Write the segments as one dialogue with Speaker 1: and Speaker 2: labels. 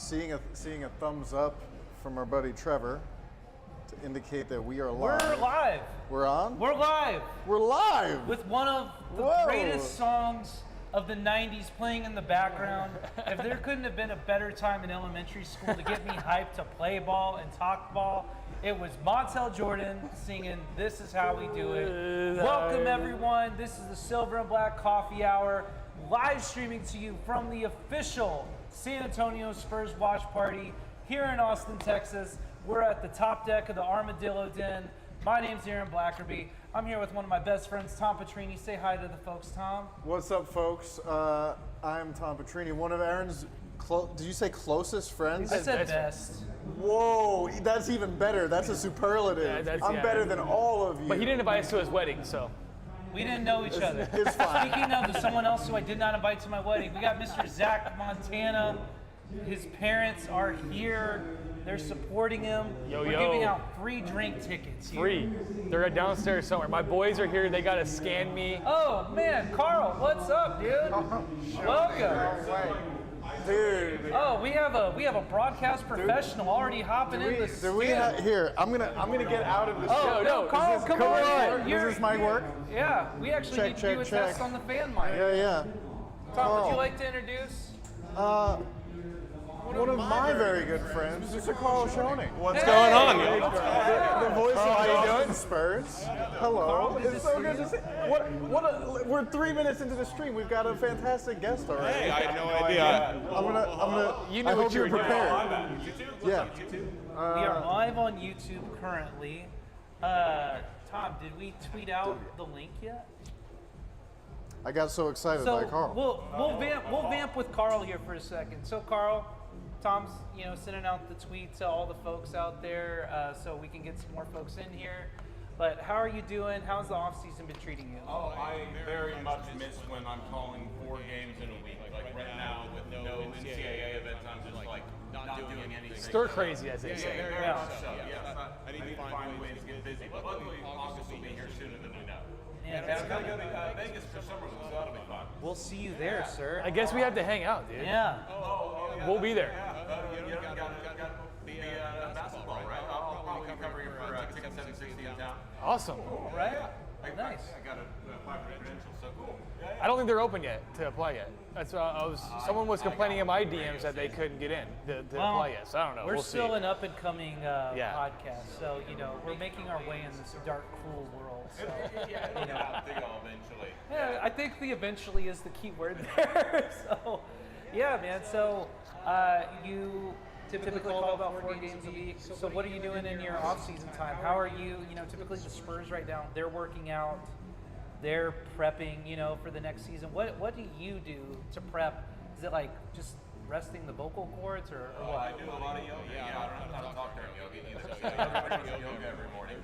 Speaker 1: seeing a thumbs up from our buddy Trevor to indicate that we are live.
Speaker 2: We're live.
Speaker 1: We're on?
Speaker 2: We're live.
Speaker 1: We're live!
Speaker 2: With one of the greatest songs of the 90s playing in the background. If there couldn't have been a better time in elementary school to get me hyped to play ball and talk ball, it was Montel Jordan singing This Is How We Do It. Welcome everyone. This is the Silver and Black Coffee Hour, live streaming to you from the official San Antonio Spurs watch party here in Austin, Texas. We're at the top deck of the Armadillo Den. My name's Aaron Blackerby. I'm here with one of my best friends, Tom Petrini. Say hi to the folks, Tom.
Speaker 1: What's up, folks? I'm Tom Petrini, one of Aaron's, did you say closest friends?
Speaker 2: I said best.
Speaker 1: Whoa, that's even better. That's a superlative. I'm better than all of you.
Speaker 3: But he didn't invite us to his wedding, so.
Speaker 2: We didn't know each other.
Speaker 1: It's fine.
Speaker 2: Speaking of someone else who I did not invite to my wedding, we got Mr. Zach Montana. His parents are here. They're supporting him. We're giving out free drink tickets here.
Speaker 3: Free. They're downstairs somewhere. My boys are here. They got to scan me.
Speaker 2: Oh, man. Carl, what's up, dude? Welcome.
Speaker 1: Dude.
Speaker 2: Oh, we have a broadcast professional already hopping in the studio.
Speaker 1: Here, I'm gonna get out of this.
Speaker 2: Oh, no, Carl, come on.
Speaker 1: Does this mic work?
Speaker 2: Yeah, we actually need to do a test on the fan mic.
Speaker 1: Yeah.
Speaker 2: Tom, would you like to introduce?
Speaker 1: One of my very good friends, Mr. Karl Schoening.
Speaker 4: What's going on?
Speaker 1: The voice of
Speaker 3: how you
Speaker 1: Austin Spurs. Hello.
Speaker 2: Carl,
Speaker 1: It's so good to see. We're 3 minutes into the stream. We've got a fantastic guest already.
Speaker 4: Hey, I had no idea.
Speaker 1: I'm gonna.
Speaker 3: You knew
Speaker 1: I
Speaker 3: what
Speaker 1: hope
Speaker 3: you
Speaker 1: you're
Speaker 3: were doing.
Speaker 1: prepared. Yeah.
Speaker 2: We are live on YouTube currently. Tom, did we tweet out the link yet?
Speaker 1: I got so excited by Karl.
Speaker 2: We'll vamp with Carl here for a second. So Carl, Tom's sending out the tweet to all the folks out there so we can get some more folks in here. But how are you doing? How's the off season been treating you?
Speaker 4: Oh, I very much miss when I'm calling 4 games in a week. Like right now with no NCAA events, I'm just like not doing anything.
Speaker 3: Stir crazy, as they say.
Speaker 4: Very much so. Yes, I need to find ways to get busy. But luckily, August will be here sooner than we know.
Speaker 2: Yeah,
Speaker 4: And I'm gonna go to Vegas for summer, so that'll be fun.
Speaker 2: we'll see you there, sir.
Speaker 3: I guess we have to hang out, dude.
Speaker 2: Yeah.
Speaker 3: We'll be there.
Speaker 4: You got the basketball, right? I'll probably be covering for Ticket 760 in town.
Speaker 3: Awesome.
Speaker 2: Right? Nice.
Speaker 4: I got apply for credentials, so cool.
Speaker 3: I don't think they're open yet to apply yet. That's someone was complaining in my DMs that they couldn't get in to apply yet. So I don't know.
Speaker 2: We're
Speaker 3: We'll
Speaker 2: still
Speaker 3: see.
Speaker 2: an up and coming podcast, so we're making our way in this dark, cruel world. So,
Speaker 4: Eventually.
Speaker 2: Yeah, I think the eventually is the key word there. So, yeah, man. So, you typically call about 4 games a week. So, what are you doing in your off-season time? How are you? Typically the Spurs right now, they're working out, they're prepping, for the next season. What do you do to prep? Is it like just resting the vocal cords, or what?
Speaker 4: I do a lot of yoga. I don't know how to talk during yoga either. So I do yoga every morning.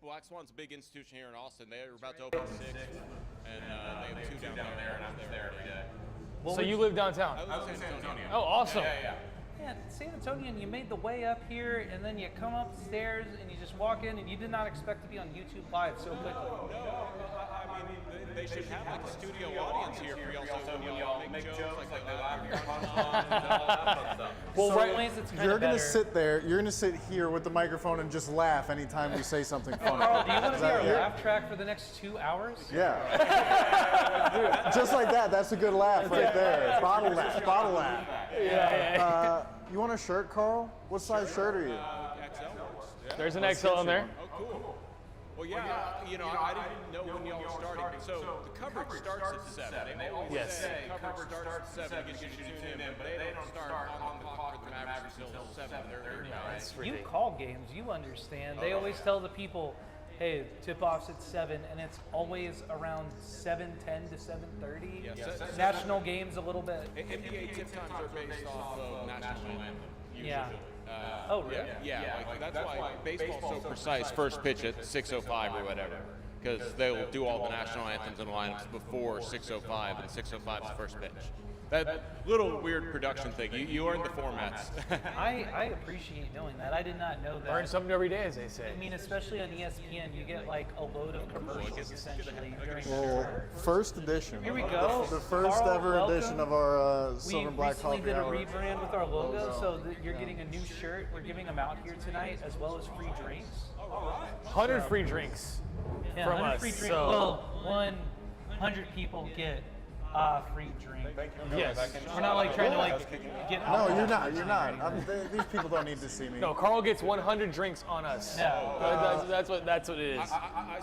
Speaker 5: Black Swan's a big institution here in Austin. They are about to open 6, and they have 2 down there,
Speaker 4: and I'm just there every day.
Speaker 3: So you live downtown?
Speaker 4: I live in San Antonio.
Speaker 3: Oh, awesome.
Speaker 4: Yeah.
Speaker 2: Man, San Antonio, and you made the way up here, and then you come upstairs, and you just walk in, and you did not expect to be on YouTube Live so quickly.
Speaker 5: No, I mean, they should have like a studio audience here for y'all, so when y'all make jokes like they laugh your punchlines and all that fun stuff.
Speaker 2: Well,
Speaker 1: So
Speaker 2: right, ways it's kind
Speaker 1: you're
Speaker 2: of
Speaker 1: gonna
Speaker 2: better.
Speaker 1: sit there. You're gonna sit here with the microphone and just laugh anytime we say something funny.
Speaker 2: Carl, do you want to
Speaker 1: Is
Speaker 2: be
Speaker 1: that
Speaker 2: our
Speaker 1: it?
Speaker 2: laugh track for the next 2 hours?
Speaker 1: Yeah. Just like that. That's a good laugh right there. Bottle laugh. Bottle laugh. You want a shirt, Karl? What size shirt are you?
Speaker 5: XL.
Speaker 3: There's an XL in there.
Speaker 5: Oh, cool. Well, yeah, I didn't know when y'all were starting. So the coverage starts at 7. They always
Speaker 3: Yes.
Speaker 5: say coverage starts at 7 because you should tune in, but they don't start on the clock for the Mavericks until 7. They're
Speaker 2: You call games, you understand. They always tell the people, hey, tip-off's at 7, and it's always around 7:10 to 7:30. National games a little bit.
Speaker 5: NBA tip times are based off of national anthem.
Speaker 2: Yeah. Oh, really?
Speaker 5: Yeah, like that's why baseball's so precise. First pitch at 6:05 or whatever.
Speaker 4: because they'll do all the national anthems and lineups before 6:05, and 6:05 is the first pitch. That little weird production thing. You learn the formats.
Speaker 2: I appreciate knowing that. I did not know that.
Speaker 3: Learn something every day, as they say.
Speaker 2: I mean, especially on ESPN, you get like a load of commercials essentially during the
Speaker 1: Well,
Speaker 2: show.
Speaker 1: first edition.
Speaker 2: Here we go.
Speaker 1: The first
Speaker 2: Carl,
Speaker 1: ever
Speaker 2: welcome.
Speaker 1: edition of our
Speaker 2: We
Speaker 1: Silver and Black
Speaker 2: recently
Speaker 1: Coffee
Speaker 2: did a
Speaker 1: Hour.
Speaker 2: rebrand with our logo, so that you're getting a new shirt. We're giving them out here tonight, as well as free drinks.
Speaker 3: 100 free drinks
Speaker 2: Yeah,
Speaker 3: from
Speaker 2: 100
Speaker 3: us.
Speaker 2: free drinks.
Speaker 3: So,
Speaker 2: Well, 100 people get a free drink.
Speaker 3: yes.
Speaker 2: We're not like trying to like get.
Speaker 1: No, you're not. You're not. These people don't need to see me.
Speaker 3: No, Carl gets 100 drinks on us.
Speaker 2: No.
Speaker 3: That's what it is.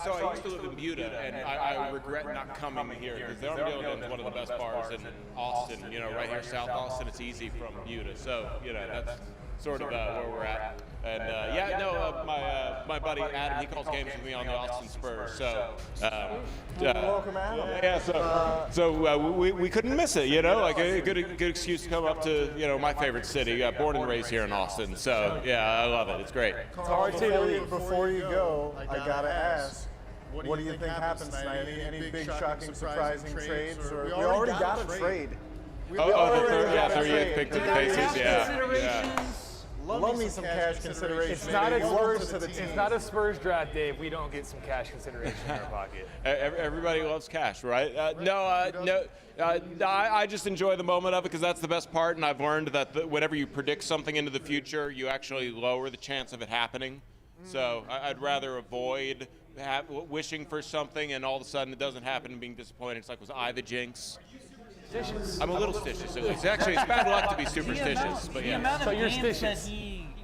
Speaker 4: So I used to live in Buda, and I regret not coming here because the Armadillo Den is one of the best bars in Austin. Right here, South Austin. It's easy from Buda, so that's sort of where we're at. And my buddy Adam, he calls games with me on the Austin Spurs. So
Speaker 1: Welcome, Adam.
Speaker 4: yeah, so we couldn't miss it. Like a good excuse to come up to my favorite city. Born and raised here in Austin. So yeah, I love it. It's great.
Speaker 3: hard to
Speaker 1: Before you go, I gotta ask. What do you think happens tonight? Any big, shocking, surprising trades? Or we already got a trade.
Speaker 4: Oh, the third pick to the Pacers. Yeah.
Speaker 2: Considerations.
Speaker 1: Love me some cash consideration.
Speaker 3: It's not a
Speaker 1: Maybe welcome
Speaker 3: Spurs.
Speaker 1: to the team.
Speaker 3: It's not a Spurs draft day if we don't get some cash consideration in our pocket.
Speaker 4: Everybody loves cash, right? I just enjoy the moment of it because that's the best part, and I've learned that whenever you predict something into the future, you actually lower the chance of it happening. So I'd rather avoid wishing for something and all of a sudden it doesn't happen and being disappointed. It's like, was I the jinx? I'm a little stitious. It's bad luck to be superstitious, but
Speaker 2: The
Speaker 4: yeah.
Speaker 2: amount of
Speaker 3: So you're
Speaker 2: games that
Speaker 3: stitious.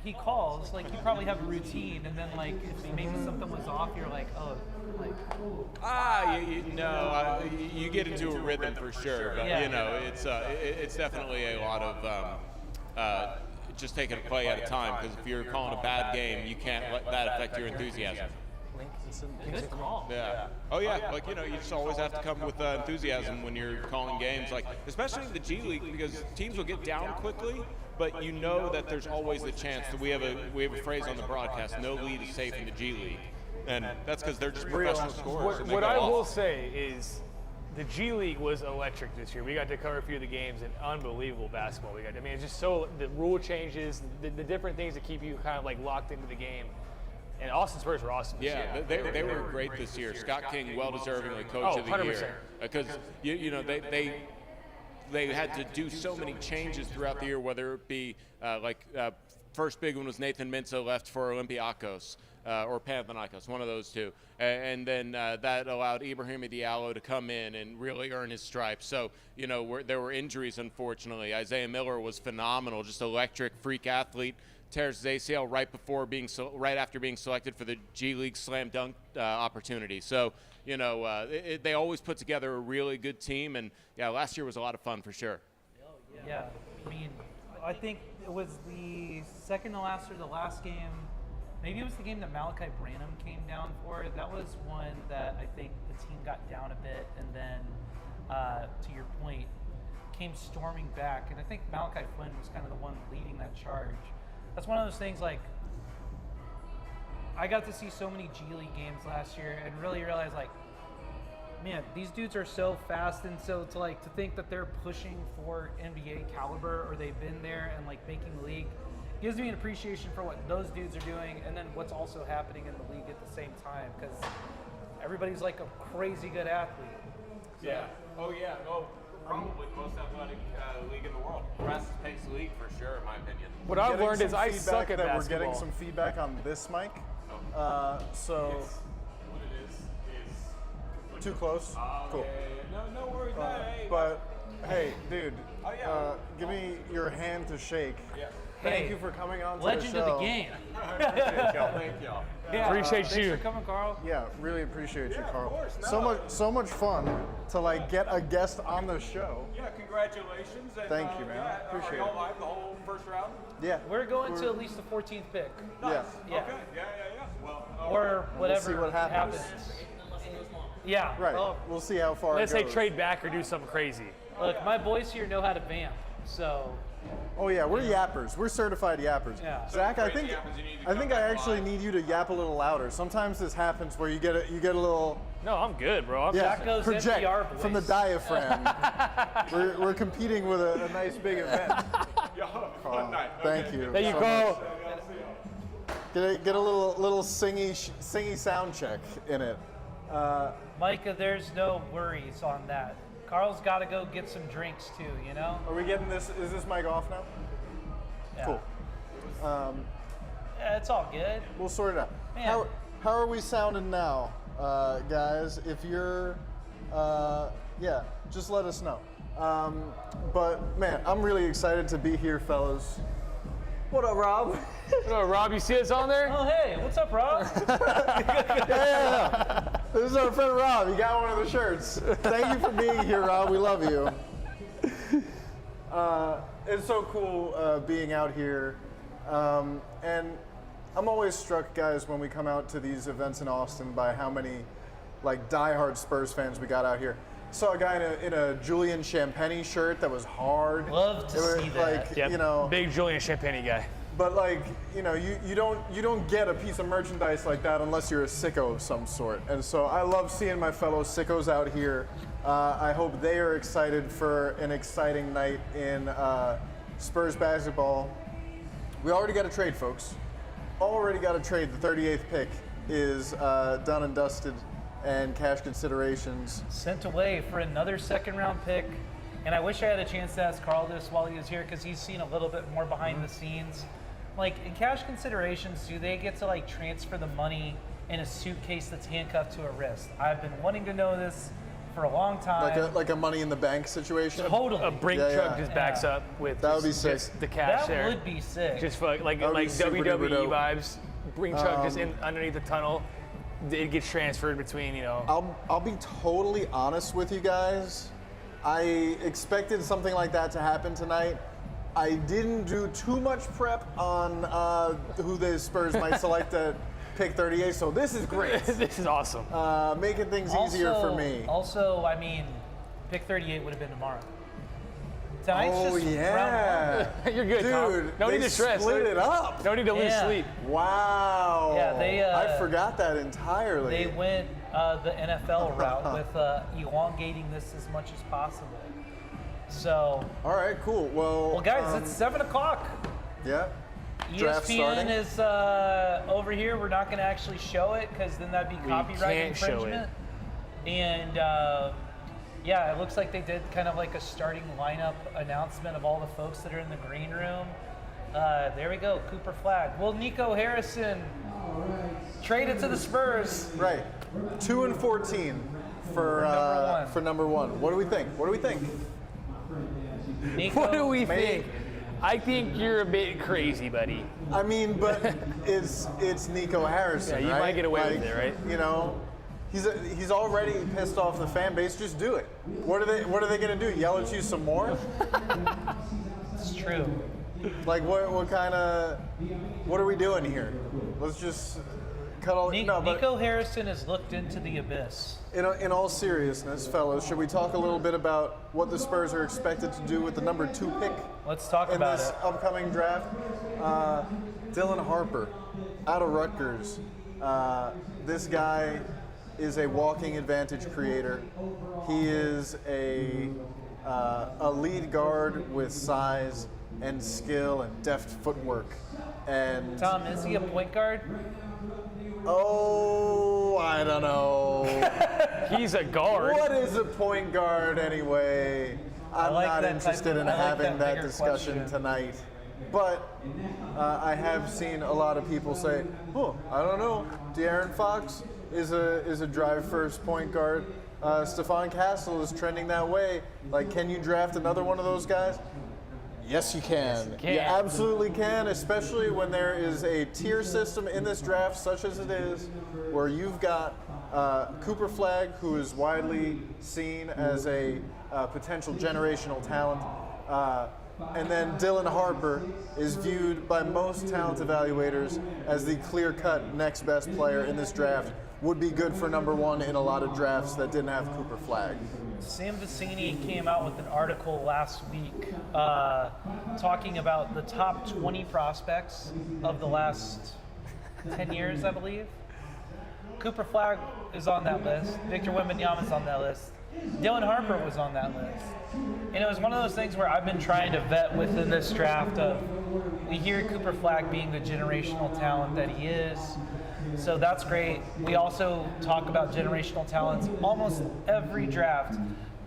Speaker 2: he calls, like you probably have a routine, and then like if maybe something was off, you're like, oh, like.
Speaker 4: You get into a rhythm for sure, but
Speaker 2: Yeah.
Speaker 4: it's definitely a lot of just taking a play at a time because if you're calling a bad game, you can't let that affect your enthusiasm.
Speaker 2: Good call.
Speaker 4: Yeah. Oh yeah. You just always have to come with enthusiasm when you're calling games, especially in the G League, because teams will get down quickly, but that there's always the chance that we have a phrase on the broadcast: no lead is safe in the G League, and that's because they're just professional scorers. and they
Speaker 3: What
Speaker 4: go
Speaker 3: I will
Speaker 4: off.
Speaker 3: say is the G League was electric this year. We got to cover a few of the games and unbelievable basketball we got. I mean, it's just the rule changes, the different things that keep you kind of like locked into the game. And Austin Spurs were awesome this
Speaker 4: Yeah,
Speaker 3: year.
Speaker 4: they were great this year. Scott King, well-deservingly Coach of the
Speaker 3: 100%.
Speaker 4: Year, because they had to do so many changes throughout the year, whether it be first big one was Nathan Mensah left for Olympiacos or Panathinaikos, one of those two, and then that allowed Ibrahim Diallo to come in and really earn his stripes. So there were injuries, unfortunately. Isaiah Miller was phenomenal, just electric, freak athlete. Tears his ACL right after being selected for the G League slam dunk opportunity. So, they always put together a really good team, and yeah, last year was a lot of fun for sure.
Speaker 2: Yeah, I mean, I think it was the second to last or the last game. Maybe it was the game that Malachi Branham came down for. That was one that I think the team got down a bit, and then, to your point, came storming back. And I think Malachi Flynn was kind of the one leading that charge. That's one of those things, like, I got to see so many G League games last year and really realized, like, man, these dudes are so fast, and so to think that they're pushing for NBA caliber or they've been there and like making the league gives me an appreciation for what those dudes are doing and then what's also happening in the league at the same time, because everybody's like a crazy good athlete. So,
Speaker 4: Yeah. Oh yeah. Oh, probably most athletic league in the world. Fastest paced league for sure, in my opinion.
Speaker 3: What I've
Speaker 1: Getting
Speaker 3: learned is
Speaker 1: some
Speaker 3: I
Speaker 1: feedback
Speaker 3: suck at
Speaker 1: that
Speaker 3: basketball.
Speaker 1: We're getting some feedback on this mic. So
Speaker 4: What it is
Speaker 1: too close. Cool.
Speaker 4: no worries.
Speaker 1: But hey, dude,
Speaker 4: yeah.
Speaker 1: give me your hand to shake.
Speaker 4: Yeah.
Speaker 1: Thank
Speaker 2: Hey,
Speaker 1: you for coming on to
Speaker 2: legend
Speaker 1: the show.
Speaker 2: of the game.
Speaker 4: Thank y'all.
Speaker 2: Yeah,
Speaker 3: Appreciate
Speaker 2: thanks
Speaker 3: you.
Speaker 2: for coming, Carl.
Speaker 1: Yeah, really appreciate you, Carl.
Speaker 4: course.
Speaker 1: So much fun to get a guest on the show.
Speaker 4: Yeah, congratulations. And,
Speaker 1: Thank you, man. Appreciate
Speaker 4: are
Speaker 1: it.
Speaker 4: y'all live the whole first round?
Speaker 1: Yeah.
Speaker 2: We're going to at least the 14th pick.
Speaker 1: Yeah.
Speaker 2: Yeah.
Speaker 4: Okay. Yeah. Well,
Speaker 2: Or whatever
Speaker 1: see what happens.
Speaker 2: Yeah.
Speaker 1: Right.
Speaker 2: Oh,
Speaker 1: We'll see how far
Speaker 3: Let's
Speaker 1: it
Speaker 3: say
Speaker 1: goes.
Speaker 3: trade back or do something crazy.
Speaker 2: look, my boys here know how to vamp, so
Speaker 1: Oh yeah, we're yappers. We're certified yappers.
Speaker 2: Yeah.
Speaker 1: Zach, I think
Speaker 5: Crazy happens, you need to
Speaker 1: I
Speaker 5: come
Speaker 1: think I
Speaker 5: back
Speaker 1: actually
Speaker 5: live.
Speaker 1: need you to yap a little louder. Sometimes this happens where you get a little
Speaker 3: No, I'm good, bro. I'm
Speaker 2: That goes
Speaker 1: project
Speaker 2: NPR voice.
Speaker 1: from the diaphragm. we're competing with a nice big event.
Speaker 5: Fun night.
Speaker 1: Thank you.
Speaker 3: There you
Speaker 1: so
Speaker 3: go.
Speaker 1: much. Get a little singy sound check in it.
Speaker 2: Micah, there's no worries on that. Carl's got to go get some drinks too, you know?
Speaker 1: Are we getting this? Is this mic off now?
Speaker 2: Yeah.
Speaker 1: Cool.
Speaker 2: Yeah, it's all good.
Speaker 1: We'll sort it out.
Speaker 2: Man.
Speaker 1: How are we sounding now, guys? If you're, yeah, just let us know. But man, I'm really excited to be here, fellas. What up, Rob?
Speaker 3: What up, Rob? You see us on there?
Speaker 2: Oh, hey, what's up, Rob?
Speaker 1: Yeah. This is our friend Rob. He got one of the shirts. Thank you for being here, Rob. We love you. It's so cool being out here. And I'm always struck, guys, when we come out to these events in Austin by how many like diehard Spurs fans we got out here. Saw a guy in a Julian Champagny shirt that was hard.
Speaker 2: Love to
Speaker 1: It was
Speaker 2: see that.
Speaker 1: like,
Speaker 3: Yep.
Speaker 1: you know,
Speaker 3: Big Julian Champagny guy.
Speaker 1: but like, you know, you don't get a piece of merchandise like that unless you're a sicko of some sort. And so I love seeing my fellow sickos out here. I hope they are excited for an exciting night in Spurs basketball. We already got a trade, folks. Already got a trade. The 38th pick is done and dusted, and cash considerations.
Speaker 2: Sent away for another second-round pick. And I wish I had a chance to ask Carl this while he was here because he's seen a little bit more behind the scenes. Like, in cash considerations, do they get to, like, transfer the money in a suitcase that's handcuffed to a wrist? I've been wanting to know this for a long time.
Speaker 1: Like a money in the bank situation.
Speaker 2: Totally.
Speaker 3: A brink
Speaker 1: Yeah,
Speaker 3: truck
Speaker 1: yeah.
Speaker 3: just backs up with
Speaker 1: That would be
Speaker 3: just,
Speaker 1: sick.
Speaker 3: just the cash
Speaker 2: That
Speaker 3: there.
Speaker 2: would be sick.
Speaker 3: Just for like
Speaker 1: That would be super duper
Speaker 3: WWE
Speaker 1: dope.
Speaker 3: vibes. Brink truck just in underneath the tunnel. It gets transferred between, you know.
Speaker 1: I'll be totally honest with you guys. I expected something like that to happen tonight. I didn't do too much prep on who the Spurs might select at pick 38, so this is great.
Speaker 3: This is awesome.
Speaker 1: Making things easier for me.
Speaker 2: Also, I mean, pick 38 would have been tomorrow. Tonight's
Speaker 1: Oh
Speaker 2: just round
Speaker 1: yeah,
Speaker 3: You're good, Tom.
Speaker 1: dude.
Speaker 3: No
Speaker 1: they
Speaker 3: need to stress.
Speaker 1: split it up.
Speaker 3: No need to lose
Speaker 2: Yeah.
Speaker 3: sleep.
Speaker 1: Wow.
Speaker 2: Yeah, they,
Speaker 1: I forgot that entirely.
Speaker 2: They went the NFL route with elongating this as much as possible. So,
Speaker 1: All right, cool. Well,
Speaker 2: guys, it's 7 o'clock.
Speaker 1: yeah. Draft starting.
Speaker 2: ESPN is over here. We're not going to actually show it because then that'd be copyright
Speaker 3: can't show
Speaker 2: infringement. And yeah, it looks like they did kind of like a starting lineup announcement of all the folks that are in the green room. There we go, Cooper Flag. Will Nico Harrison trade it to the Spurs?
Speaker 1: Right. 2 and 14 for number one. What do we think? What do we think?
Speaker 2: Nico,
Speaker 3: What do we
Speaker 1: May-
Speaker 3: think? I think you're a bit crazy, buddy.
Speaker 1: I mean, but it's Nico Harrison.
Speaker 3: Yeah, you
Speaker 1: right?
Speaker 3: might get away with
Speaker 1: Like,
Speaker 3: it, right?
Speaker 1: You know, he's already pissed off the fan base. Just do it. What are they gonna do? Yell at you some more?
Speaker 2: It's true.
Speaker 1: Like what are we doing here? Let's just cut all. No, but
Speaker 2: Nico Harrison has looked into the abyss.
Speaker 1: in all seriousness, fellas, should we talk a little bit about what the Spurs are expected to do with the number 2 pick
Speaker 2: Let's talk
Speaker 1: in
Speaker 2: about
Speaker 1: this
Speaker 2: it.
Speaker 1: upcoming draft? Dylan Harper, out of Rutgers. This guy is a walking advantage creator. He is a lead guard with size and skill and deft footwork. And
Speaker 2: Tom, is he a point guard?
Speaker 1: oh, I don't know.
Speaker 3: He's a guard.
Speaker 1: What is a point guard anyway? I'm
Speaker 2: like
Speaker 1: not
Speaker 2: that
Speaker 1: interested
Speaker 2: type of-
Speaker 1: in
Speaker 2: I like
Speaker 1: having
Speaker 2: that
Speaker 1: that
Speaker 2: bigger
Speaker 1: discussion
Speaker 2: question.
Speaker 1: tonight. But I have seen a lot of people say, "Oh, I don't know. De'Aaron Fox is a drive first point guard. Stephon Castle is trending that way. Like, can you draft another one of those guys?" Yes, you can.
Speaker 3: can.
Speaker 1: You absolutely can, especially when there is a tier system in this draft, such as it is, where you've got Cooper Flag, who is widely seen as a potential generational talent, and then Dylan Harper is viewed by most talent evaluators as the clear-cut next best player in this draft. Would be good for number 1 in a lot of drafts that didn't have Cooper Flag.
Speaker 2: Sam Vecini came out with an article last week talking about the top 20 prospects of the last 10 years, I believe. Cooper Flagg is on that list. Victor Wembanyama's on that list. Dylan Harper was on that list. And it was one of those things where I've been trying to vet within this draft of, we hear Cooper Flagg being the generational talent that he is. So that's great. We also talk about generational talents almost every draft.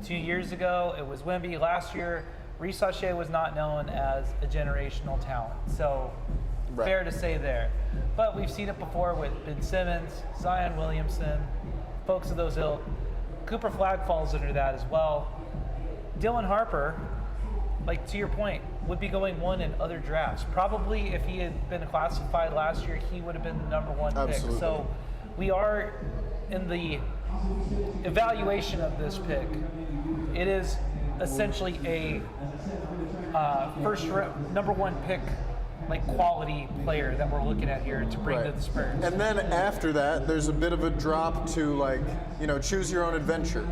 Speaker 2: 2 years ago, it was Wemby. Last year, Reece Sachet was not known as a generational talent. So fair to say there. But we've seen it before with Ben Simmons, Zion Williamson, folks of those ilk. Cooper Flagg falls under that as well. Dylan Harper, like to your point, would be going one in other drafts. Probably if he had been classified last year, he would have been the number one pick. So we are in the evaluation of this pick. It is essentially a number one pick, like quality player that we're looking at here to bring to the Spurs.
Speaker 1: And then after that, there's a bit of a drop to like, choose your own adventure.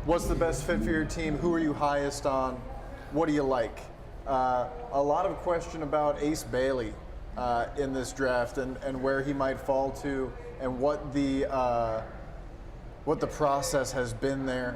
Speaker 1: What's the best fit for your team? Who are you highest on? What do you like? A lot of question about Ace Bailey in this draft and where he might fall to and what the process has been there.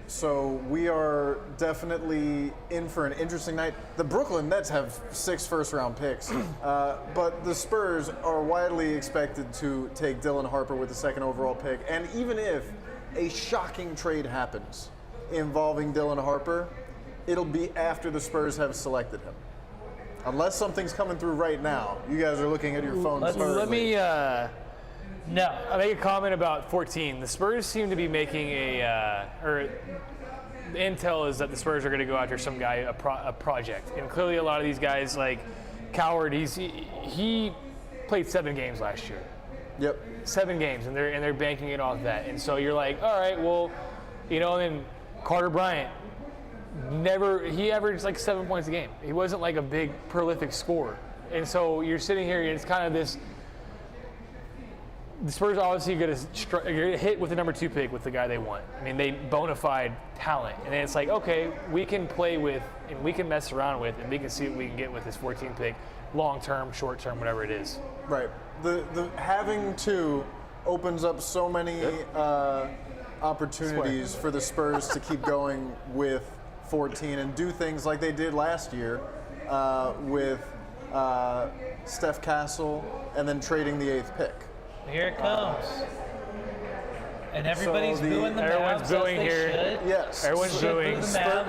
Speaker 1: So we are definitely in for an interesting night. The Brooklyn Nets have 6 first-round picks, but the Spurs are widely expected to take Dylan Harper with the 2nd overall pick. And even if a shocking trade happens involving Dylan Harper, it'll be after the Spurs have selected him. Unless something's coming through right now. You guys are looking at your phones.
Speaker 3: Let me
Speaker 2: No.
Speaker 3: I'll make a comment about 14. The Spurs seem to be making the intel is that the Spurs are going to go after some guy, a project. And clearly a lot of these guys, like Coward, he played 7 games last year.
Speaker 1: Yep.
Speaker 3: 7 games, and they're banking it off that. And so you're like, all right, well, and then Carter Bryant, he averaged like 7 points a game. He wasn't like a big prolific scorer. And so you're sitting here, and it's kind of this. The Spurs obviously going to hit with the number 2 pick with the guy they want. I mean, they bona fide talent. And then it's like, okay, we can play with and we can mess around with and we can see what we can get with this 14 pick, long term, short term, whatever it is.
Speaker 1: Right. The having 2 opens up so many opportunities for the Spurs to keep going with 14 and do things like they did last year with Steph Castle and then trading the 8th pick.
Speaker 2: Here it comes. And everybody's booing the Mavs.
Speaker 3: Everyone's booing here.
Speaker 2: Should.
Speaker 1: Yes.
Speaker 3: Everyone's booing.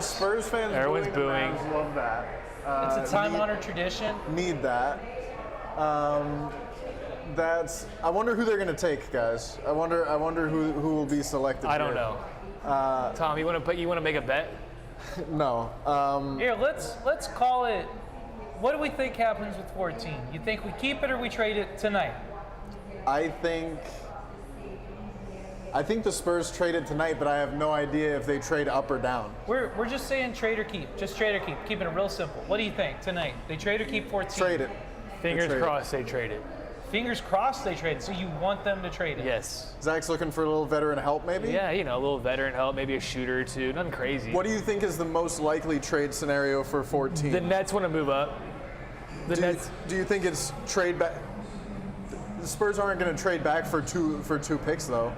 Speaker 1: Spurs fans
Speaker 3: Everyone's booing.
Speaker 1: The Mavs love that.
Speaker 2: It's a time-honored tradition.
Speaker 1: Need that. I wonder who they're going to take, guys. I wonder who will be selected.
Speaker 3: I don't know. Tom, you want to make a bet?
Speaker 1: No.
Speaker 2: Here, let's call it. What do we think happens with 14? You think we keep it or we trade it tonight?
Speaker 1: I think the Spurs trade it tonight, but I have no idea if they trade up or down.
Speaker 2: We're just saying trade or keep. Just trade or keep. Keeping it real simple. What do you think tonight? They trade or keep 14?
Speaker 1: Trade it.
Speaker 3: Fingers crossed they trade it.
Speaker 2: Fingers crossed they trade it. So you want them to trade it?
Speaker 3: Yes.
Speaker 1: Zach's looking for a little veteran help, maybe?
Speaker 3: Yeah, a little veteran help, maybe a shooter or 2. Nothing crazy.
Speaker 1: What do you think is the most likely trade scenario for 14?
Speaker 3: The Nets want to move up.
Speaker 1: Do you think it's trade back? The Spurs aren't going to trade back for two picks, though.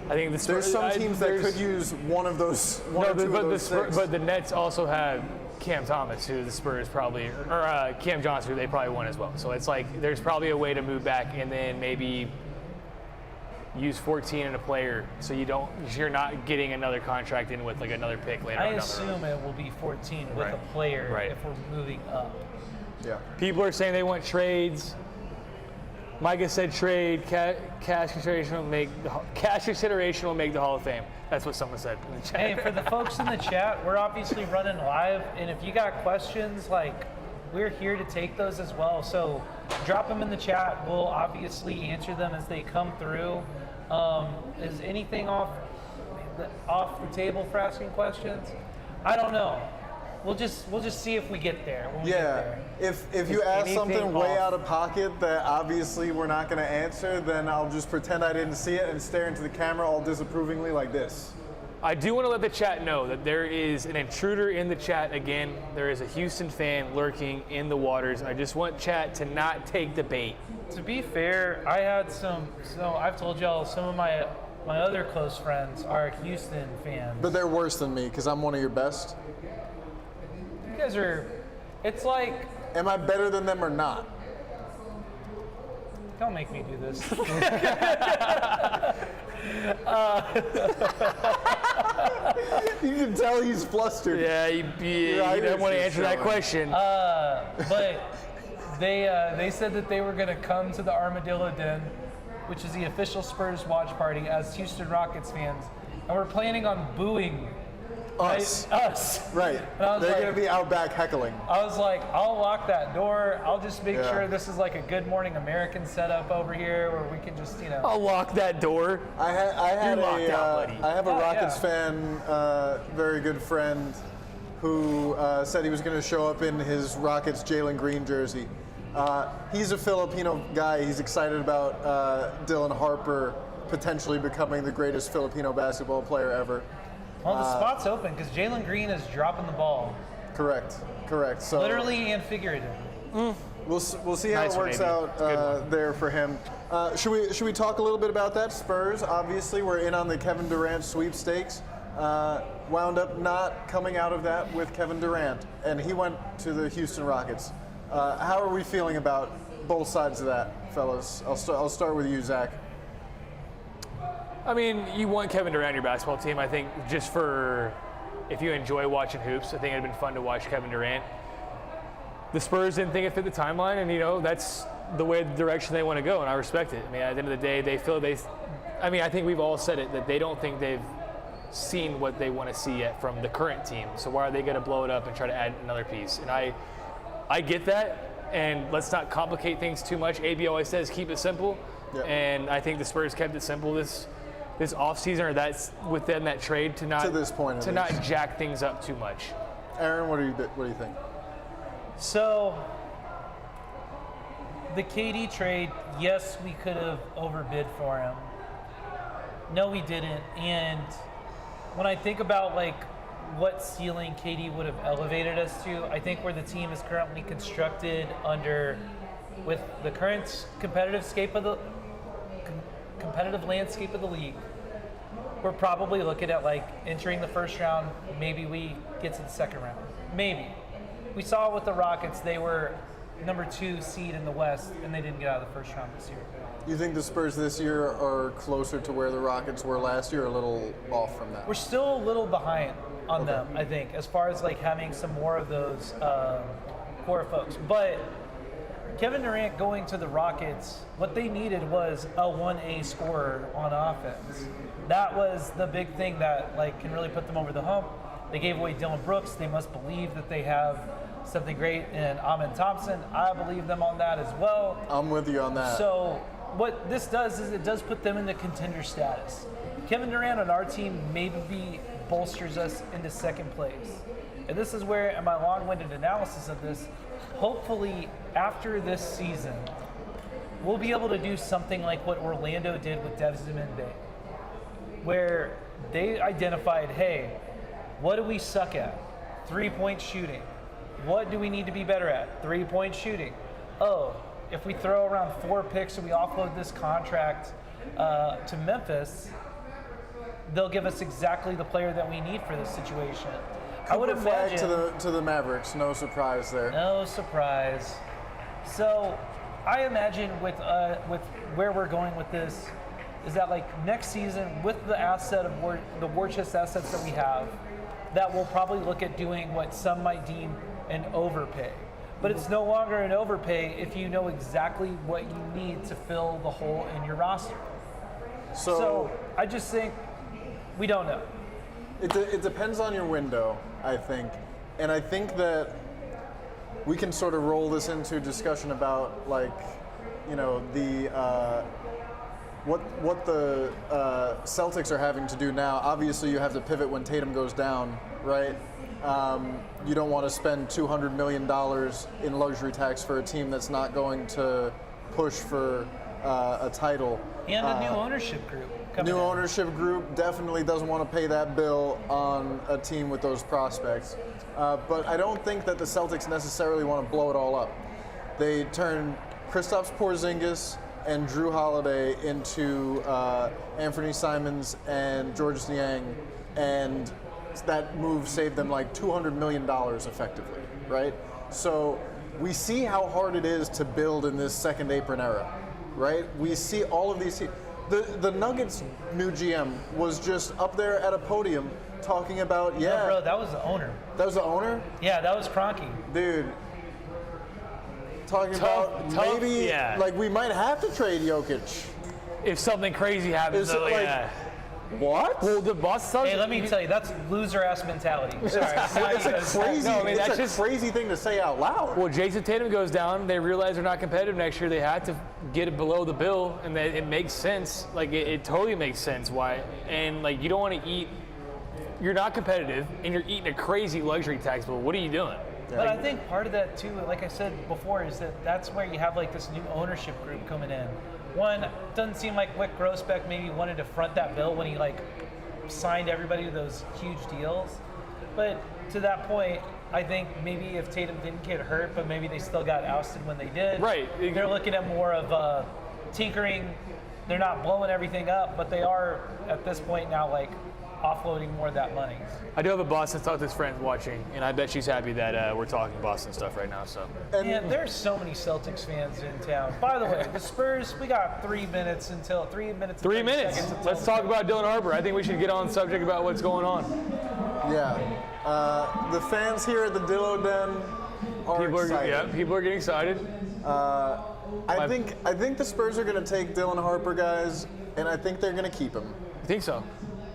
Speaker 3: I think
Speaker 1: there's some teams that could use one of those. But
Speaker 3: the Nets also have Cam Thomas, who the Spurs probably, or Cam Johnson, who they probably want as well. So it's like there's probably a way to move back and then maybe use 14 in a player, so you're not getting another contract in with like another pick later.
Speaker 2: I assume it will be 14 with a player if we're moving up.
Speaker 1: Yeah.
Speaker 3: People are saying they want trades. Micah said trade, cash consideration will make the Hall of Fame. That's what someone said in the chat.
Speaker 2: Hey, for the folks in the chat, we're obviously running live, and if you got questions, we're here to take those as well. So drop them in the chat. We'll obviously answer them as they come through. Is anything off the table for asking questions? I don't know. We'll just see if we get there. When we get there.
Speaker 1: If you ask something way out of pocket that obviously we're not going to answer, then I'll just pretend I didn't see it and stare into the camera all disapprovingly like this.
Speaker 3: I do want to let the chat know that there is an intruder in the chat again. There is a Houston fan lurking in the waters. I just want chat to not take the bait.
Speaker 2: To be fair, I had so I've told y'all some of my other close friends are Houston fans.
Speaker 1: But they're worse than me because I'm one of your best.
Speaker 2: You guys are, it's like,
Speaker 1: Am I better than them or not?
Speaker 2: don't make me do this.
Speaker 1: You can tell he's flustered.
Speaker 3: Yeah, you don't want to answer that question.
Speaker 2: But they said that they were going to come to the Armadillo Den, which is the official Spurs watch party, as Houston Rockets fans, and we're planning on booing
Speaker 1: Us.
Speaker 2: us.
Speaker 1: Right.
Speaker 2: And I was
Speaker 1: They're
Speaker 2: like-
Speaker 1: going to be out back heckling.
Speaker 2: I was like, I'll lock that door. I'll just make
Speaker 1: Yeah.
Speaker 2: sure this is like a Good Morning American setup over here, where we can just,
Speaker 3: I'll lock that door.
Speaker 1: I had
Speaker 3: You're locked out, buddy.
Speaker 1: I have a
Speaker 2: Oh,
Speaker 1: Rockets
Speaker 2: yeah.
Speaker 1: fan, very good friend, who said he was going to show up in his Rockets Jalen Green jersey. He's a Filipino guy. He's excited about Dylan Harper potentially becoming the greatest Filipino basketball player ever.
Speaker 2: Well, the spot's open because Jalen Green is dropping the ball,
Speaker 1: Correct. So
Speaker 2: literally and figuratively.
Speaker 1: We'll see how
Speaker 3: Nice
Speaker 1: it
Speaker 3: one,
Speaker 1: works
Speaker 3: AB.
Speaker 1: out
Speaker 3: It's a good one.
Speaker 1: there for him. Should we talk a little bit about that? Spurs, obviously, we're in on the Kevin Durant sweepstakes. Wound up not coming out of that with Kevin Durant, and he went to the Houston Rockets. How are we feeling about both sides of that, fellas? I'll start with you, Zach.
Speaker 3: I mean, you want Kevin Durant on your basketball team. I think just for if you enjoy watching hoops, I think it'd been fun to watch Kevin Durant. The Spurs didn't think it fit the timeline, and that's the way the direction they want to go, and I respect it. I mean, at the end of the day, I think we've all said it that they don't think they've seen what they want to see yet from the current team. So why are they going to blow it up and try to add another piece? And I get that, and let's not complicate things too much. AB always says keep it simple,
Speaker 1: Yep.
Speaker 3: and I think the Spurs kept it simple this offseason, or that's within that trade to not
Speaker 1: To this point, at
Speaker 3: not
Speaker 1: least.
Speaker 3: jack things up too much.
Speaker 1: Aaron, what do you think?
Speaker 2: So, the KD trade, yes, we could have overbid for him. No, we didn't. And when I think about what ceiling KD would have elevated us to, I think where the team is currently constructed with the current competitive landscape of the league, we're probably looking at entering the first round. Maybe we get to the second round. Maybe. We saw with the Rockets, they were number 2 seed in the West, and they didn't get out of the first round this year.
Speaker 1: You think the Spurs this year are closer to where the Rockets were last year, or a little off from that?
Speaker 2: We're still a little behind on them, I think, as far as having some more of those core folks. But Kevin Durant going to the Rockets, what they needed was a 1A scorer on offense. That was the big thing that can really put them over the hump. They gave away Dylan Brooks. They must believe that they have something great in Amen Thompson. I believe them on that as well.
Speaker 1: I'm with you on that.
Speaker 2: So what this does is it does put them in the contender status. Kevin Durant on our team maybe bolsters us into second place. And this is where, in my long-winded analysis of this, hopefully after this season, we'll be able to do something like what Orlando did with Desmond Bay, where they identified, hey, what do we suck at? 3-point shooting. What do we need to be better at? 3-point shooting. Oh, if we throw around 4 picks and we offload this contract to Memphis, they'll give us exactly the player that we need for this situation. I would
Speaker 1: Cooper Flag
Speaker 2: imagine
Speaker 1: to the Mavericks. No surprise there.
Speaker 2: no surprise. So I imagine with where we're going with this is that next season, with the asset of the war chest assets that we have, that we'll probably look at doing what some might deem an overpay. But it's no longer an overpay if you know exactly what you need to fill the hole in your roster. So I just think we don't know.
Speaker 1: It depends on your window, I think. And I think that we can sort of roll this into a discussion about what the Celtics are having to do now. Obviously, you have to pivot when Tatum goes down, right? You don't want to spend $200 million in luxury tax for a team that's not going to push for a title.
Speaker 2: And a new ownership group.
Speaker 1: New ownership group definitely doesn't want to pay that bill on a team with those prospects. But I don't think that the Celtics necessarily want to blow it all up. They turned Kristaps Porzingis and Drew Holiday into Anthony Simons and Georges Niang, and that move saved them like $200 million effectively, right? So we see how hard it is to build in this second apron era, right? We see all of these. The Nuggets' new GM was just up there at a podium talking about,
Speaker 2: No, bro, that was the owner.
Speaker 1: That was the owner?
Speaker 2: Yeah, that was Kroenke.
Speaker 1: Dude. Talking about maybe, like, we might have to trade Jokic.
Speaker 3: If something crazy happens,
Speaker 1: Is it like, what?
Speaker 3: Well, the boss.
Speaker 2: Hey, let me tell you, that's loser-ass mentality. Sorry.
Speaker 1: It's a crazy,
Speaker 3: No, I mean, that's
Speaker 1: it's a crazy thing to say out loud.
Speaker 3: Well, Jason Tatum goes down. They realize they're not competitive next year. They had to get it below the bill, and that it makes sense. Like it totally makes sense why. And like you don't want to eat. You're not competitive, and you're eating a crazy luxury tax bill. What are you doing?
Speaker 2: But I think part of that too, like I said before, is that's where you have like this new ownership group coming in. One, doesn't seem like Wyc Grousbeck maybe wanted to front that bill when he like signed everybody to those huge deals. But to that point, I think maybe if Tatum didn't get hurt, but maybe they still got ousted when they did.
Speaker 3: Right.
Speaker 2: They're looking at more of tinkering. They're not blowing everything up, but they are at this point now like offloading more of that money.
Speaker 3: I do have a Boston Celtics friend watching, and I bet she's happy that we're talking Boston stuff right now. So.
Speaker 2: And there's so many Celtics fans in town. By the way, the Spurs, we got 3 minutes until 3 minutes.
Speaker 3: 3 minutes. Let's talk about Dylan Harper. I think we should get on the subject about what's going on.
Speaker 1: Yeah. The fans here at the Dillo Den are excited.
Speaker 3: People are getting excited.
Speaker 1: I think the Spurs are going to take Dylan Harper, guys, and I think they're going to keep him.
Speaker 3: I think so.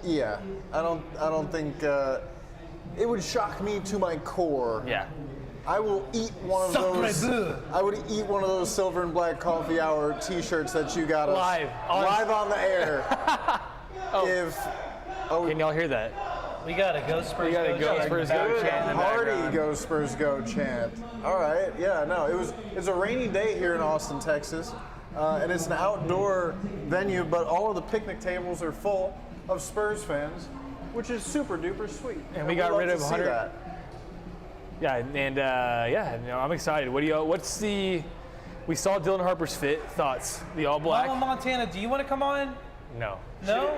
Speaker 1: Yeah, I don't think it would shock me to my core.
Speaker 3: Yeah.
Speaker 1: I will eat one of those. I would eat one of those silver and black coffee hour T-shirts that you got us
Speaker 3: Live
Speaker 1: on the air.
Speaker 3: Can y'all hear that?
Speaker 2: We got a Go Spurs.
Speaker 3: We got a Go Spurs Go chant in the
Speaker 1: Party
Speaker 3: background.
Speaker 1: Go Spurs Go chant. All right, yeah, no, it's a rainy day here in Austin, Texas, and it's an outdoor venue, but all of the picnic tables are full of Spurs fans, which is super duper sweet.
Speaker 3: And we got rid of 100.
Speaker 1: That.
Speaker 3: Yeah, and I'm excited. We saw Dylan Harper's fit. Thoughts? The All Black?
Speaker 2: Mama Montana, do you want to come on?
Speaker 3: No.
Speaker 2: No?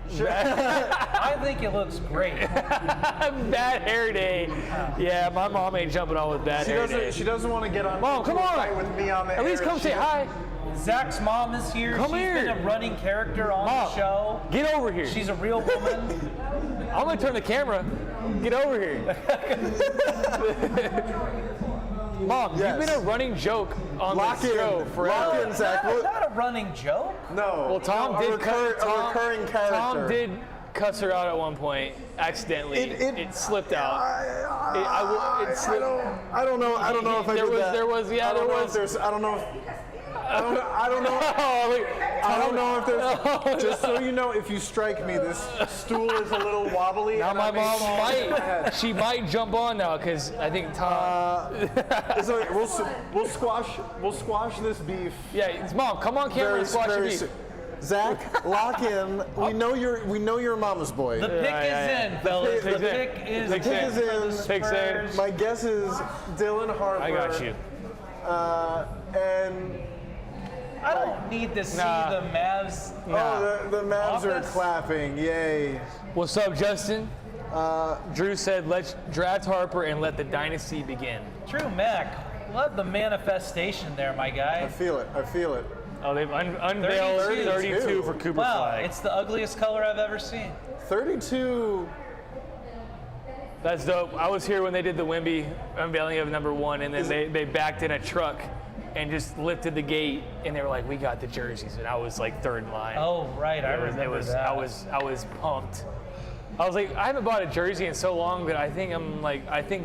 Speaker 2: I think it looks great.
Speaker 3: Bad hair day. Yeah, my mom ain't jumping on with bad hair day.
Speaker 1: She doesn't want to get on.
Speaker 3: Mom, come on.
Speaker 1: With me on the
Speaker 3: At least
Speaker 1: air.
Speaker 3: come say hi.
Speaker 2: Zach's mom is here.
Speaker 3: Come
Speaker 2: She's
Speaker 3: here.
Speaker 2: been a running character on
Speaker 3: Mom,
Speaker 2: the show.
Speaker 3: Get over here.
Speaker 2: She's a real woman.
Speaker 3: I'm gonna turn the camera. Get over here. Mom,
Speaker 1: Yes.
Speaker 3: you've been a running joke on this show forever.
Speaker 1: Lock in, Zach.
Speaker 2: Not a running joke.
Speaker 1: No.
Speaker 3: Well, Tom
Speaker 1: no,
Speaker 3: did
Speaker 1: a recurring character.
Speaker 3: Tom did cuss her out at one point accidentally. It slipped out. It slipped.
Speaker 1: I don't know. I don't know if I did that.
Speaker 3: There was.
Speaker 1: I don't know if there's. I don't know. I don't know. I don't know if there's. Just so you know, if you strike me, this stool is a little wobbly.
Speaker 3: Now
Speaker 1: and
Speaker 3: my
Speaker 1: I may
Speaker 3: mom
Speaker 1: fall on my head.
Speaker 3: might. She might jump on now because I think Tom.
Speaker 1: It's okay. We'll squash this beef.
Speaker 3: Yeah, it's Mom. Come on camera and squash your beef.
Speaker 1: soon. Zach, lock in. We know you're a mama's boy.
Speaker 2: The pick is in, fellas. The pick is
Speaker 1: The pick is in.
Speaker 3: Pick's in.
Speaker 1: My guess is Dylan Harper.
Speaker 3: I got you.
Speaker 1: And
Speaker 2: I don't need to see
Speaker 3: Nah.
Speaker 2: the Mavs.
Speaker 1: the Mavs are
Speaker 2: Offense?
Speaker 1: clapping. Yay.
Speaker 3: What's up, Justin? Drew said, "Let's draft Harper and let the dynasty begin."
Speaker 2: True, Mac. Love the manifestation there, my
Speaker 1: I
Speaker 2: guy.
Speaker 1: feel it.
Speaker 3: Oh, they've unveiled 32 for Cooper
Speaker 2: Wow,
Speaker 3: Flag.
Speaker 2: it's the ugliest color I've ever seen.
Speaker 1: 32.
Speaker 3: That's dope. I was here when they did the Wemby unveiling of number 1, and then they backed in a truck and just lifted the gate, and they were like, "We got the jerseys," and I was like third in line.
Speaker 2: Oh, right, I remember that.
Speaker 3: I was pumped. I was like, I haven't bought a jersey in so long that I think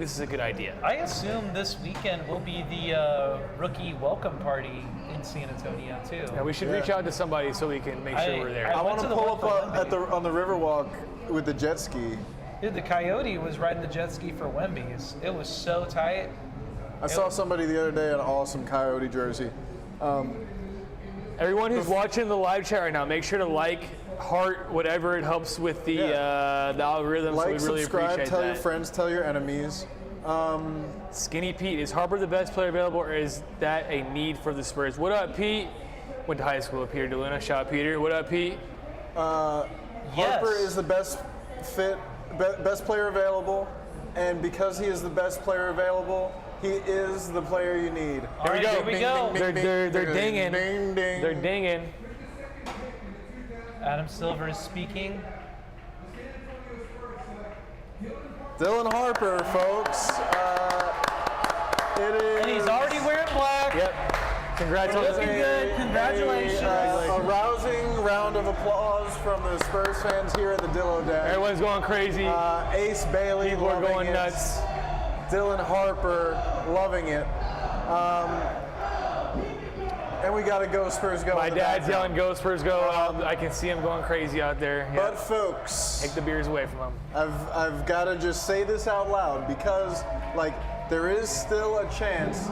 Speaker 3: this is a good idea.
Speaker 2: I assume this weekend will be the rookie welcome party in San Antonio too.
Speaker 3: Yeah, we should reach out to somebody so we can make sure we're there.
Speaker 1: I want
Speaker 2: went
Speaker 1: to
Speaker 2: to the
Speaker 1: pull
Speaker 2: one
Speaker 1: up
Speaker 2: for
Speaker 1: on the Riverwalk with the jet ski.
Speaker 2: Dude, the Coyote was riding the jet ski for Wemby. It was so tight.
Speaker 1: I saw somebody the other day in an awesome Coyote jersey.
Speaker 3: Everyone who's watching the live chat right now, make sure to like, heart, whatever it helps with the algorithm.
Speaker 1: Like,
Speaker 3: so we really
Speaker 1: subscribe,
Speaker 3: appreciate
Speaker 1: tell
Speaker 3: that.
Speaker 1: your friends, tell your enemies.
Speaker 3: Skinny Pete, is Harper the best player available, or is that a need for the Spurs? What up, Pete? Went to high school with Peter DeLuna. Shout out, Peter. What up, Pete?
Speaker 1: Harper is the best best player available, and because he is the best player available, he is the player you need.
Speaker 2: All right, here we go.
Speaker 3: They're dinging.
Speaker 1: Ding, ding.
Speaker 3: They're dinging.
Speaker 2: Adam Silver is speaking.
Speaker 1: Dylan Harper, folks. It is.
Speaker 2: And he's already wearing black.
Speaker 3: Yep. Congratulations.
Speaker 2: Looking good. Congratulations.
Speaker 1: A rousing round of applause from the Spurs fans here at the Dillo Den.
Speaker 3: Everyone's going crazy.
Speaker 1: Ace Bailey
Speaker 3: People are
Speaker 1: loving
Speaker 3: going
Speaker 1: it.
Speaker 3: nuts.
Speaker 1: Dylan Harper loving it. And we got to go Spurs go.
Speaker 3: My
Speaker 1: in the
Speaker 3: dad's
Speaker 1: background.
Speaker 3: yelling, "Go Spurs, go!" I can see him going crazy out there. Yeah.
Speaker 1: But folks,
Speaker 3: Take the beers away from him.
Speaker 1: I've got to just say this out loud because, like, there is still a chance,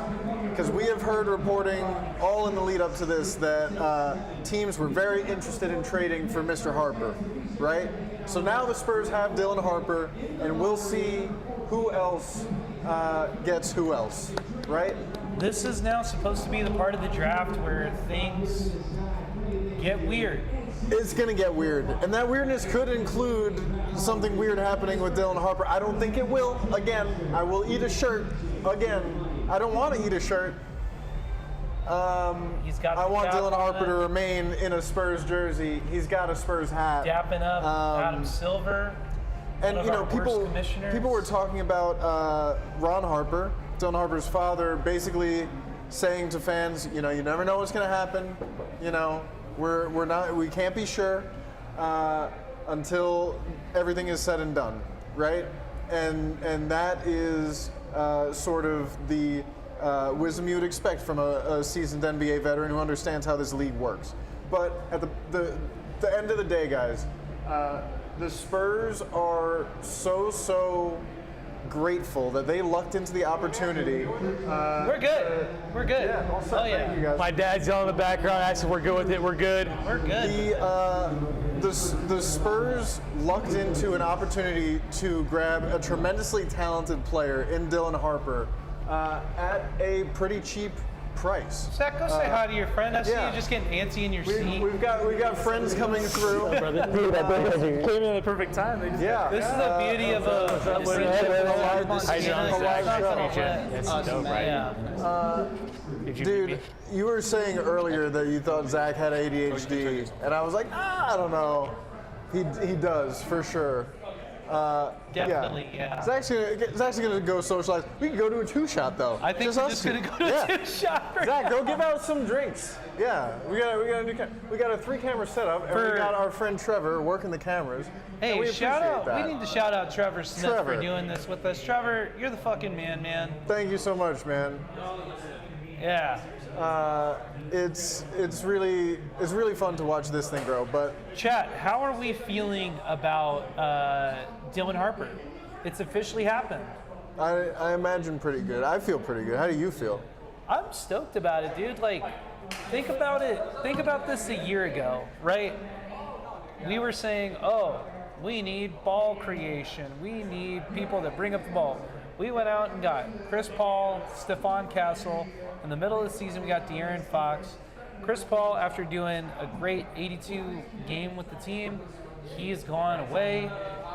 Speaker 1: because we have heard reporting all in the lead up to this that teams were very interested in trading for Mr. Harper, right? So now the Spurs have Dylan Harper, and we'll see who else gets who else, right?
Speaker 2: This is now supposed to be the part of the draft where things get weird.
Speaker 1: It's going to get weird. And that weirdness could include something weird happening with Dylan Harper. I don't think it will. Again, I will eat a shirt. Again, I don't want to eat a shirt.
Speaker 2: He's got.
Speaker 1: I want
Speaker 2: the
Speaker 1: Dylan
Speaker 2: cap
Speaker 1: Harper
Speaker 2: on
Speaker 1: to
Speaker 2: it,
Speaker 1: remain in a Spurs jersey. He's got a Spurs hat.
Speaker 2: dapping up Adam Silver.
Speaker 1: And
Speaker 2: one
Speaker 1: you
Speaker 2: of
Speaker 1: know,
Speaker 2: our worst
Speaker 1: people
Speaker 2: commissioners.
Speaker 1: were talking about Ron Harper, Dylan Harper's father, basically saying to fans, you know, you never know what's going to happen. You know, we can't be sure until everything is said and done, right? And that is sort of the wisdom you would expect from a seasoned NBA veteran who understands how this league works. But at the end of the day, guys, the Spurs are so grateful that they lucked into the opportunity.
Speaker 2: We're good. We're good.
Speaker 1: Yeah, all set.
Speaker 2: Oh yeah.
Speaker 1: Thank you, guys.
Speaker 3: My dad's yelling in the background. I said, "We're good with it. We're good."
Speaker 2: We're good.
Speaker 1: The Spurs lucked into an opportunity to grab a tremendously talented player in Dylan Harper at a pretty cheap price.
Speaker 2: Zach, go say hi to your friend. I see
Speaker 1: yeah.
Speaker 2: you just getting antsy in your seat.
Speaker 1: We've got friends coming through.
Speaker 3: Came in at the perfect time.
Speaker 1: Yeah.
Speaker 2: This is the beauty of a
Speaker 3: It's dope, right?
Speaker 2: Yeah.
Speaker 3: Did you
Speaker 1: Dude,
Speaker 3: meet me?
Speaker 1: you were saying earlier that you thought Zach had ADHD, and I was like, I don't know. He does for sure.
Speaker 2: Definitely, yeah.
Speaker 1: Zach's gonna go socialize. We can go to a two-shot though.
Speaker 2: I think
Speaker 1: Just
Speaker 2: we're
Speaker 1: us
Speaker 2: just
Speaker 1: two.
Speaker 2: gonna go to
Speaker 1: Yeah.
Speaker 2: two shot.
Speaker 1: Zach, go give out some drinks. Yeah, we got a 3-camera setup, and we got our friend Trevor working the cameras. and
Speaker 2: Hey,
Speaker 1: we
Speaker 2: shout
Speaker 1: appreciate
Speaker 2: out!
Speaker 1: that.
Speaker 2: We need to shout out Trevor Smith
Speaker 1: Trevor.
Speaker 2: for doing this with us. Trevor, you're the fucking man.
Speaker 1: Thank you so much, man.
Speaker 2: Yeah.
Speaker 1: It's really fun to watch this thing grow. But
Speaker 2: Chat, how are we feeling about Dylan Harper? It's officially happened.
Speaker 1: I imagine pretty good. I feel pretty good. How do you feel?
Speaker 2: I'm stoked about it, dude. Like, think about it. Think about this a year ago, right? We were saying, oh, we need ball creation. We need people that bring up the ball. We went out and got Chris Paul, Stephon Castle. In the middle of the season, we got De'Aaron Fox. Chris Paul, after doing a great 82 game with the team, he's gone away.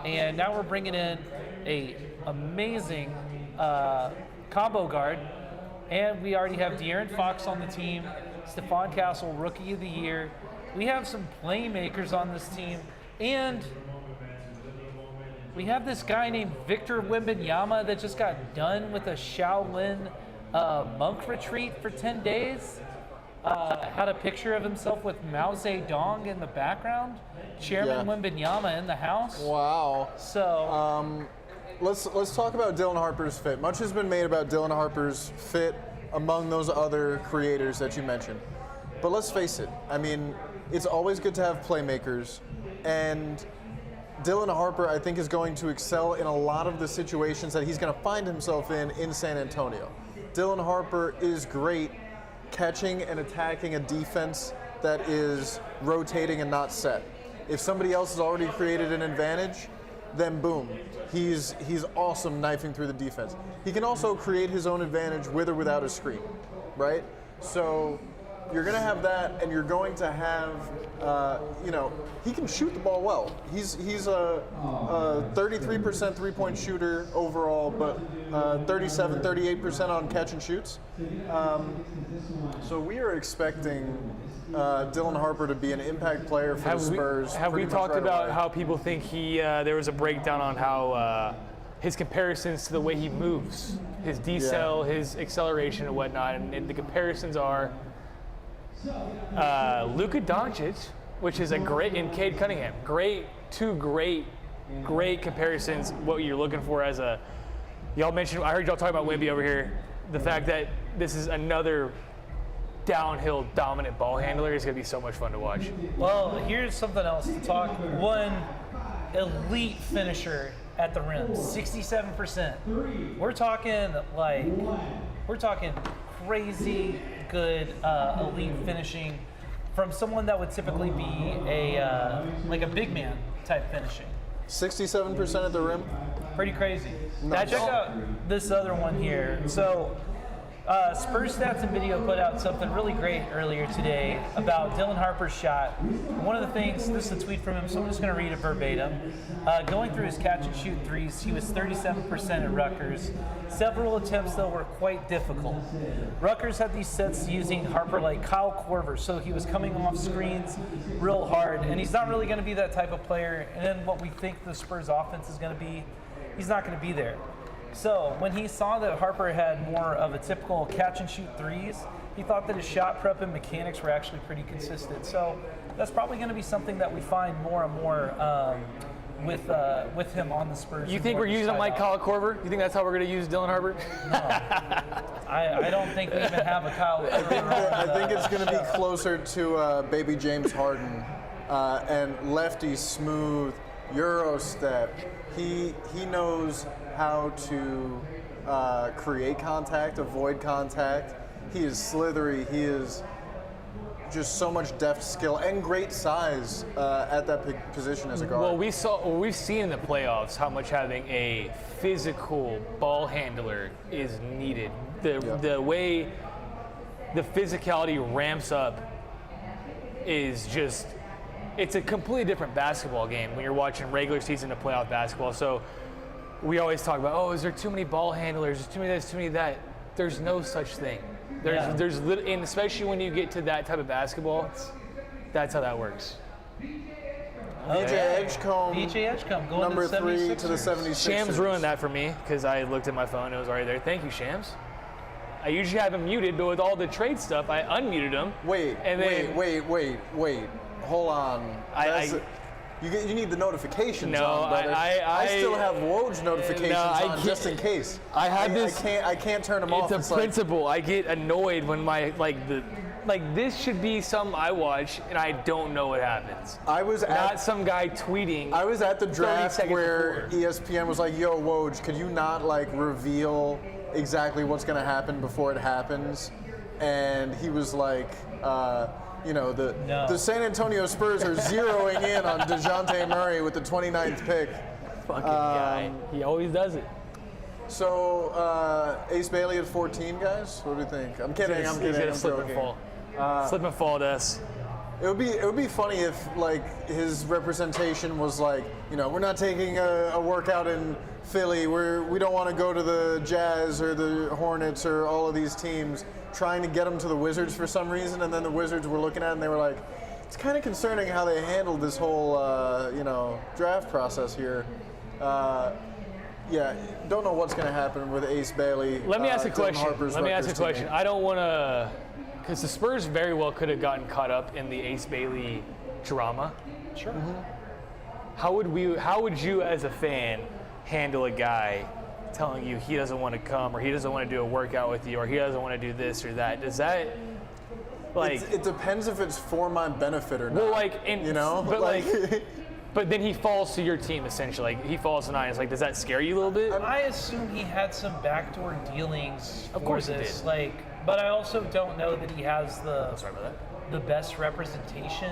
Speaker 2: And now we're bringing in a amazing combo guard. And we already have De'Aaron Fox on the team, Stephon Castle, Rookie of the Year. We have some playmakers on this team. And we have this guy named Victor Wembanyama that just got done with a Shaolin monk retreat for 10 days. Had a picture of himself with Mao Zedong in the background. Chairman Wembanyama in the house.
Speaker 1: Wow.
Speaker 2: So
Speaker 1: Let's talk about Dylan Harper's fit. Much has been made about Dylan Harper's fit among those other creators that you mentioned. But let's face it, I mean, it's always good to have playmakers, and Dylan Harper, I think, is going to excel in a lot of the situations that he's going to find himself in San Antonio. Dylan Harper is great catching and attacking a defense that is rotating and not set. If somebody else has already created an advantage, then boom, he's awesome knifing through the defense. He can also create his own advantage with or without a screen, right? So you're going to have that, and you're going to have, he can shoot the ball well. He's a 33% three-point shooter overall, but 38% on catch and shoots. So we are expecting Dylan Harper to be an impact player for the Spurs.
Speaker 3: Have we talked about how people think there was a breakdown on how his comparisons to the way he moves, his decel, his acceleration and whatnot, and the comparisons are Luka Doncic, which is a great, and Cade Cunningham, two great comparisons. What you're looking for as y'all mentioned, I heard y'all talk about Wemby over here, the fact that this is another downhill dominant ball handler is going to be so much fun to watch.
Speaker 2: Well, here's something else to talk. One elite finisher at the rim, 67%. We're talking crazy good elite finishing from someone that would typically be a big man type finishing.
Speaker 1: 67% at the rim.
Speaker 2: Pretty crazy.
Speaker 1: Nice.
Speaker 2: Now check out this other one here. So Spurs Stats and Video put out something really great earlier today about Dylan Harper's shot. One of the things, this is a tweet from him, so I'm just going to read it verbatim. Going through his catch and shoot threes, he was 37% at Rutgers. Several attempts, though, were quite difficult. Rutgers had these sets using Harper like Kyle Korver, so he was coming off screens real hard, and he's not really going to be that type of player. And then what we think the Spurs offense is going to be, he's not going to be there. So when he saw that Harper had more of a typical catch and shoot threes, he thought that his shot prep and mechanics were actually pretty consistent. So that's probably going to be something that we find more and more with him on the Spurs.
Speaker 3: You think we're using him like Kyle Korver? You think that's how we're going to use Dylan Harper?
Speaker 2: No. I don't think we even have a Kyle Korver.
Speaker 1: I think it's going to be closer to baby James Harden and lefty smooth Euro step. He knows how to create contact, avoid contact. He is slithery. He is just so much depth, skill, and great size at that position as a guard.
Speaker 3: Well, we've seen in the playoffs how much having a physical ball handler is needed. The way the physicality ramps up is just, it's a completely different basketball game when you're watching regular season to playoff basketball. So we always talk about, is there too many ball handlers? There's too many this, too many that. There's no such thing. And especially when you get to that type of basketball, that's how that works.
Speaker 1: EJ Edgecombe,
Speaker 2: going
Speaker 1: number
Speaker 2: to the
Speaker 1: 3 to the 76ers.
Speaker 3: Shams ruined that for me because I looked at my phone and it was already there. Thank you, Shams. I usually have him muted, but with all the trade stuff, I unmuted him.
Speaker 1: Wait. Hold on. You need the notifications on, brother. I still have Woj notifications on just in case.
Speaker 3: I have this.
Speaker 1: I can't turn them off.
Speaker 3: It's a principle. I get annoyed when this should be something I watch and I don't know what happens. Not some guy tweeting.
Speaker 1: I was at the draft where
Speaker 3: before.
Speaker 1: ESPN was like, "Yo, Woj, could you not reveal exactly what's going to happen before it happens?" And he was like. The San Antonio Spurs are zeroing in on DeJounte Murray with the 29th pick.
Speaker 3: Fucking guy. He always does it.
Speaker 1: So, Ace Bailey at 14, guys? What do you think? I'm kidding.
Speaker 3: He's gonna slip and fall. Slip and fall to us.
Speaker 1: It would be funny if his representation was we're not taking a workout in Philly. We don't want to go to the Jazz or the Hornets or all of these teams, trying to get them to the Wizards for some reason, and then the Wizards were looking at it and they were like, it's kind of concerning how they handled this whole draft process here. Don't know what's going to happen with Ace Bailey.
Speaker 3: Let me ask a question.
Speaker 1: Teammate.
Speaker 3: I don't want to, because the Spurs very well could have gotten caught up in the Ace Bailey drama.
Speaker 2: Sure.
Speaker 3: Mm-hmm. How would you as a fan handle a guy telling you he doesn't want to come, or he doesn't want to do a workout with you, or he doesn't want to do this or that? Does that
Speaker 1: it depends if it's for my benefit or not.
Speaker 3: Well, but then he falls to your team essentially. He falls to 9. It's does that scare you a little bit?
Speaker 2: I assume he had some backdoor dealings.
Speaker 3: Of course
Speaker 2: for this.
Speaker 3: he did.
Speaker 2: But I also don't know that he has the the best representation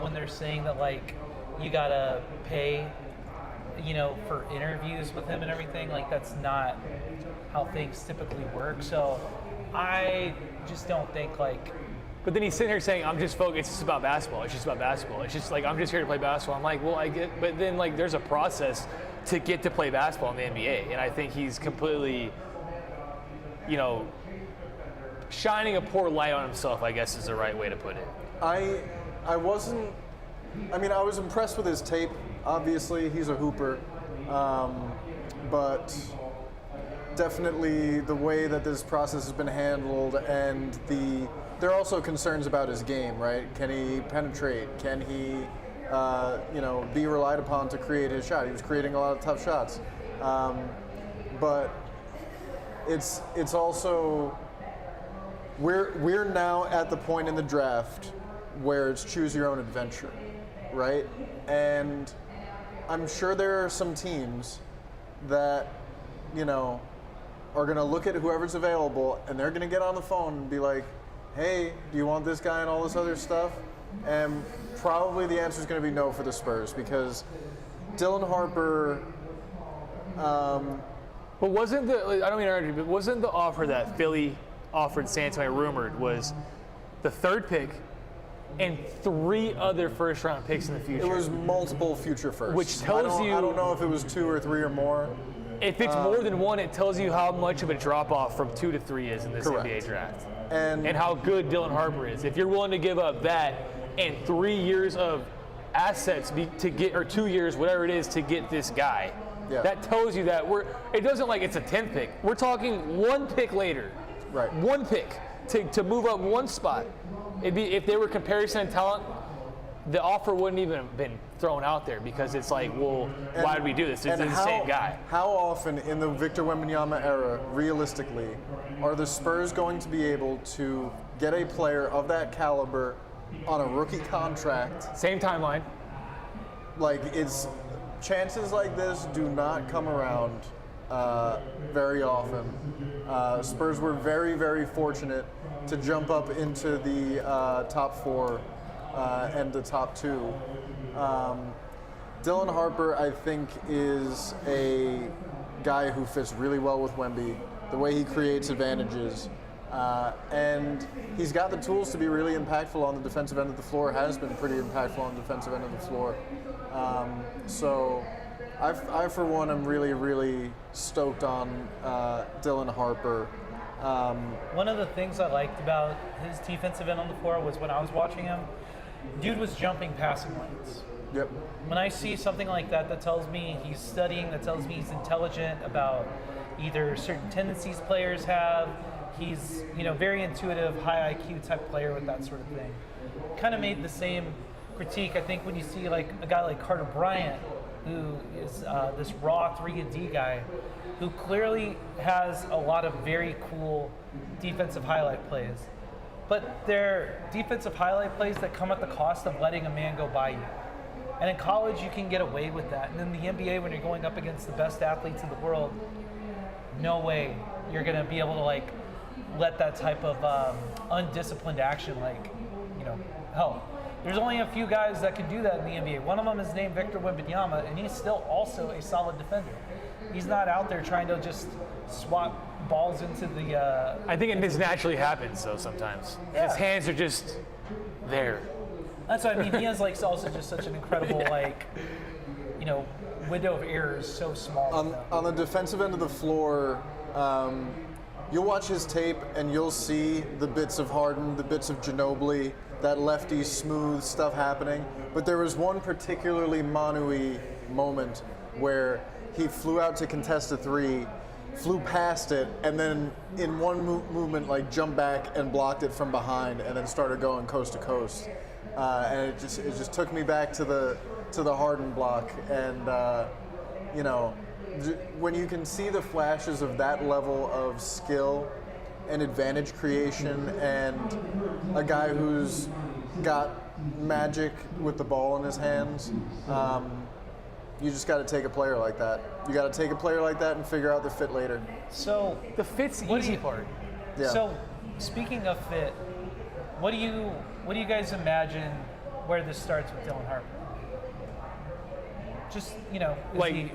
Speaker 2: when they're saying that like you gotta pay, for interviews with him and everything. Like that's not how things typically work. So I just don't think like.
Speaker 3: But then he's sitting here saying, I'm just focused, it's just about basketball. It's just about basketball. It's just like, I'm just here to play basketball. I'm like, well, I get, but then like there's a process to get to play basketball in the NBA. And I think he's completely, shining a poor light on himself, I guess is the right way to put it.
Speaker 1: I was impressed with his tape. Obviously, he's a hooper. But definitely the way that this process has been handled, and there are also concerns about his game, right? Can he penetrate? Can he, be relied upon to create his shot? He was creating a lot of tough shots. But it's also, we're now at the point in the draft where it's choose your own adventure, right? And I'm sure there are some teams that, are going to look at whoever's available and they're going to get on the phone and be like, hey, do you want this guy and all this other stuff? And probably the answer is going to be no for the Spurs, because Dylan Harper.
Speaker 3: But wasn't the offer that Philly offered San Antonio, rumored, was the third pick and 3 other first-round picks in the future?
Speaker 1: It was multiple future firsts.
Speaker 3: Which tells you.
Speaker 1: I don't know if it was 2 or 3 or more.
Speaker 3: If it's more than one, it tells you how much of a drop-off from 2 to 3 is in this
Speaker 1: Correct.
Speaker 3: NBA draft.
Speaker 1: And
Speaker 3: how good Dylan Harper is. If you're willing to give up that and 3 years of assets to get, or 2 years, whatever it is, to get this guy, that tells you that it doesn't like it's a 10th pick. We're talking 1 pick later.
Speaker 1: Right.
Speaker 3: 1 pick to move up 1 spot. It'd be, if they were comparison and talent, the offer wouldn't even have been thrown out there, because it's like, well, why did we do this? It's the same guy.
Speaker 1: How often in the Victor Wembanyama era, realistically, are the Spurs going to be able to get a player of that caliber on a rookie contract?
Speaker 3: Same timeline.
Speaker 1: Like, chances like this do not come around very often. Spurs were very, very fortunate to jump up into the top 4 and the top 2. Dylan Harper, I think, is a guy who fits really well with Wemby, the way he creates advantages. And he's got the tools to be really impactful on the defensive end of the floor, has been pretty impactful on the defensive end of the floor. So I, for one, am really, really stoked on Dylan Harper.
Speaker 2: One of the things I liked about his defensive end on the floor was when I was watching him, dude was jumping passing lanes.
Speaker 1: Yep.
Speaker 2: When I see something like that, that tells me he's studying, that tells me he's intelligent about either certain tendencies players have. He's, very intuitive, high IQ type player with that sort of thing. Kind of made the same critique, I think, when you see like a guy like Carter Bryant, who is this raw 3-and-D guy, who clearly has a lot of very cool defensive highlight plays. But they're defensive highlight plays that come at the cost of letting a man go by you. And in college, you can get away with that. And in the NBA, when you're going up against the best athletes in the world, no way you're going to be able to let that type of undisciplined action, hell, there's only a few guys that can do that in the NBA. One of them is named Victor Wembanyama, and he's still also a solid defender. He's not out there trying to just swap balls into the...
Speaker 3: I think it just naturally happens, though, sometimes.
Speaker 2: Yeah.
Speaker 3: His hands are just there.
Speaker 2: That's what I mean. He has also just such an incredible window of error is so small.
Speaker 1: On the defensive end of the floor, you'll watch his tape and you'll see the bits of Harden, the bits of Ginobili, that lefty smooth stuff happening. But there was one particularly Manu-y moment where he flew out to contest a 3, flew past it, and then in one movement jumped back and blocked it from behind, and then started going coast to coast. And it just took me back to the Harden block, and when you can see the flashes of that level of skill and advantage creation, and a guy who's got magic with the ball in his hands, you just got to take a player like that. You got to take a player like that and figure out the fit later.
Speaker 2: So
Speaker 3: the fit's the easy part.
Speaker 1: Yeah.
Speaker 2: So speaking of fit, what do you what do you guys imagine where this starts with Dylan Harper? Just,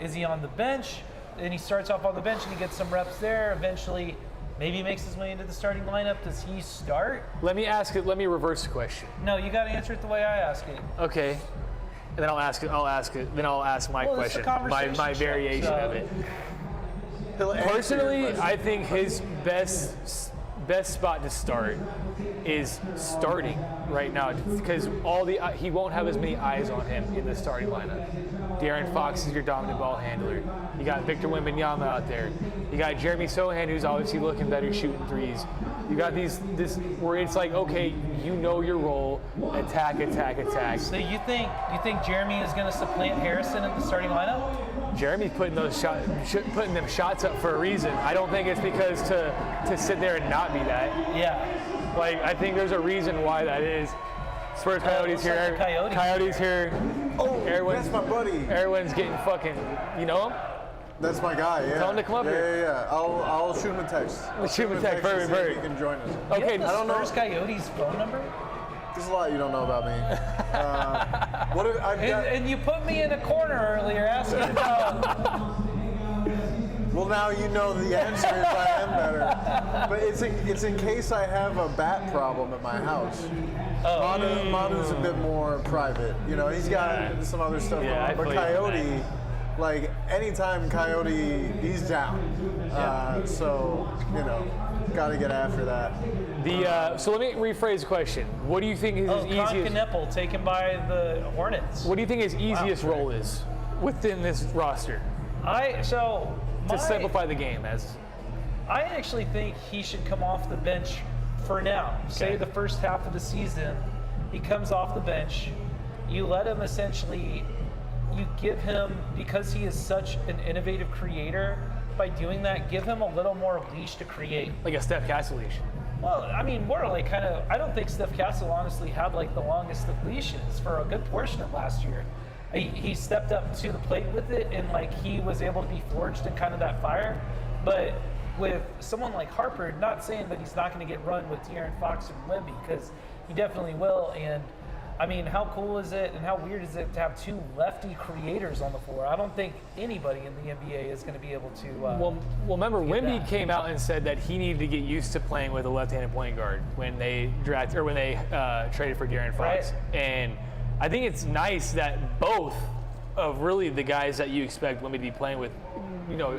Speaker 2: is he on the bench? And he starts off on the bench and he gets some reps there. Eventually, maybe he makes his way into the starting lineup. Does he start?
Speaker 3: Let me reverse the question.
Speaker 2: No, you got to answer it the way I ask it.
Speaker 3: Okay. And then I'll ask my question,
Speaker 2: It's a conversation
Speaker 3: my variation
Speaker 2: show, so-
Speaker 3: of it.
Speaker 1: He'll answer your
Speaker 3: Personally,
Speaker 1: question.
Speaker 3: I think his best spot to start is starting right now, because he won't have as many eyes on him in the starting lineup. De'Aaron Fox is your dominant ball handler. You got Victor Wembanyama out there. You got Jeremy Sohan, who's obviously looking better shooting threes. You got this where it's like, okay, you know your role, attack.
Speaker 2: So you think Jeremy is going to supplant Harrison in the starting lineup?
Speaker 3: Jeremy's putting them shots up for a reason. I don't think it's because to sit there and not be that.
Speaker 2: Yeah.
Speaker 3: Like, I think there's a reason why that is. Spurs Coyotes
Speaker 2: looks like
Speaker 3: here.
Speaker 2: the Coyotes.
Speaker 3: Coyotes here.
Speaker 1: Oh,
Speaker 3: Everyone's-
Speaker 1: that's my buddy.
Speaker 3: Everyone's getting fucking, you know him?
Speaker 1: That's my guy, yeah.
Speaker 3: Tell him to come up here.
Speaker 1: Yeah. I'll shoot him a text.
Speaker 3: Shoot him a text,
Speaker 1: and see if
Speaker 3: perfect.
Speaker 1: he can join us.
Speaker 2: You
Speaker 3: Okay,
Speaker 2: have the
Speaker 1: I don't know.
Speaker 2: Spurs Coyotes phone number?
Speaker 1: There's a lot you don't know about me. What if I've got?
Speaker 2: And you put me in a corner earlier asking about.
Speaker 1: Well, now you know the answer if I am better. But it's in case I have a bat problem at my house. Manu's a bit more private. He's got some other stuff
Speaker 3: Yeah, I
Speaker 1: going on. But
Speaker 3: feel you on
Speaker 1: Coyote, like anytime Coyote, he's down. So got to get after that.
Speaker 3: So let me rephrase the question. What do you think is his
Speaker 2: Con
Speaker 3: easiest?
Speaker 2: Kneppel taken by the Hornets.
Speaker 3: What do you think his easiest role is within this roster to simplify the game?
Speaker 2: I actually think he should come off the bench for now. Say the first half of the season, he comes off the bench. You let him you give him, because he is such an innovative creator, by doing that, give him a little more leash to create.
Speaker 3: Like a Steph Castle leash.
Speaker 2: Well, I mean, more like I don't think Steph Castle honestly had like the longest of leashes for a good portion of last year. He stepped up to the plate with it, and like he was able to be forged in kind of that fire. But with someone like Harper, not saying that he's not going to get run with De'Aaron Fox and Wemby, because he definitely will. And I mean, how cool is it and how weird is it to have two lefty creators on the floor? I don't think anybody in the NBA is going to be able to.
Speaker 3: Well, remember, Wemby
Speaker 2: that.
Speaker 3: came out and said that he needed to get used to playing with a left-handed point guard when they traded for De'Aaron Fox.
Speaker 2: Right.
Speaker 3: And I think it's nice that both of really the guys that you expect Wemby to be playing with,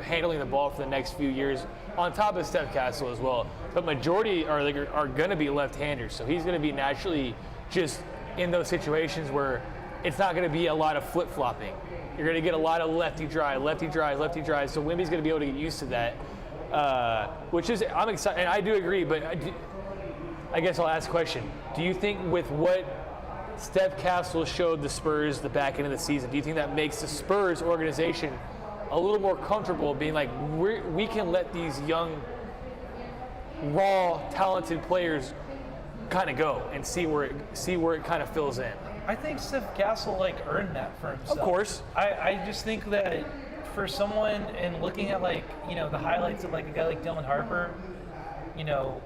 Speaker 3: handling the ball for the next few years, on top of Steph Castle as well. But majority are going to be left-handers, so he's going to be naturally just in those situations where it's not going to be a lot of flip-flopping. You're going to get a lot of lefty drive. So Wemby's going to be able to get used to that, which is, I'm excited, and I do agree, but I guess I'll ask a question. Do you think with what Steph Castle showed the Spurs the back end of the season, do you think that makes the Spurs organization a little more comfortable being like, we can let these young, raw, talented players kind of go and see where it kind of fills in?
Speaker 2: I think Steph Castle earned that for himself.
Speaker 3: Of course.
Speaker 2: I just think that for someone, and looking at the highlights of a guy like Dylan Harper, to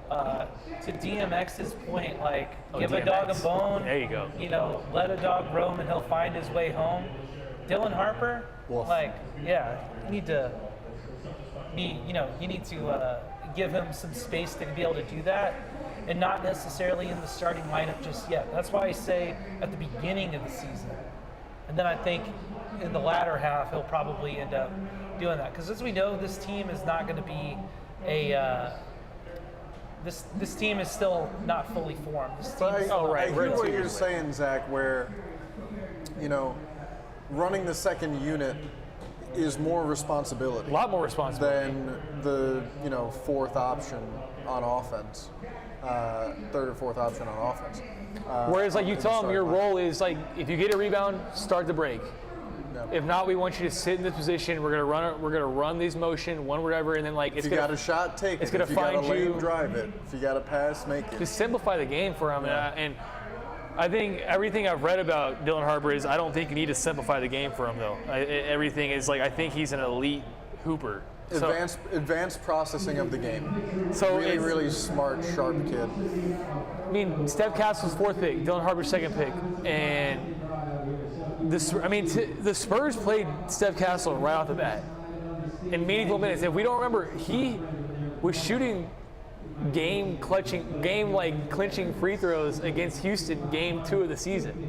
Speaker 2: DMX's point, give a dog a
Speaker 3: DMX.
Speaker 2: bone.
Speaker 3: There you go.
Speaker 2: Let a dog roam and he'll find his way home. Dylan Harper, you need to give him some space to be able to do that, and not necessarily in the starting lineup just yet. That's why I say at the beginning of the season. And then I think in the latter half, he'll probably end up doing that. Because as we know, this team is not going to be this team is still not fully formed. This team is still
Speaker 1: I
Speaker 3: We're
Speaker 1: hear
Speaker 3: in
Speaker 1: what
Speaker 3: 2
Speaker 1: you're
Speaker 3: years
Speaker 1: saying, Zach, where, running the second unit is more responsibility.
Speaker 3: A lot more responsibility.
Speaker 1: Than the, fourth option on offense. Third or fourth option on offense.
Speaker 3: Whereas, you tell them your
Speaker 1: starting
Speaker 3: role is if you get a rebound, start the break.
Speaker 1: Yeah.
Speaker 3: If not, we want you to sit in this position. We're gonna run these motion, whatever, and then
Speaker 1: If you got a shot, take it.
Speaker 3: it's gonna
Speaker 1: If you got a
Speaker 3: find
Speaker 1: lane,
Speaker 3: you-
Speaker 1: drive it. If you got a pass, make it.
Speaker 3: just simplify the game for him.
Speaker 1: Yeah.
Speaker 3: And I think everything I've read about Dylan Harper is I don't think you need to simplify the game for him though. Everything is I think he's an elite hooper.
Speaker 1: Advanced processing of the game.
Speaker 3: So
Speaker 1: Really,
Speaker 3: it's-
Speaker 1: really smart, sharp kid.
Speaker 3: I mean, Steph Castle's 4th pick, Dylan Harper's 2nd pick, and the Spurs played Steph Castle right off the bat in meaningful minutes. If we don't remember, he was shooting clinching free throws against Houston game 2 of the season.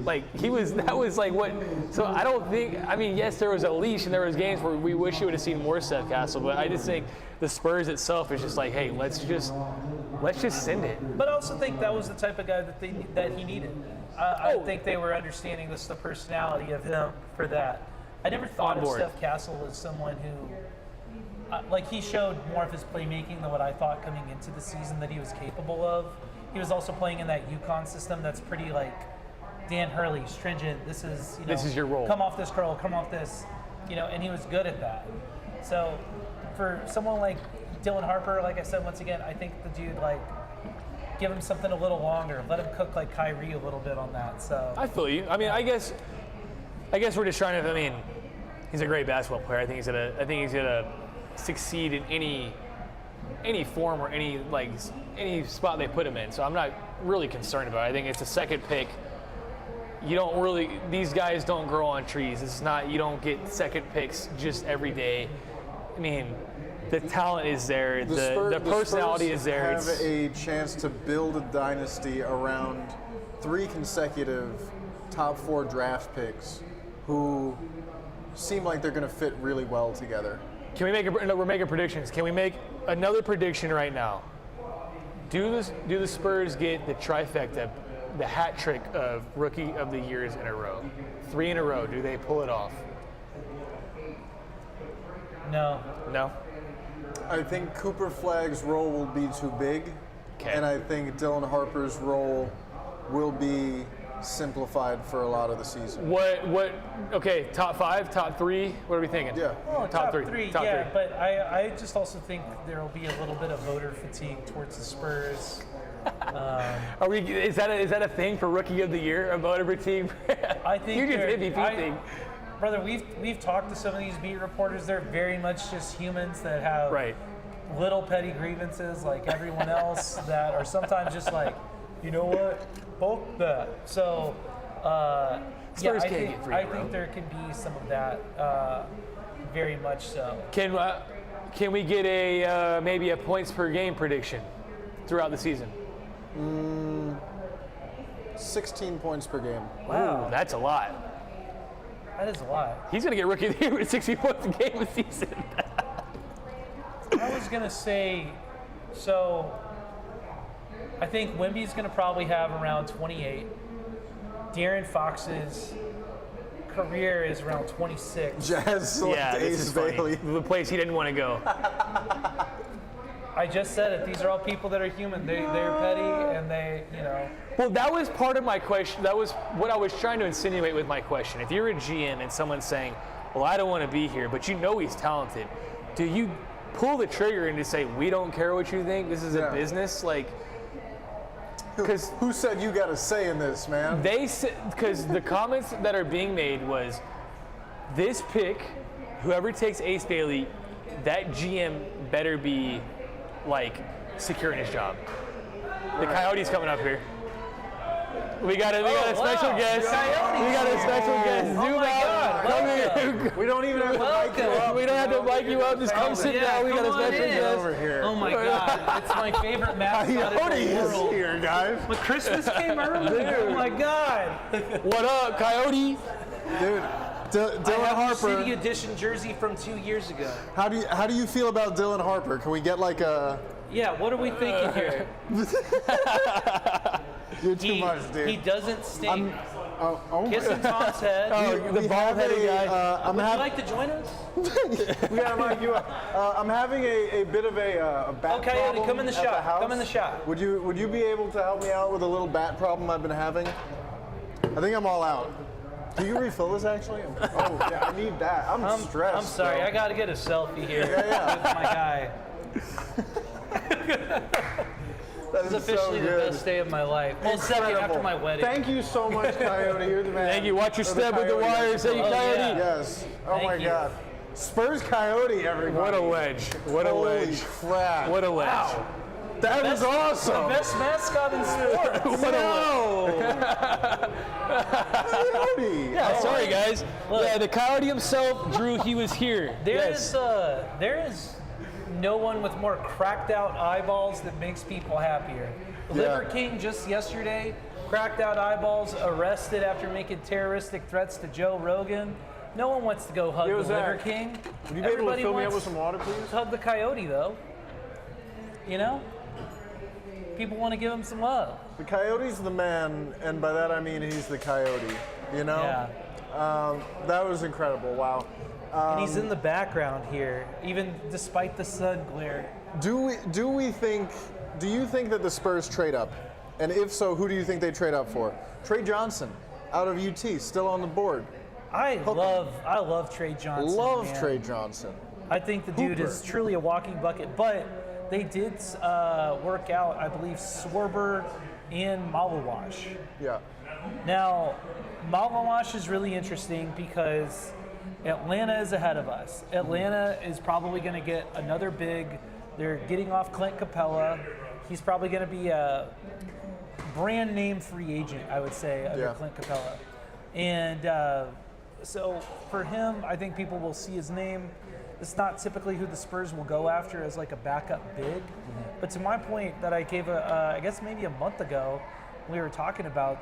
Speaker 3: That was like what, so I don't think, yes, there was a leash and there was games where we wish you would have seen more Steph Castle, but I just think the Spurs itself is just like, hey, let's just send it.
Speaker 2: But I also think that was the type of guy that he needed. I think they were understanding the personality of him for that. I never thought of Steph Castle as someone who, he showed more of his playmaking than what I thought coming into the season that he was capable of. He was also playing in that UConn system that's pretty Dan Hurley, stringent. This is your role. Come off this curl, come off this, and he was good at that. So for someone like Dylan Harper, like I said, once again, I think the dude, give him something a little longer. Let him cook like Kyrie a little bit on that. So
Speaker 3: I feel you. I guess we're just trying to. He's a great basketball player. I think he's gonna succeed in any form or any spot they put him in. So I'm not really concerned about it. I think it's a 2nd pick. These guys don't grow on trees. It's not, you don't get 2nd picks just every day. The talent is there. The personality is there.
Speaker 1: Have a chance to build a dynasty around 3 consecutive top 4 draft picks who seem like they're going to fit really well together.
Speaker 3: Can we we're making predictions. Can we make another prediction right now? Do the Spurs get the trifecta, the hat trick of Rookie of the Years in a row? 3 in a row. Do they pull it off?
Speaker 2: No.
Speaker 3: No?
Speaker 1: I think Cooper Flagg's role will be too big, and I think Dylan Harper's role will be simplified for a lot of the season.
Speaker 3: Okay, top 5, top 3, what are we thinking?
Speaker 1: Yeah.
Speaker 2: Well, top 3,
Speaker 3: top 3.
Speaker 2: But I just also think there will be a little bit of voter fatigue towards the Spurs.
Speaker 3: Is that a thing for Rookie of the Year, a voter fatigue?
Speaker 2: I think
Speaker 3: Huge MVP thing.
Speaker 2: Brother, we've talked to some of these beat reporters. They're very much just humans that have little petty grievances like everyone else that are sometimes just you know what, both that. So, I think there can be some of that, very much so.
Speaker 3: Can we get maybe a points per game prediction throughout the season?
Speaker 1: 16 points per game.
Speaker 2: Wow.
Speaker 3: Ooh, that's a lot.
Speaker 2: That is a lot.
Speaker 3: He's going to get Rookie of the Year with 60 points a game this season.
Speaker 2: I was going to say, so I think Wemby's going to probably have around 28. De'Aaron Fox's career is around 26.
Speaker 1: Jazz select Ace Bailey.
Speaker 3: The place he didn't want to go.
Speaker 2: I just said it. These are all people that are human. They're petty and they.
Speaker 3: Well, that was part of my question. That was what I was trying to insinuate with my question. If you're a GM and someone's saying, well, I don't want to be here, but he's talented, do you pull the trigger and just say, we don't care what you think? This is a business? Because
Speaker 1: who said you got a say in this, man?
Speaker 3: They said, because the comments that are being made was, this pick, whoever takes Ace Bailey, that GM better be secure in his job. The Coyote's coming up here. We got a special guest.
Speaker 2: Coyote.
Speaker 3: We got a special guest. Zoom out. Come here.
Speaker 1: We don't even have to mic you up.
Speaker 3: We don't have to mic you up. Just come sit down. We got a special guest
Speaker 1: over here.
Speaker 2: Oh my God, it's my favorite mascot
Speaker 1: Coyote
Speaker 2: in the
Speaker 1: is
Speaker 2: world.
Speaker 1: here, guys.
Speaker 2: But Christmas came early. Oh my God.
Speaker 3: What up, Coyote?
Speaker 1: Dude, Dylan
Speaker 2: I have
Speaker 1: Harper.
Speaker 2: a City Edition jersey from 2 years ago.
Speaker 1: How do you feel about Dylan Harper? Can we get a?
Speaker 2: Yeah, what are we thinking here?
Speaker 1: You're too much, dude.
Speaker 2: He doesn't stink.
Speaker 1: Oh,
Speaker 2: Kissing Tom's head.
Speaker 3: The bald-headed guy.
Speaker 2: Would you like to join us?
Speaker 1: We gotta mic you up. I'm having a bit of a bat
Speaker 2: Coyote,
Speaker 1: problem
Speaker 2: come in the
Speaker 1: at
Speaker 2: shot.
Speaker 1: house.
Speaker 2: Come in the shot.
Speaker 1: Would you be able to help me out with a little bat problem I've been having? I think I'm all out. Can you refill this actually? Oh yeah, I need that. I'm stressed.
Speaker 2: I'm sorry,
Speaker 1: bro.
Speaker 2: I got to get a selfie here
Speaker 1: Yeah.
Speaker 2: with my guy.
Speaker 1: That
Speaker 2: This is
Speaker 1: so
Speaker 2: officially the
Speaker 1: good.
Speaker 2: best day of my life. Well, second
Speaker 1: Incredible.
Speaker 2: after my wedding.
Speaker 1: Thank you so much, Coyote. You're the man.
Speaker 3: Thank you. Watch your
Speaker 1: Or
Speaker 3: step with the
Speaker 1: Coyote.
Speaker 3: wires. Thank you,
Speaker 2: Oh,
Speaker 3: Coyote.
Speaker 2: yeah.
Speaker 1: Yes. Oh
Speaker 2: Thank
Speaker 1: my
Speaker 2: you.
Speaker 1: God. Spurs Coyote, everybody.
Speaker 3: What a wedge. What a
Speaker 1: Holy
Speaker 3: wedge.
Speaker 1: crap.
Speaker 3: What a wedge.
Speaker 2: Wow.
Speaker 1: That was awesome.
Speaker 2: The best mascot in sports.
Speaker 3: What
Speaker 1: Coyote.
Speaker 3: Yeah, sorry guys. Yeah, the Coyote himself, Drew, he was here.
Speaker 2: There is no one with more cracked out eyeballs that makes people happier. Liver King just yesterday, cracked out eyeballs, arrested after making terroristic threats to Joe Rogan. No one wants to go hug the Liver King.
Speaker 1: Would you be able to fill me up with some water, please?
Speaker 2: Hug the Coyote though. You know? People want to give him some love.
Speaker 1: The Coyote's the man, and by that I mean he's the Coyote. You know?
Speaker 2: Yeah.
Speaker 1: That was incredible. Wow.
Speaker 2: And he's in the background here, even despite the sun glare.
Speaker 1: Do you think that the Spurs trade up? And if so, who do you think they trade up for? Trey Johnson, out of UT, still on the board.
Speaker 2: I love Trey Johnson. Man.
Speaker 1: Trey Johnson.
Speaker 2: I think the dude is truly a walking bucket. But they did work out, I believe, Swarber and Malawash.
Speaker 1: Yeah.
Speaker 2: Now, Malawash is really interesting because Atlanta is ahead of us. Atlanta is probably going to get another big. They're getting off Clint Capella. He's probably going to be a brand name free agent, I would say, under Clint Capella. And so for him, I think people will see his name. It's not typically who the Spurs will go after as like a backup big. But to my point that I gave, I guess maybe a month ago, we were talking about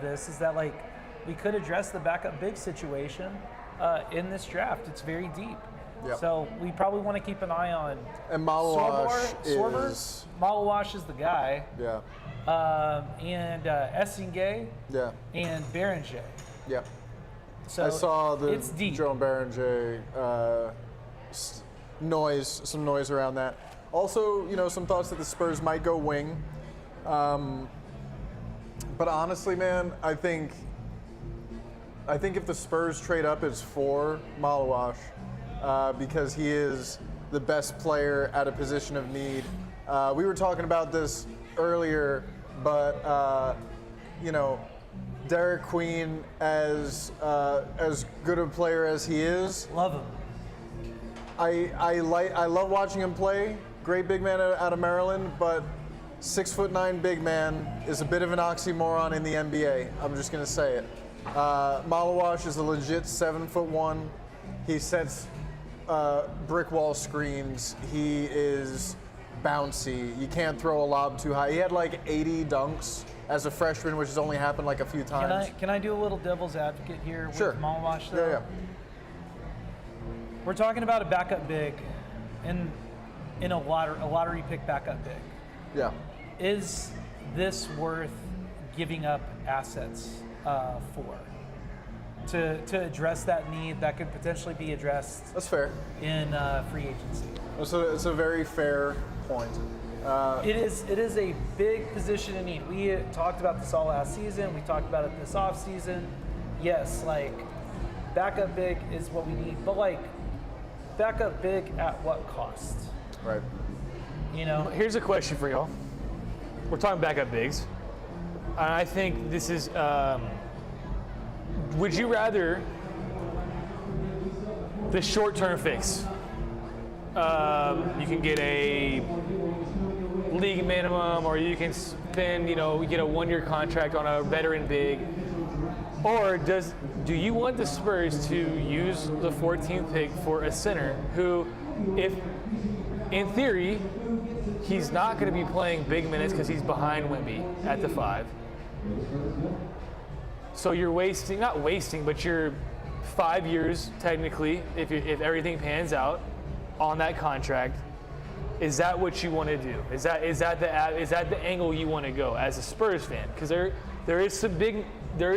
Speaker 2: this, is that like we could address the backup big situation in this draft. It's very deep.
Speaker 1: Yep.
Speaker 2: So we probably want to keep an eye on
Speaker 1: And Malawash
Speaker 2: Swarber.
Speaker 1: is...
Speaker 2: Malawash is the guy.
Speaker 1: Yeah.
Speaker 2: And Essingay
Speaker 1: Yeah.
Speaker 2: and Berenger.
Speaker 1: Yeah.
Speaker 2: So
Speaker 1: I saw the
Speaker 2: it's deep.
Speaker 1: Joe and Berenger some noise around that. Also, some thoughts that the Spurs might go wing. But honestly, man, I think if the Spurs trade up, it's for Malawash because he is the best player at a position of need. We were talking about this earlier, but Derek Queen, as good a player as he is,
Speaker 2: Love him.
Speaker 1: I love watching him play. Great big man out of Maryland, but 6'9" big man is a bit of an oxymoron in the NBA. I'm just gonna say it. Malawash is a legit 7'1". He sets brick wall screens. He is bouncy. You can't throw a lob too high. He had like 80 dunks as a freshman, which has only happened like a few times.
Speaker 2: Can I do a little devil's advocate here with
Speaker 1: Sure.
Speaker 2: Malawash though?
Speaker 1: Yeah.
Speaker 2: We're talking about a backup big in a lottery pick backup big.
Speaker 1: Yeah.
Speaker 2: Is this worth giving up assets for? To address that need that could potentially be addressed
Speaker 1: That's fair.
Speaker 2: in free agency.
Speaker 1: It's a very fair point.
Speaker 2: It is a big position in need. We talked about this all last season. We talked about it this offseason. Yes, like backup big is what we need, but like backup big at what cost?
Speaker 1: Right.
Speaker 3: Here's a question for y'all. We're talking backup bigs. And I think this is, would you rather the short-term fix? You can get a league minimum, or you can spend, you get a one-year contract on a veteran big. Or do you want the Spurs to use the 14th pick for a center who, if in theory, he's not going to be playing big minutes because he's behind Wemby at the 5. So you're not wasting, but you're 5 years technically, if everything pans out on that contract. Is that what you want to do? Is that the angle you want to go as a Spurs fan? Because there are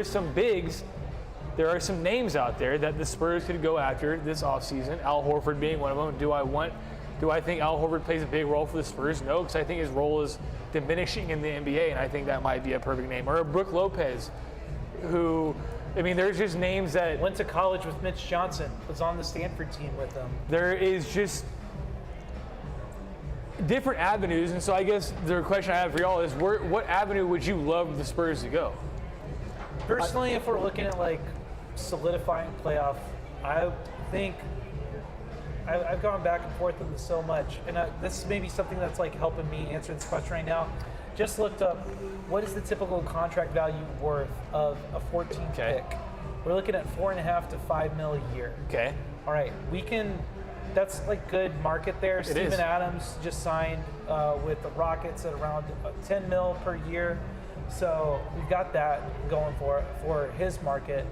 Speaker 3: some names out there that the Spurs could go after this offseason, Al Horford being one of them. Do I think Al Horford plays a big role for the Spurs? No, because I think his role is diminishing in the NBA, and I think that might be a perfect name. Or a Brook Lopez, who, there's just names that...
Speaker 2: Went to college with Mitch Johnson, was on the Stanford team with them.
Speaker 3: There is just different avenues, and so I guess the question I have for y'all is, what avenue would you love the Spurs to go?
Speaker 2: Personally, if we're looking at like solidifying playoff, I think I've gone back and forth with this so much, and this is maybe something that's like helping me answer this question right now. Just looked up, what is the typical contract value worth of a 14 pick? We're looking at $4.5 to $5 million a year.
Speaker 3: Okay.
Speaker 2: All right, that's like good market there. Steven Adams just signed with the Rockets at around $10 million per year. So we've got that going for his market.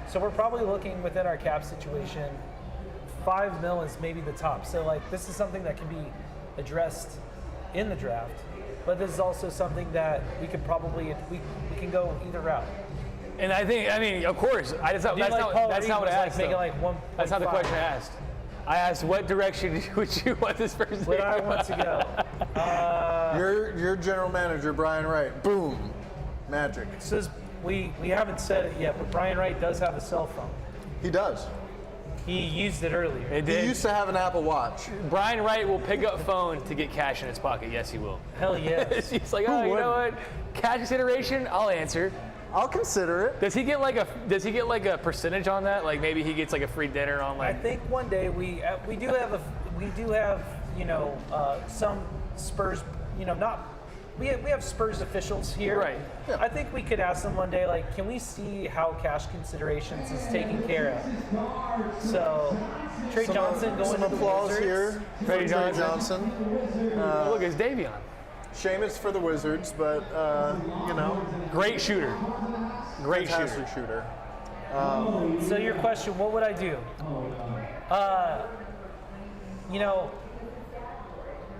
Speaker 2: So we're probably looking within our cap situation, $5 million is maybe the top. So like this is something that can be addressed in the draft, but this is also something that we could probably, we can go either route.
Speaker 3: And I mean, of course, that's not what I asked.
Speaker 2: Making like
Speaker 3: that's not the question I asked. I asked, what direction would you want this person to go?
Speaker 2: Where I want to go.
Speaker 1: Your general manager, Brian Wright. Boom. Magic.
Speaker 2: Says we haven't said it yet, but Brian Wright does have a cell phone.
Speaker 1: He does.
Speaker 2: He used it earlier.
Speaker 1: He used to have an Apple Watch.
Speaker 3: Brian Wright will pick up phone to get cash in his pocket. Yes, he will.
Speaker 2: Hell yes.
Speaker 3: He's like, oh, you know what? Cash consideration, I'll answer.
Speaker 1: I'll consider it.
Speaker 3: Does he get like a percentage on that? Like maybe he gets like a free dinner on like.
Speaker 2: I think one day we do have some Spurs we have Spurs officials here.
Speaker 3: Right.
Speaker 1: Yeah.
Speaker 2: I think we could ask them one day, like, can we see how cash considerations is taken care of? So Trey Johnson going
Speaker 1: some
Speaker 2: to the
Speaker 1: applause
Speaker 2: Wizards.
Speaker 1: here.
Speaker 3: Trey
Speaker 1: Johnson.
Speaker 3: Look, it's Davion.
Speaker 1: Seamus for the Wizards, but
Speaker 3: Great shooter.
Speaker 1: Fantastic shooter.
Speaker 2: So your question, what would I do?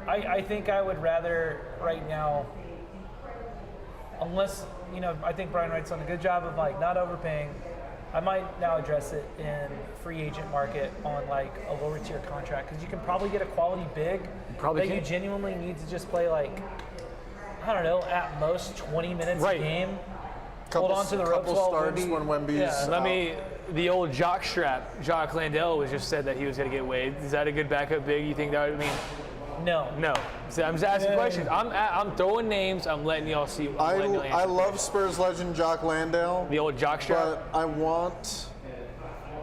Speaker 2: I think I would rather right now, unless, I think Brian Wright's done a good job of like not overpaying. I might now address it in free agent market on like a lower tier contract, because you can probably get a quality big you genuinely need to just play like, I don't know, at most 20 minutes a game. Hold on to the ropes while
Speaker 1: starts when Wemby's
Speaker 3: the old jock strap, Jacques Landale was just said that he was going to get waived. Is that a good backup big? You think that would mean?
Speaker 2: No.
Speaker 3: So I'm just asking questions. I'm throwing names. I'm letting y'all see.
Speaker 1: I love Spurs legend Jacques Landale.
Speaker 3: The old jock strap.
Speaker 1: But I want,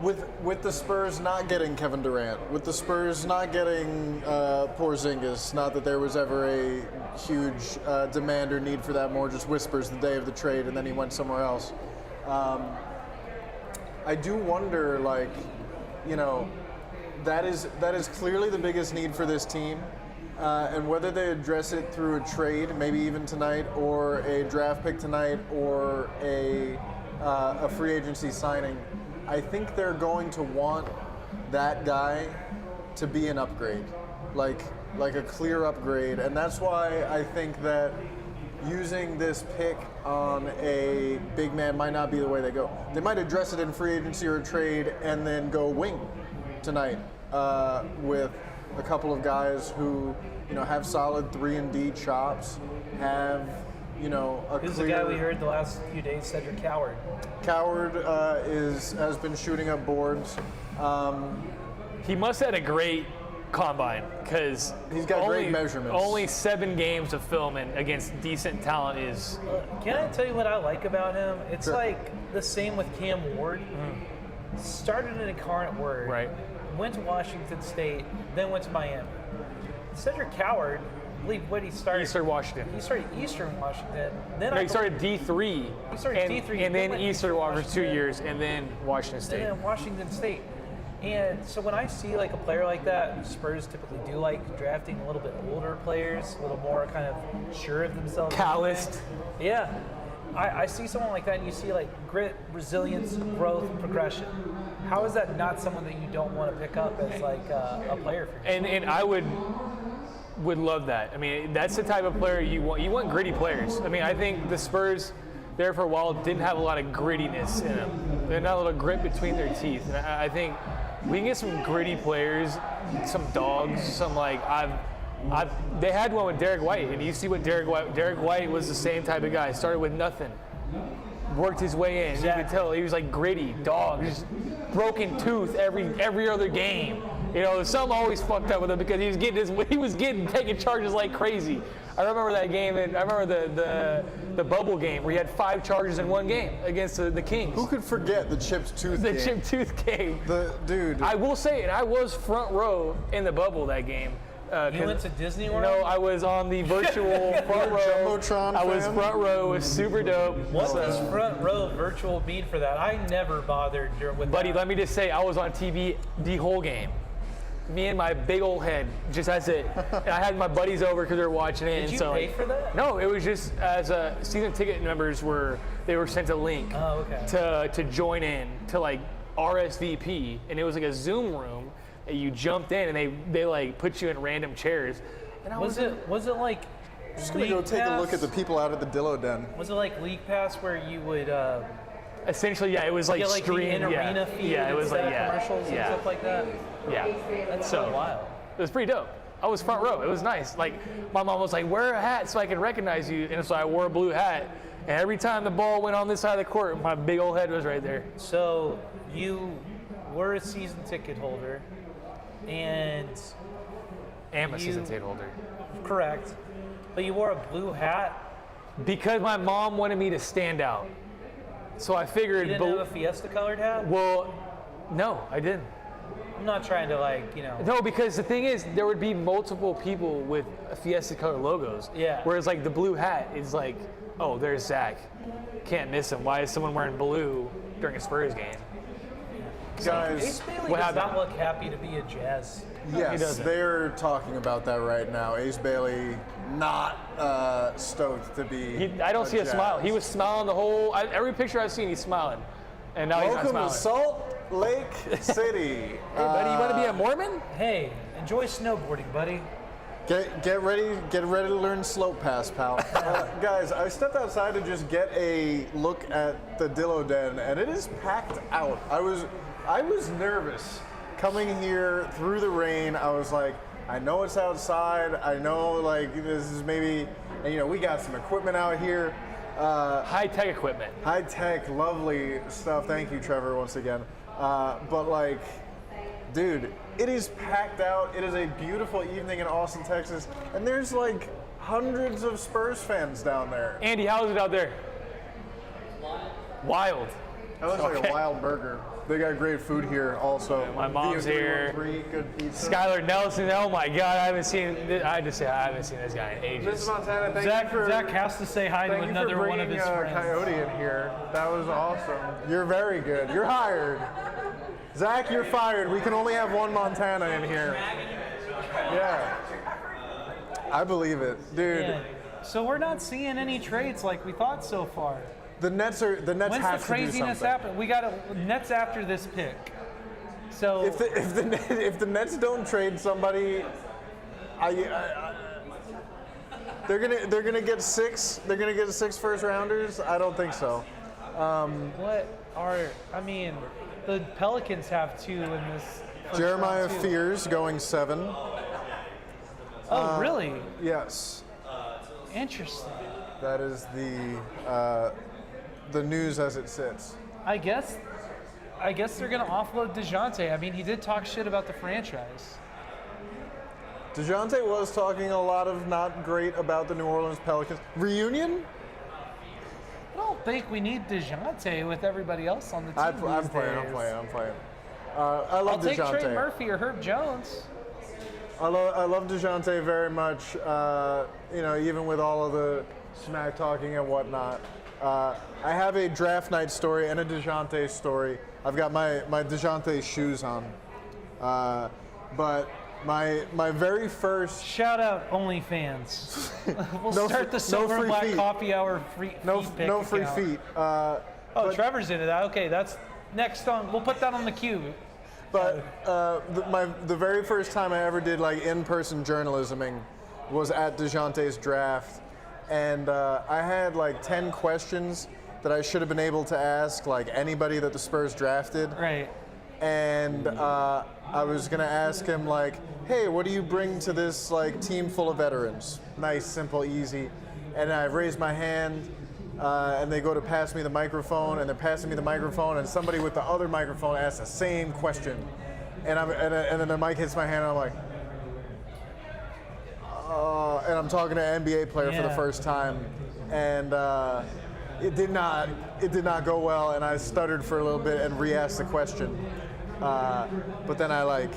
Speaker 1: with the Spurs not getting Kevin Durant, with the Spurs not getting Porzingis, not that there was ever a huge demand or need for that, more just whispers the day of the trade, and then he went somewhere else. I do wonder, like, that is clearly the biggest need for this team. And whether they address it through a trade, maybe even tonight, or a draft pick tonight, or a free agency signing, I think they're going to want that guy to be an upgrade, like a clear upgrade. And that's why I think that using this pick on a big man might not be the way they go. They might address it in free agency or a trade and then go wing tonight with a couple of guys who, have solid 3-and-D chops, have,
Speaker 2: Who's the guy we heard the last few days? Cedric Coward.
Speaker 1: Coward has been shooting up boards.
Speaker 3: He must have had a great combine, because
Speaker 1: he's got great measurements.
Speaker 3: Only 7 games of filming against decent talent is.
Speaker 2: Can I tell you what I like about him? It's like the same with Cam Ward. Started in a current word.
Speaker 3: Right.
Speaker 2: Went to Washington State, then went to Miami. Cedric Coward, I believe what he started.
Speaker 3: Eastern Washington.
Speaker 2: He started Eastern Washington. Then
Speaker 3: he started D3.
Speaker 2: He started D3.
Speaker 3: And then Eastern Washington for 2 years, and then Washington State.
Speaker 2: And then Washington State. And so when I see like a player like that, Spurs typically do like drafting a little bit older players, a little more kind of sure of themselves.
Speaker 3: Calloused.
Speaker 2: Yeah. I see someone like that, and you see like grit, resilience, growth, progression. How is that not someone that you don't want to pick up as like a player for you?
Speaker 3: And I would love that. I mean, that's the type of player you want. You want gritty players. I mean, I think the Spurs there for a while didn't have a lot of grittiness in them. They're not a little grit between their teeth. And I think we can get some gritty players, some dogs, some like they had one with Derek White, and you see what Derek White was the same type of guy. Started with nothing, worked his way in. You could tell he was like gritty, dog, just broken tooth every other game. You know, something always fucked up with him because he was getting taking charges like crazy. I remember that game, and I remember the bubble game where he had 5 charges in one game against the Kings.
Speaker 1: Who could forget the chipped tooth game?
Speaker 3: The chip tooth game.
Speaker 1: Dude.
Speaker 3: I will say, and I was front row in the bubble that game.
Speaker 2: You went to Disney World?
Speaker 3: No, I was on the virtual front row.
Speaker 1: Jumbotron
Speaker 3: I was
Speaker 1: fan?
Speaker 3: front row. It was super dope.
Speaker 2: What does front row virtual mean for that? I never bothered with
Speaker 3: Buddy,
Speaker 2: that.
Speaker 3: let me just say, I was on TV the whole game. Me and my big old head, just that's it. And I had my buddies over because they were watching it.
Speaker 2: Did
Speaker 3: and
Speaker 2: you
Speaker 3: so,
Speaker 2: pay for that?
Speaker 3: No, it was just as season ticket members were sent a link to join in to like RSVP, and it was like a Zoom room. And you jumped in, and they like put you in random chairs. And
Speaker 2: Was it like?
Speaker 1: I'm just gonna go take a look at the people out at the Dillo Den.
Speaker 2: Was it like League Pass where you would?
Speaker 3: Essentially, yeah, it was like
Speaker 2: get like the
Speaker 3: streamed.
Speaker 2: in-arena feed
Speaker 3: yeah, it was like
Speaker 2: commercials and stuff like that.
Speaker 3: Yeah,
Speaker 2: That's so wild.
Speaker 3: it was pretty dope. I was front row. It was nice. Like my mom was like, "Wear a hat so I can recognize you," and so I wore a blue hat. And every time the ball went on this side of the court, my big old head was right there.
Speaker 2: So you were a season ticket holder, and
Speaker 3: I'm a season ticket holder.
Speaker 2: correct, but you wore a blue hat.
Speaker 3: Because my mom wanted me to stand out. So I figured.
Speaker 2: You didn't have a Fiesta colored hat?
Speaker 3: Well, no, I didn't.
Speaker 2: I'm not trying to
Speaker 3: No, because the thing is, there would be multiple people with Fiesta color logos.
Speaker 2: Yeah.
Speaker 3: Whereas like the blue hat is like, oh, there's Zach. Can't miss him. Why is someone wearing blue during a Spurs game?
Speaker 1: Guys,
Speaker 2: Ace Bailey
Speaker 3: what
Speaker 2: does not
Speaker 3: happened?
Speaker 2: look happy to be a Jazz.
Speaker 1: yes,
Speaker 3: doesn't.
Speaker 1: they're talking about that right now. Ace Bailey not stoked to be.
Speaker 3: I don't see a
Speaker 1: Jazz.
Speaker 3: smile. He was smiling the whole. Every picture I've seen, he's smiling. And now
Speaker 1: Welcome to
Speaker 3: he's not smiling.
Speaker 1: Salt Lake City.
Speaker 3: Hey, buddy, you want to be a Mormon?
Speaker 2: Hey, enjoy snowboarding, buddy.
Speaker 1: Get ready to learn slope pass, pal. Guys, I stepped outside to just get a look at the Dillo Den, and it is packed out. I was nervous coming here through the rain. I was like, I know it's outside. I know like this is maybe, and we got some equipment out here.
Speaker 3: High tech equipment.
Speaker 1: High tech, lovely stuff. Thank you, Trevor, once again. But like, dude, it is packed out. It is a beautiful evening in Austin, Texas, and there's like hundreds of Spurs fans down there.
Speaker 3: Andy, how is it out there? Wild.
Speaker 1: That looks like
Speaker 3: Okay.
Speaker 1: a wild burger. They got great food here also.
Speaker 3: My mom's here.
Speaker 1: Good pizza.
Speaker 3: Skylar Nelson. Oh my God, I haven't seen this guy in ages.
Speaker 1: Miss Montana, thank
Speaker 2: Zach,
Speaker 1: you for
Speaker 2: Zach has to say hi to
Speaker 1: thank you for
Speaker 2: another one of
Speaker 1: bringing
Speaker 2: his friends.
Speaker 1: Coyote in here. That was awesome. You're very good. You're hired. Zach, you're fired. We can only have one Montana in here. Yeah. I believe it, dude.
Speaker 2: Yeah. So we're not seeing any trades like we thought so far.
Speaker 1: The Nets
Speaker 2: When's
Speaker 1: have
Speaker 2: the
Speaker 1: to do
Speaker 2: craziness
Speaker 1: something.
Speaker 2: happen? We got Nets after this pick. So
Speaker 1: If the Nets don't trade somebody, they're gonna get 6. They're gonna get 6 first rounders. I don't think so.
Speaker 2: the Pelicans have 2 in this. first
Speaker 1: Jeremiah
Speaker 2: round, too.
Speaker 1: Fears going 7.
Speaker 2: Oh, really?
Speaker 1: Yes,
Speaker 2: Interesting.
Speaker 1: that is the news as it sits.
Speaker 2: I guess they're gonna offload DeJounte. I mean, he did talk shit about the franchise.
Speaker 1: DeJounte was talking a lot of not great about the New Orleans Pelicans. Reunion?
Speaker 2: I don't think we need DeJounte with everybody else on the team.
Speaker 1: I'm
Speaker 2: these
Speaker 1: playing.
Speaker 2: days.
Speaker 1: I love
Speaker 2: I'll take
Speaker 1: DeJounte.
Speaker 2: Trey Murphy or Herb Jones.
Speaker 1: I love DeJounte very much. Even with all of the smack talking and whatnot. I have a draft night story and a DeJounte story. I've got my DeJounte shoes on. But my very first
Speaker 2: Shout out OnlyFans. We'll
Speaker 1: No
Speaker 2: start
Speaker 1: free-
Speaker 2: the Silver
Speaker 1: no free
Speaker 2: Black
Speaker 1: feet.
Speaker 2: Coffee Hour free
Speaker 1: no
Speaker 2: feet pick
Speaker 1: free
Speaker 2: account.
Speaker 1: feet.
Speaker 2: Oh, Trevor's into that. Okay, that's next on. We'll put that on the queue.
Speaker 1: But the very first time I ever did like in-person journalisming was at DeJounte's draft, and I had like 10 questions that I should have been able to ask like anybody that the Spurs drafted.
Speaker 2: Right.
Speaker 1: And I was gonna ask him like, hey, what do you bring to this like team full of veterans? Nice, simple, easy. And I raised my hand, and they go to pass me the microphone, and they're passing me the microphone, and somebody with the other microphone asked the same question. and then the mic hits my hand, and I'm like, and I'm talking to an NBA player for the first time, and it did not go well, and I stuttered for a little bit and re-asked the question, but then I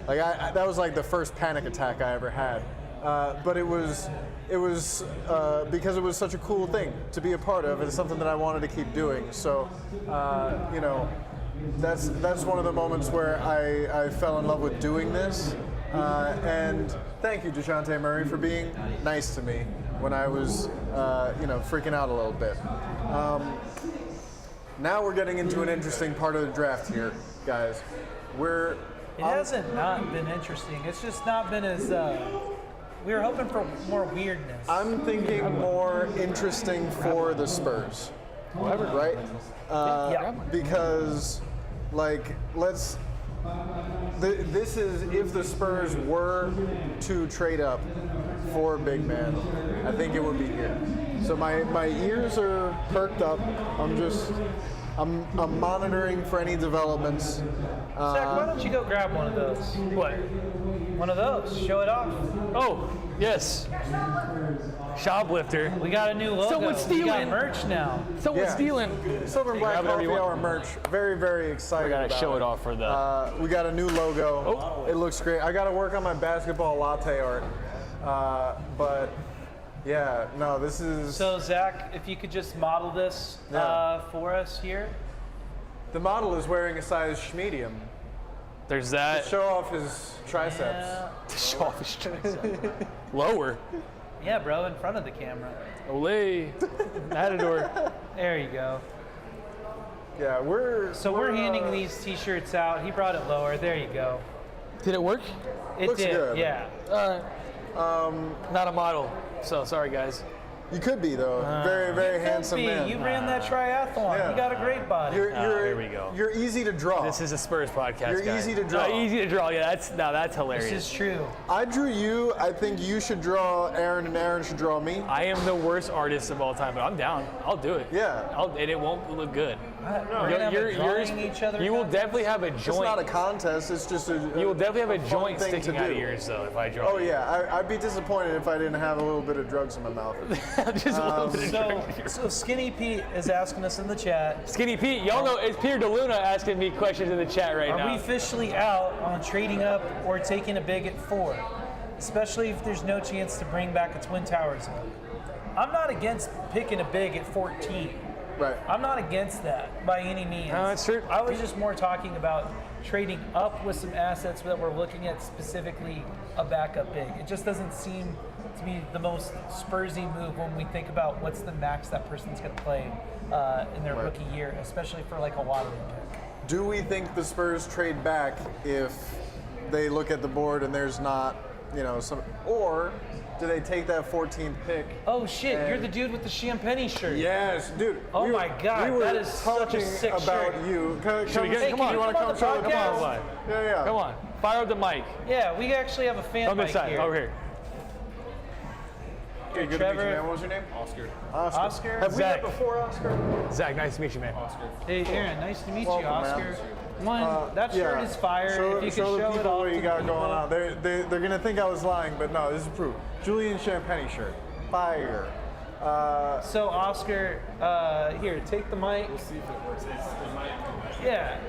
Speaker 1: that was like the first panic attack I ever had, but it was because it was such a cool thing to be a part of, and something that I wanted to keep doing. So, you know, that's one of the moments where I fell in love with doing this. And thank you, DeJounte Murray, for being nice to me when I was, you know, freaking out a little bit. Now we're getting into an interesting part of the draft here, guys.
Speaker 2: It hasn't not been interesting. It's just not been as. We were hoping for more weirdness.
Speaker 1: I'm thinking more interesting for the Spurs. Right? Because, like, this is if the Spurs were to trade up for a big man, I think it would be here. So my ears are perked up. I'm monitoring for any developments.
Speaker 2: Zach, why don't you go grab one of those?
Speaker 3: What?
Speaker 2: One of those. Show it off.
Speaker 3: Oh, yes. Shoplifter.
Speaker 2: We got a new logo.
Speaker 3: Someone's stealing.
Speaker 2: We got merch now.
Speaker 3: Someone's stealing.
Speaker 1: Silver and Black
Speaker 3: grab whatever
Speaker 1: Coffee
Speaker 3: you want.
Speaker 1: Hour merch. Very, very excited.
Speaker 3: We gotta
Speaker 1: about
Speaker 3: show it off for the.
Speaker 1: We got a new logo. It looks great. I got to work on my basketball latte art. But yeah, no, this is.
Speaker 2: So Zach, if you could just model this for us here.
Speaker 1: The model is wearing a size medium.
Speaker 3: There's that.
Speaker 1: To show off his triceps.
Speaker 2: Yeah.
Speaker 3: To show off his triceps. Lower.
Speaker 2: Yeah, bro, in front of the camera.
Speaker 3: Olay. Matador.
Speaker 2: There you go.
Speaker 1: Yeah, we're
Speaker 2: handing these T-shirts out. He brought it lower. There you go.
Speaker 3: Did it work?
Speaker 2: It
Speaker 1: Looks
Speaker 2: did.
Speaker 1: good.
Speaker 2: Yeah.
Speaker 3: Not a model. So sorry, guys.
Speaker 1: You could be though. Very, very handsome man.
Speaker 2: You ran that triathlon.
Speaker 1: Yeah.
Speaker 2: You got a great body.
Speaker 3: Here we go.
Speaker 1: You're easy to draw.
Speaker 3: This is a Spurs podcast.
Speaker 1: You're
Speaker 3: guys.
Speaker 1: easy to draw.
Speaker 3: Easy to draw. Yeah, that's hilarious.
Speaker 2: This is true.
Speaker 1: I drew you. I think you should draw Aaron, and Aaron should draw me.
Speaker 3: I am the worst artist of all time, but I'm down. I'll do it.
Speaker 1: Yeah.
Speaker 3: And it won't look good.
Speaker 2: We're gonna have a drawing each other.
Speaker 3: You will definitely have a joint.
Speaker 1: It's not a contest. It's just a.
Speaker 3: You will definitely have a
Speaker 1: fun
Speaker 3: joint
Speaker 1: thing
Speaker 3: sticking
Speaker 1: to
Speaker 3: out of
Speaker 1: do.
Speaker 3: yours, though, if I draw.
Speaker 1: Oh yeah, I'd be disappointed if I didn't have a little bit of drugs in my mouth.
Speaker 3: Just a little bit of
Speaker 2: So Skinny Pete is asking us in the chat.
Speaker 3: Skinny Pete, y'all know it's Peter DeLuna asking me questions in the chat right
Speaker 2: Are
Speaker 3: now.
Speaker 2: we officially out on trading up or taking a big at 4? Especially if there's no chance to bring back a Twin Towers. I'm not against picking a big at 14.
Speaker 1: Right.
Speaker 2: I'm not against that by any means.
Speaker 3: No, that's true.
Speaker 2: I was just more talking about trading up with some assets that we're looking at, specifically a backup big. It just doesn't seem to be the most Spursy move when we think about what's the max that person's going to play in their rookie year, especially for like a lottery pick.
Speaker 1: Do we think the Spurs trade back if they look at the board and there's not, you know, some, or do they take that 14th pick?
Speaker 2: Oh shit, you're the dude with the Champagne shirt.
Speaker 1: Yes, dude.
Speaker 2: Oh my God,
Speaker 1: we were
Speaker 2: that is such a
Speaker 1: talking
Speaker 2: sick
Speaker 1: about
Speaker 2: shirt.
Speaker 1: you.
Speaker 3: Should we get, come on,
Speaker 1: you want to come
Speaker 2: the
Speaker 1: show the
Speaker 2: podcast?
Speaker 3: Come on.
Speaker 1: Yeah.
Speaker 3: Come on. Fire up the mic.
Speaker 2: Yeah, we actually have a fan
Speaker 3: On
Speaker 2: mic
Speaker 3: this side.
Speaker 2: here.
Speaker 3: Over here.
Speaker 1: Hey, good
Speaker 2: Trevor.
Speaker 1: to meet you, man. What was your name? Oscar.
Speaker 2: Oscar.
Speaker 1: Have we
Speaker 3: Zach.
Speaker 1: met before, Oscar?
Speaker 3: Zach, nice to meet you, man.
Speaker 2: Hey Aaron, nice to meet
Speaker 1: Welcome,
Speaker 2: you, Oscar.
Speaker 1: man.
Speaker 2: One, that shirt is fire.
Speaker 1: Show,
Speaker 2: if you
Speaker 1: show
Speaker 2: could
Speaker 1: the
Speaker 2: show it
Speaker 1: people
Speaker 2: off
Speaker 1: what
Speaker 2: to
Speaker 1: you
Speaker 2: the
Speaker 1: got
Speaker 2: people.
Speaker 1: going on. They're gonna think I was lying, but no, this is proof. Julian Champagne shirt, fire.
Speaker 2: So Oscar, here, take the mic.
Speaker 5: We'll see if it works. It might.
Speaker 2: Yeah.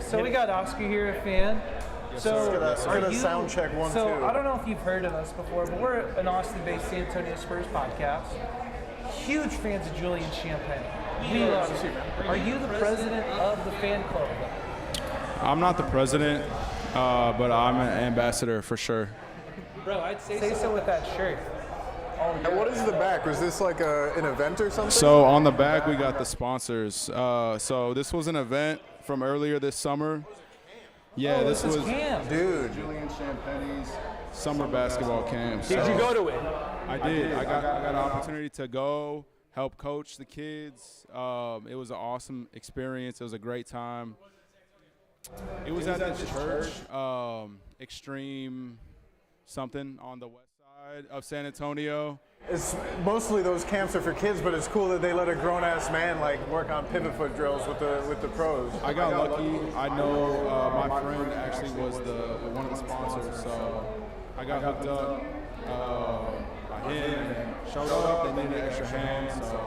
Speaker 2: So we got Oscar here, a fan. So
Speaker 1: Let's get a sound check 1,
Speaker 2: so
Speaker 1: 2.
Speaker 2: I don't know if you've heard of us before, but we're an Austin-based San Antonio Spurs podcast. Huge fans of Julian Champagne. We love you. Are you the president of the fan club?
Speaker 6: I'm not the president, but I'm an ambassador for sure.
Speaker 2: Bro, I'd say so with that shirt.
Speaker 1: And what is the back? Was this like an event or something?
Speaker 6: So on the back, we got the sponsors. So this was an event from earlier this summer. Yeah, this was
Speaker 2: camp.
Speaker 1: Dude.
Speaker 6: Julian Champagne's summer basketball camp.
Speaker 3: Did you go to it?
Speaker 6: I did. I got an opportunity to go help coach the kids. It was an awesome experience. It was a great time. It was at this church, Extreme something on the west Of San Antonio.
Speaker 1: It's mostly those camps are for kids, but it's cool that they let a grown-ass man like work on pivot foot drills with the pros.
Speaker 6: I got lucky. I know my friend actually was one of the sponsors, so I got hooked up by him and showed up. They needed extra hands. So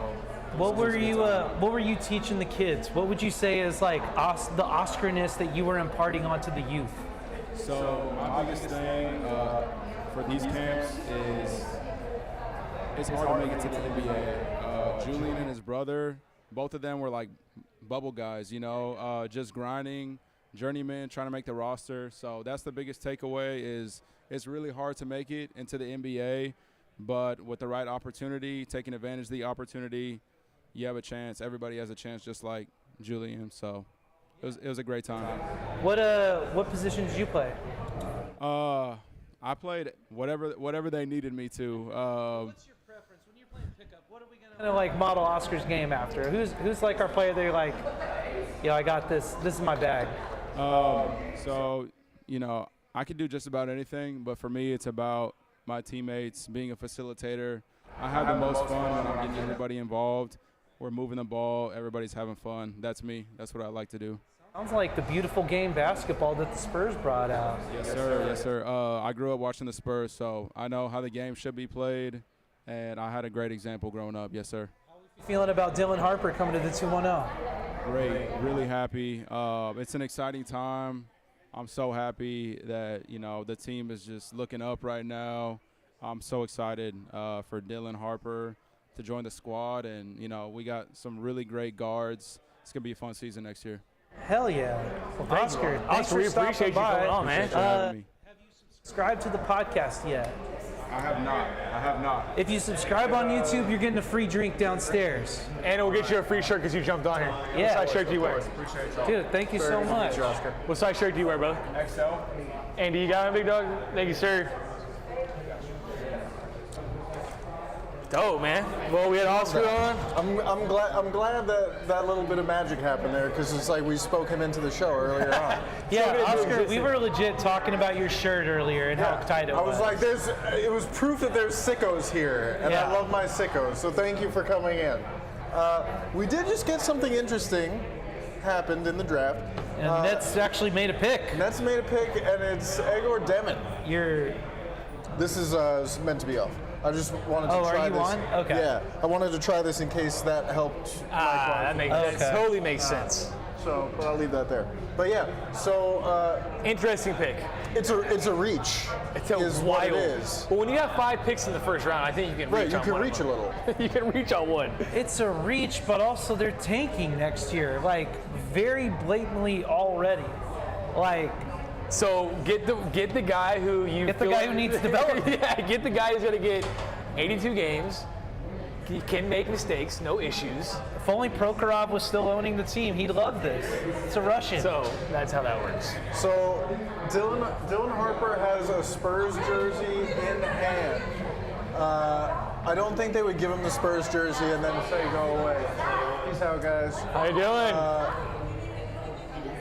Speaker 2: What were you teaching the kids? What would you say is like the Oscar-ness that you were imparting onto the youth?
Speaker 6: So my biggest thing for these camps is it's hard to make it to the NBA. Julian and his brother, both of them were like bubble guys, just grinding, journeyman, trying to make the roster. So that's the biggest takeaway is it's really hard to make it into the NBA, but with the right opportunity, taking advantage of the opportunity, you have a chance. Everybody has a chance, just like Julian. So it was a great time.
Speaker 2: What position did you play?
Speaker 6: I played whatever they needed me to.
Speaker 2: What's your preference when you're playing pickup? What are we gonna like model Oscar's game after? Who's like our player that you're like, I got this. This is my bag.
Speaker 6: So I can do just about anything, but for me, it's about my teammates, being a facilitator. I have the most fun when I'm getting everybody involved. We're moving the ball. Everybody's having fun. That's me. That's what I like to do.
Speaker 2: Sounds like the beautiful game basketball that the Spurs brought out.
Speaker 6: Yes, sir. Yes, sir. I grew up watching the Spurs, so I know how the game should be played, and I had a great example growing up. Yes, sir.
Speaker 2: How are you feeling about Dylan Harper coming to the 210?
Speaker 6: Great. Really happy. It's an exciting time. I'm so happy that, the team is just looking up right now. I'm so excited for Dylan Harper to join the squad, and, we got some really great guards. It's going to be a fun season next year.
Speaker 2: Hell yeah. Well, Oscar, thanks for
Speaker 3: we
Speaker 2: stopping
Speaker 3: appreciate you
Speaker 2: by.
Speaker 3: coming on, man.
Speaker 6: Appreciate you having me.
Speaker 2: Have you subscribed to the podcast yet?
Speaker 6: I have not.
Speaker 2: If you subscribe on YouTube, you're getting a free drink downstairs.
Speaker 3: And we'll get you a free shirt because you jumped on here.
Speaker 2: Yeah.
Speaker 3: What size shirt do you wear?
Speaker 1: Appreciate y'all.
Speaker 2: Dude, thank you so much.
Speaker 3: What size shirt do you wear, brother?
Speaker 1: XL.
Speaker 3: Andy, you got him, big dog? Thank you, sir. Dope, man. Well, we had Oscar on.
Speaker 1: I'm glad that little bit of magic happened there because it's like we spoke him into the show earlier on.
Speaker 2: Yeah, Oscar, we were legit talking about your shirt earlier and how tight it was.
Speaker 1: I was like, it was proof that there's sickos here, and
Speaker 2: Yeah.
Speaker 1: I love my sickos. So thank you for coming in. We did just get something interesting happened in the draft.
Speaker 2: And Nets actually made a pick.
Speaker 1: Nets made a pick, and it's Egor Demin. This is meant to be off. I just wanted to try this.
Speaker 2: Oh, are you on? Okay.
Speaker 1: Yeah, I wanted to try this in case that helped.
Speaker 3: That totally makes sense.
Speaker 1: So, but I'll leave that there. But yeah, so
Speaker 3: Interesting pick.
Speaker 1: it's a reach.
Speaker 3: It's
Speaker 1: is what it is.
Speaker 3: Well, when you have 5 picks in the first round, I think you can
Speaker 1: Right,
Speaker 3: reach
Speaker 1: you
Speaker 3: on
Speaker 1: can
Speaker 3: one of
Speaker 1: reach a
Speaker 3: them.
Speaker 1: little.
Speaker 3: You can reach on one.
Speaker 2: It's a reach, but also they're tanking next year, like very blatantly already. Like,
Speaker 3: So get the guy who you
Speaker 2: Get the
Speaker 3: feel
Speaker 2: guy
Speaker 3: like-
Speaker 2: who needs development.
Speaker 3: Yeah, get the guy who's going to get 82 games. He can make mistakes, no issues.
Speaker 2: if only Prokhorov was still owning the team, he'd love this. It's a Russian.
Speaker 3: So that's how that works.
Speaker 1: So Dylan Harper has a Spurs jersey in hand. I don't think they would give him the Spurs jersey and then say go away. Peace out, guys.
Speaker 3: How you doing?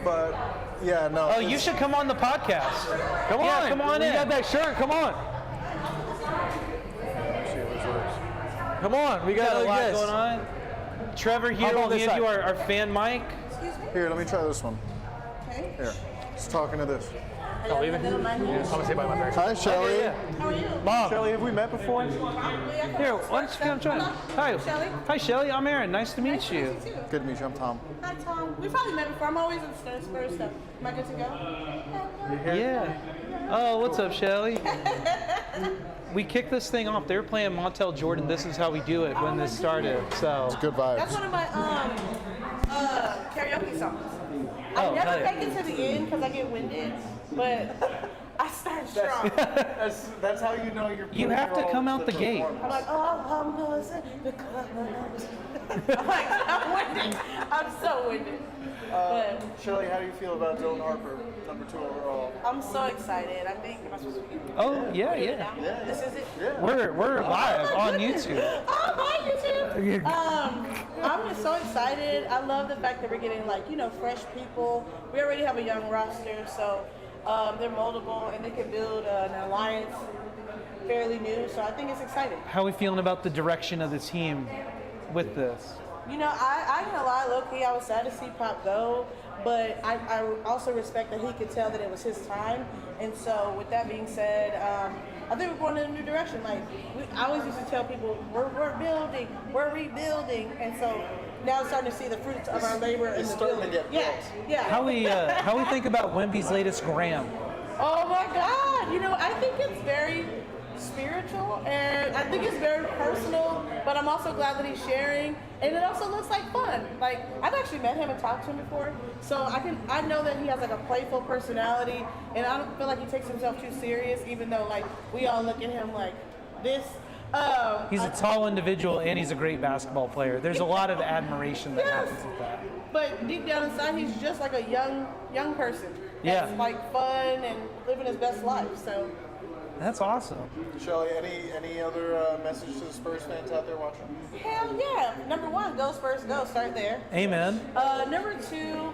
Speaker 1: But yeah, no.
Speaker 2: Oh, you should come on the podcast.
Speaker 3: Come
Speaker 2: yeah,
Speaker 3: on.
Speaker 2: come on
Speaker 3: You
Speaker 2: in.
Speaker 3: got that shirt. Come on. Come on. We got
Speaker 2: Got a lot
Speaker 3: guests.
Speaker 2: going on. Trevor here
Speaker 3: Hop on
Speaker 2: will
Speaker 3: this
Speaker 2: give you
Speaker 3: side.
Speaker 2: our fan mic.
Speaker 1: Here, let me try this one.
Speaker 7: Okay.
Speaker 1: Here, just talking to this.
Speaker 3: Oh, leave it? I'm going to say bye to my parents.
Speaker 1: Hi, Shelly.
Speaker 7: How are you?
Speaker 3: Mom.
Speaker 1: Shelly, have we met before?
Speaker 2: Here, why don't you come join? Hi.
Speaker 7: Shelly.
Speaker 2: Hi, Shelly. I'm Aaron. Nice to meet you.
Speaker 7: Nice to meet you too.
Speaker 1: Good to meet you. I'm Tom.
Speaker 7: Hi, Tom. We probably met before. I'm always in Spurs stuff. Am I good to go?
Speaker 2: Yeah. Oh, what's up, Shelly? We kicked this thing off. They were playing Montel Jordan. This is how we do it when this started. So.
Speaker 1: Good
Speaker 7: That's
Speaker 1: vibes.
Speaker 7: one of my karaoke songs. I
Speaker 2: Oh,
Speaker 7: never
Speaker 2: hell yeah.
Speaker 7: make it to the end because I get winded, but I start strong.
Speaker 1: That's how you know you're.
Speaker 2: You have to come out the gate.
Speaker 7: I'm like, oh, I'm gonna say because. I'm like, I'm winded. I'm so winded. But
Speaker 1: Shelly, how do you feel about Dylan Harper, number 2 overall?
Speaker 7: I'm so excited. I think, am I supposed to be?
Speaker 2: Oh, yeah,
Speaker 7: Put it
Speaker 2: yeah.
Speaker 7: down? This is it?
Speaker 2: We're live on YouTube.
Speaker 7: Oh, hi, YouTube. I'm just so excited. I love the fact that we're getting fresh people. We already have a young roster, so They're moldable, and they can build an alliance fairly new. So I think it's exciting.
Speaker 2: How are we feeling about the direction of the team with this?
Speaker 7: You know, I ain't gonna lie, low-key, I was sad to see Pop go, but I also respect that he could tell that it was his time. And so with that being said, I think we're going in a new direction. Like, I always used to tell people, we're building, we're rebuilding. And so now I'm starting to see the fruits of our labor in the
Speaker 1: starting
Speaker 7: building.
Speaker 1: to get built.
Speaker 7: Yeah.
Speaker 2: How we think about Wemby's latest gram?
Speaker 7: Oh my God! You know, I think it's very spiritual, and I think it's very personal. But I'm also glad that he's sharing, and it also looks like fun. Like, I've actually met him and talked to him before, so I know that he has like a playful personality, and I don't feel like he takes himself too serious, even though like we all look at him like this.
Speaker 2: He's a tall individual, and he's a great basketball player. There's a lot of admiration that happens with that.
Speaker 7: But deep down inside, he's just like a young person.
Speaker 2: Yeah.
Speaker 7: That's like fun and living his best life. So.
Speaker 2: That's awesome.
Speaker 1: Shelly, any other message to the Spurs fans out there watching?
Speaker 7: Hell yeah! Number one, go Spurs, go. Start there.
Speaker 2: Amen.
Speaker 7: Number two,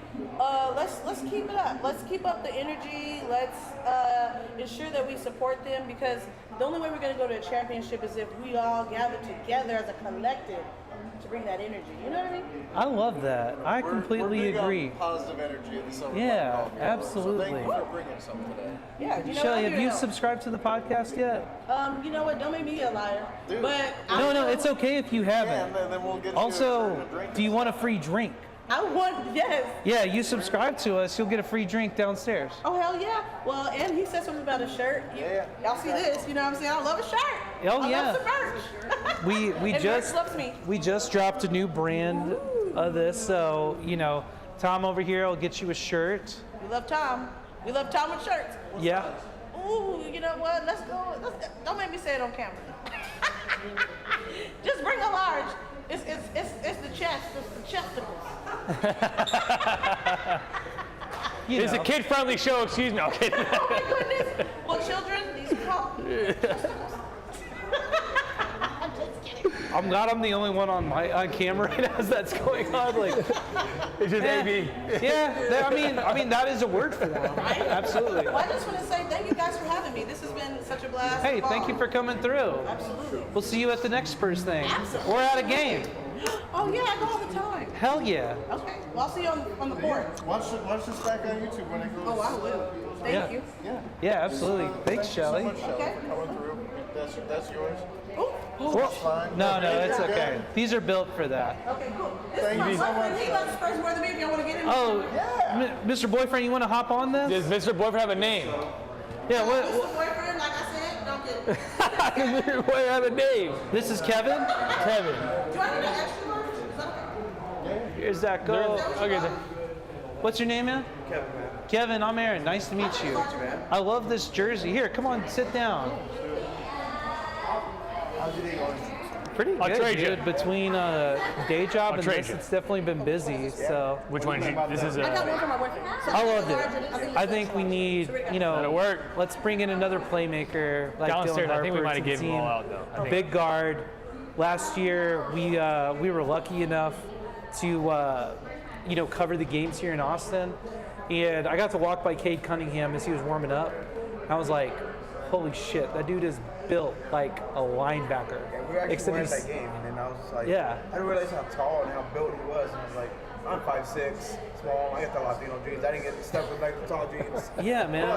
Speaker 7: let's keep it up. Let's keep up the energy. Let's ensure that we support them, because the only way we're going to go to a championship is if we all gather together as a collective to bring that energy. You know what I mean?
Speaker 2: I love that. I completely
Speaker 1: we're big
Speaker 2: agree.
Speaker 1: On positive energy in the summer.
Speaker 2: Yeah,
Speaker 1: So
Speaker 2: absolutely.
Speaker 1: thank you for bringing some today.
Speaker 7: Yeah. You know
Speaker 2: Shelly,
Speaker 7: what?
Speaker 2: have you subscribed to the podcast yet?
Speaker 7: You know what? Don't make me a liar.
Speaker 1: Dude.
Speaker 7: But
Speaker 2: No, it's okay if you
Speaker 1: Yeah,
Speaker 2: haven't.
Speaker 1: and then we'll get
Speaker 2: Also,
Speaker 1: you a drink.
Speaker 2: do you want a free drink?
Speaker 7: I want, yes.
Speaker 2: Yeah, you subscribe to us, you'll get a free drink downstairs.
Speaker 7: Oh, hell yeah. Well, and he said something about a shirt. Y'all see this, you know what I'm saying? I love a shirt.
Speaker 2: Oh,
Speaker 7: I
Speaker 2: yeah.
Speaker 7: love some merch.
Speaker 2: We
Speaker 7: And
Speaker 2: just
Speaker 7: merch loves me.
Speaker 2: we just dropped a new brand of this, so Tom over here will get you a shirt.
Speaker 7: We love Tom. We love Tom with shirts.
Speaker 2: Yeah.
Speaker 7: Ooh, you know what? Let's go. Don't make me say it on camera. Just bring a large. It's the chest. It's the chesticles.
Speaker 3: It's a kid-friendly show. Excuse me. Okay.
Speaker 7: Oh my goodness. Well, children, these are called chesticles. I'm just kidding.
Speaker 2: I'm glad I'm the only one on camera right as that's going on. Like,
Speaker 3: It's just AB.
Speaker 2: yeah. I mean that is a word for them.
Speaker 7: Right?
Speaker 2: Absolutely.
Speaker 7: Well, I just want to say thank you guys for having me. This has been such a blast.
Speaker 2: Hey, thank you for coming through.
Speaker 7: Absolutely.
Speaker 2: We'll see you at the next Spurs thing.
Speaker 7: Absolutely.
Speaker 2: Or at a game.
Speaker 7: Oh yeah, I go all the time.
Speaker 2: Hell yeah.
Speaker 7: Okay. Well, I'll see you on the board.
Speaker 1: Watch this back on YouTube when it goes.
Speaker 7: Oh, I will. Thank
Speaker 2: Yeah.
Speaker 7: you.
Speaker 1: Yeah.
Speaker 2: Yeah, absolutely. Thanks, Shelly.
Speaker 1: So much, Shelly,
Speaker 7: Okay.
Speaker 1: for coming through. That's yours.
Speaker 7: Ooh.
Speaker 2: Well,
Speaker 1: Fine.
Speaker 2: no, it's
Speaker 1: You're
Speaker 2: okay.
Speaker 1: good.
Speaker 2: These are built for that.
Speaker 7: Okay, cool. This
Speaker 1: Thank
Speaker 7: is
Speaker 1: you
Speaker 7: my
Speaker 1: so
Speaker 7: boyfriend.
Speaker 1: much.
Speaker 7: He loves Spurs more than me. If y'all want to get in.
Speaker 2: Oh, Mr. Boyfriend, you want to hop on this?
Speaker 3: Does Mr. Boyfriend have a name?
Speaker 2: Yeah,
Speaker 7: Mr. Boyfriend, like I said, don't get.
Speaker 3: Does Mr. Boyfriend have a name?
Speaker 2: this is Kevin.
Speaker 3: Kevin.
Speaker 7: Do I need an extra large? Is that okay?
Speaker 2: Here's that go.
Speaker 3: Okay.
Speaker 2: What's your name, man?
Speaker 8: Kevin, man.
Speaker 2: Kevin, I'm Aaron. Nice to meet you. I love this jersey. Here, come on, sit down.
Speaker 8: How's your day going?
Speaker 2: Pretty
Speaker 3: I'll
Speaker 2: good,
Speaker 3: trade you.
Speaker 2: dude. Between day job and
Speaker 3: trade
Speaker 2: this,
Speaker 3: you.
Speaker 2: it's definitely been busy. So
Speaker 3: Which one? This is
Speaker 7: I got one for my boyfriend. So
Speaker 2: I loved
Speaker 7: large,
Speaker 2: it. I think we need,
Speaker 3: That'll work.
Speaker 2: let's bring in another playmaker like
Speaker 3: Downstairs.
Speaker 2: Dylan Harper
Speaker 3: I think we might
Speaker 2: to
Speaker 3: have
Speaker 2: the
Speaker 3: given them
Speaker 2: team.
Speaker 3: all out though. I think.
Speaker 2: Big guard. Last year, we were lucky enough to cover the games here in Austin, and I got to walk by Cade Cunningham as he was warming up. I was like, holy shit, that dude is built like a linebacker.
Speaker 8: Yeah, we actually won
Speaker 2: he's-
Speaker 8: that game, and then I was just like,
Speaker 2: Yeah.
Speaker 8: I didn't realize how tall and how built he was, and I was like, I'm 5'6", small. I got the Latino jeans. I didn't get stuck with like the tall jeans.
Speaker 2: Yeah, man.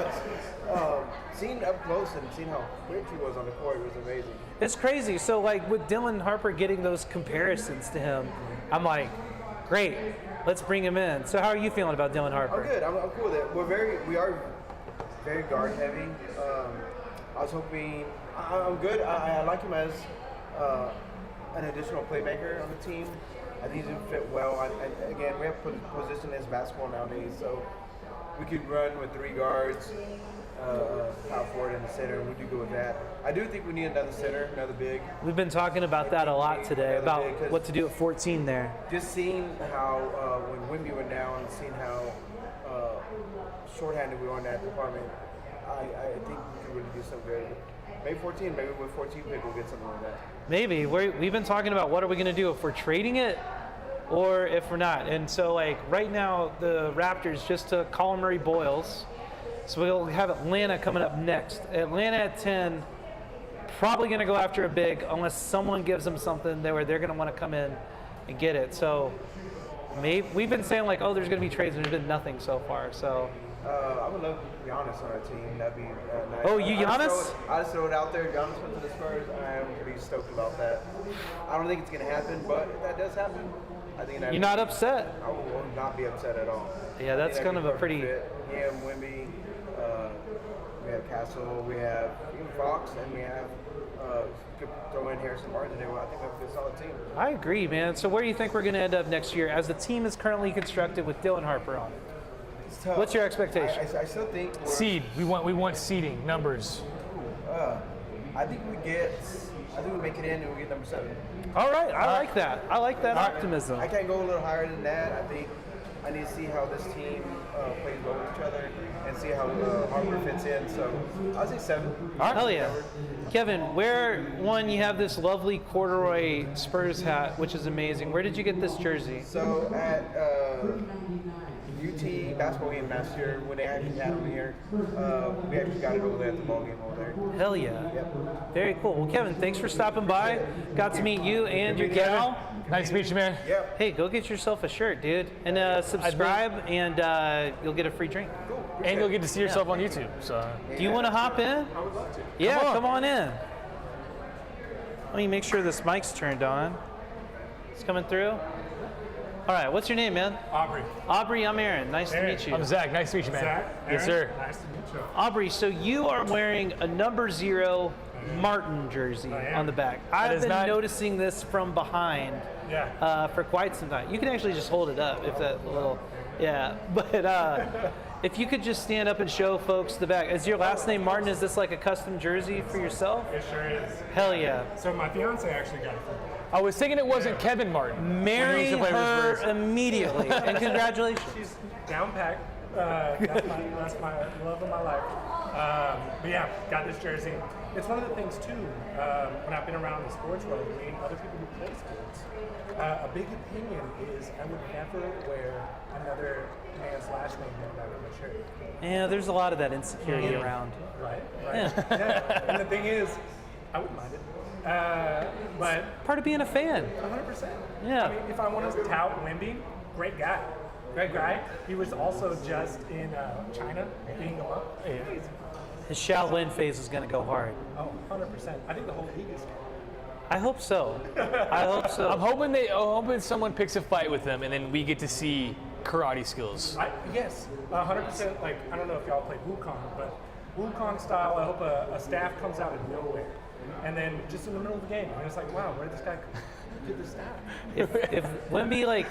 Speaker 8: But seeing up close and seeing how quick he was on the court was amazing.
Speaker 2: It's crazy. So like with Dylan Harper getting those comparisons to him, I'm like, great, let's bring him in. So how are you feeling about Dylan Harper?
Speaker 8: I'm good. I'm cool with it. We are very guard heavy. I was hoping. I'm good. I like him as an additional playmaker on the team. I think he's going to fit well. Again, we have positionless basketball nowadays, so we could run with 3 guards, power forward in the center, and we do good with that. I do think we need another center, another big.
Speaker 2: We've been talking about that a lot today, about what to do at 14 there.
Speaker 8: Just seeing how when Wemby went down, seeing how shorthanded we were in that department, I think we could really do something good. Maybe 14, maybe with 14 pick we'll get something like that.
Speaker 2: Maybe. We've been talking about what are we going to do if we're trading it or if we're not. And so like right now the Raptors just took Colin Murray Boyles So we'll have Atlanta coming up next. Atlanta at 10, probably going to go after a big unless someone gives them something where they're going to want to come in and get it. So maybe we've been saying like, oh, there's going to be trades, and there's been nothing so far. So
Speaker 8: I would love Giannis on our team. That'd be nice.
Speaker 2: Oh, you Giannis?
Speaker 8: I just throw it out there. Giannis went to the Spurs. I am pretty stoked about that. I don't think it's going to happen, but if that does happen, I think
Speaker 2: You're not upset?
Speaker 8: I will not be upset at all.
Speaker 2: Yeah, that's kind of a pretty.
Speaker 8: Yeah, Wemby. We have Castle. We have even Fox, and we have. Could throw in Harrison Barnes in there. I think that's a solid team.
Speaker 2: I agree, man. So where do you think we're going to end up next year as the team is currently constructed with Dylan Harper on it?
Speaker 8: It's tough.
Speaker 2: What's your expectation?
Speaker 8: I still think
Speaker 3: Seed. We want seeding numbers.
Speaker 8: I think we make it in and we get number 7.
Speaker 2: All right, I like that. I like that optimism.
Speaker 8: I can't go a little higher than that. I think I need to see how this team plays well with each other and see how Harper fits in. So I'll say 7.
Speaker 2: Hell yeah. Kevin, you have this lovely corduroy Spurs hat, which is amazing. Where did you get this jersey?
Speaker 8: So at UT basketball game last year, when they actually had them here, we actually got it over there at the ball game over there.
Speaker 2: Hell yeah.
Speaker 8: Yep.
Speaker 2: Very cool. Well, Kevin, thanks for stopping by. Got to meet you and your gal.
Speaker 3: Nice to meet you, man.
Speaker 8: Yep.
Speaker 2: Hey, go get yourself a shirt, dude. And subscribe, and you'll get a free drink.
Speaker 8: Cool.
Speaker 3: And you'll get to see yourself on YouTube. So.
Speaker 2: Do you want to hop in?
Speaker 8: I would love to.
Speaker 2: Yeah, come on in. Let me make sure this mic's turned on. It's coming through. All right, what's your name, man?
Speaker 9: Aubrey.
Speaker 2: Aubrey, I'm Aaron. Nice to meet you.
Speaker 3: I'm Zach. Nice to meet you, man.
Speaker 9: Zach?
Speaker 3: Yes,
Speaker 9: Aaron?
Speaker 3: sir.
Speaker 9: Nice to meet you.
Speaker 2: Aubrey, so you are wearing a number 0 Martin jersey
Speaker 9: I am.
Speaker 2: on the back. I've
Speaker 3: is
Speaker 2: been
Speaker 3: not-
Speaker 2: noticing this from behind
Speaker 9: Yeah.
Speaker 2: for quite some time. You can actually just hold it up if that little, yeah. But if you could just stand up and show folks the back. Is your last name Martin? Is this like a custom jersey for yourself?
Speaker 9: It sure is.
Speaker 2: Hell yeah.
Speaker 9: So my fiance actually got it for me.
Speaker 3: I was thinking it wasn't Kevin Martin.
Speaker 2: Marry
Speaker 3: when he used to play with
Speaker 2: her
Speaker 3: Spurs.
Speaker 2: immediately. And congratulations.
Speaker 9: She's down packed. That's my love of my life. But yeah, got this jersey. It's one of the things too, when I've been around the sports world, meeting other people who play sports, a big opinion is I would never wear another man's last name on the back of my shirt.
Speaker 2: Yeah, there's a lot of that insecurity around.
Speaker 9: Right? Yeah. And the thing is, I wouldn't mind it. But
Speaker 2: Part of being a fan.
Speaker 9: 100%.
Speaker 2: Yeah.
Speaker 9: I mean, if I want to tout Wemby, great guy. Great guy. He was also just in China being a monk.
Speaker 2: His Shaolin phase is going to go hard.
Speaker 9: Oh, 100%. I think the whole league is.
Speaker 2: I hope so. I hope so.
Speaker 3: I'm hoping someone picks a fight with him, and then we get to see karate skills.
Speaker 9: Yes, 100%. Like, I don't know if y'all play Wukong, but Wukong style, I hope a staff comes out of nowhere. And then just in the middle of the game, and it's like, wow, where did this guy get this staff?
Speaker 2: If Wemby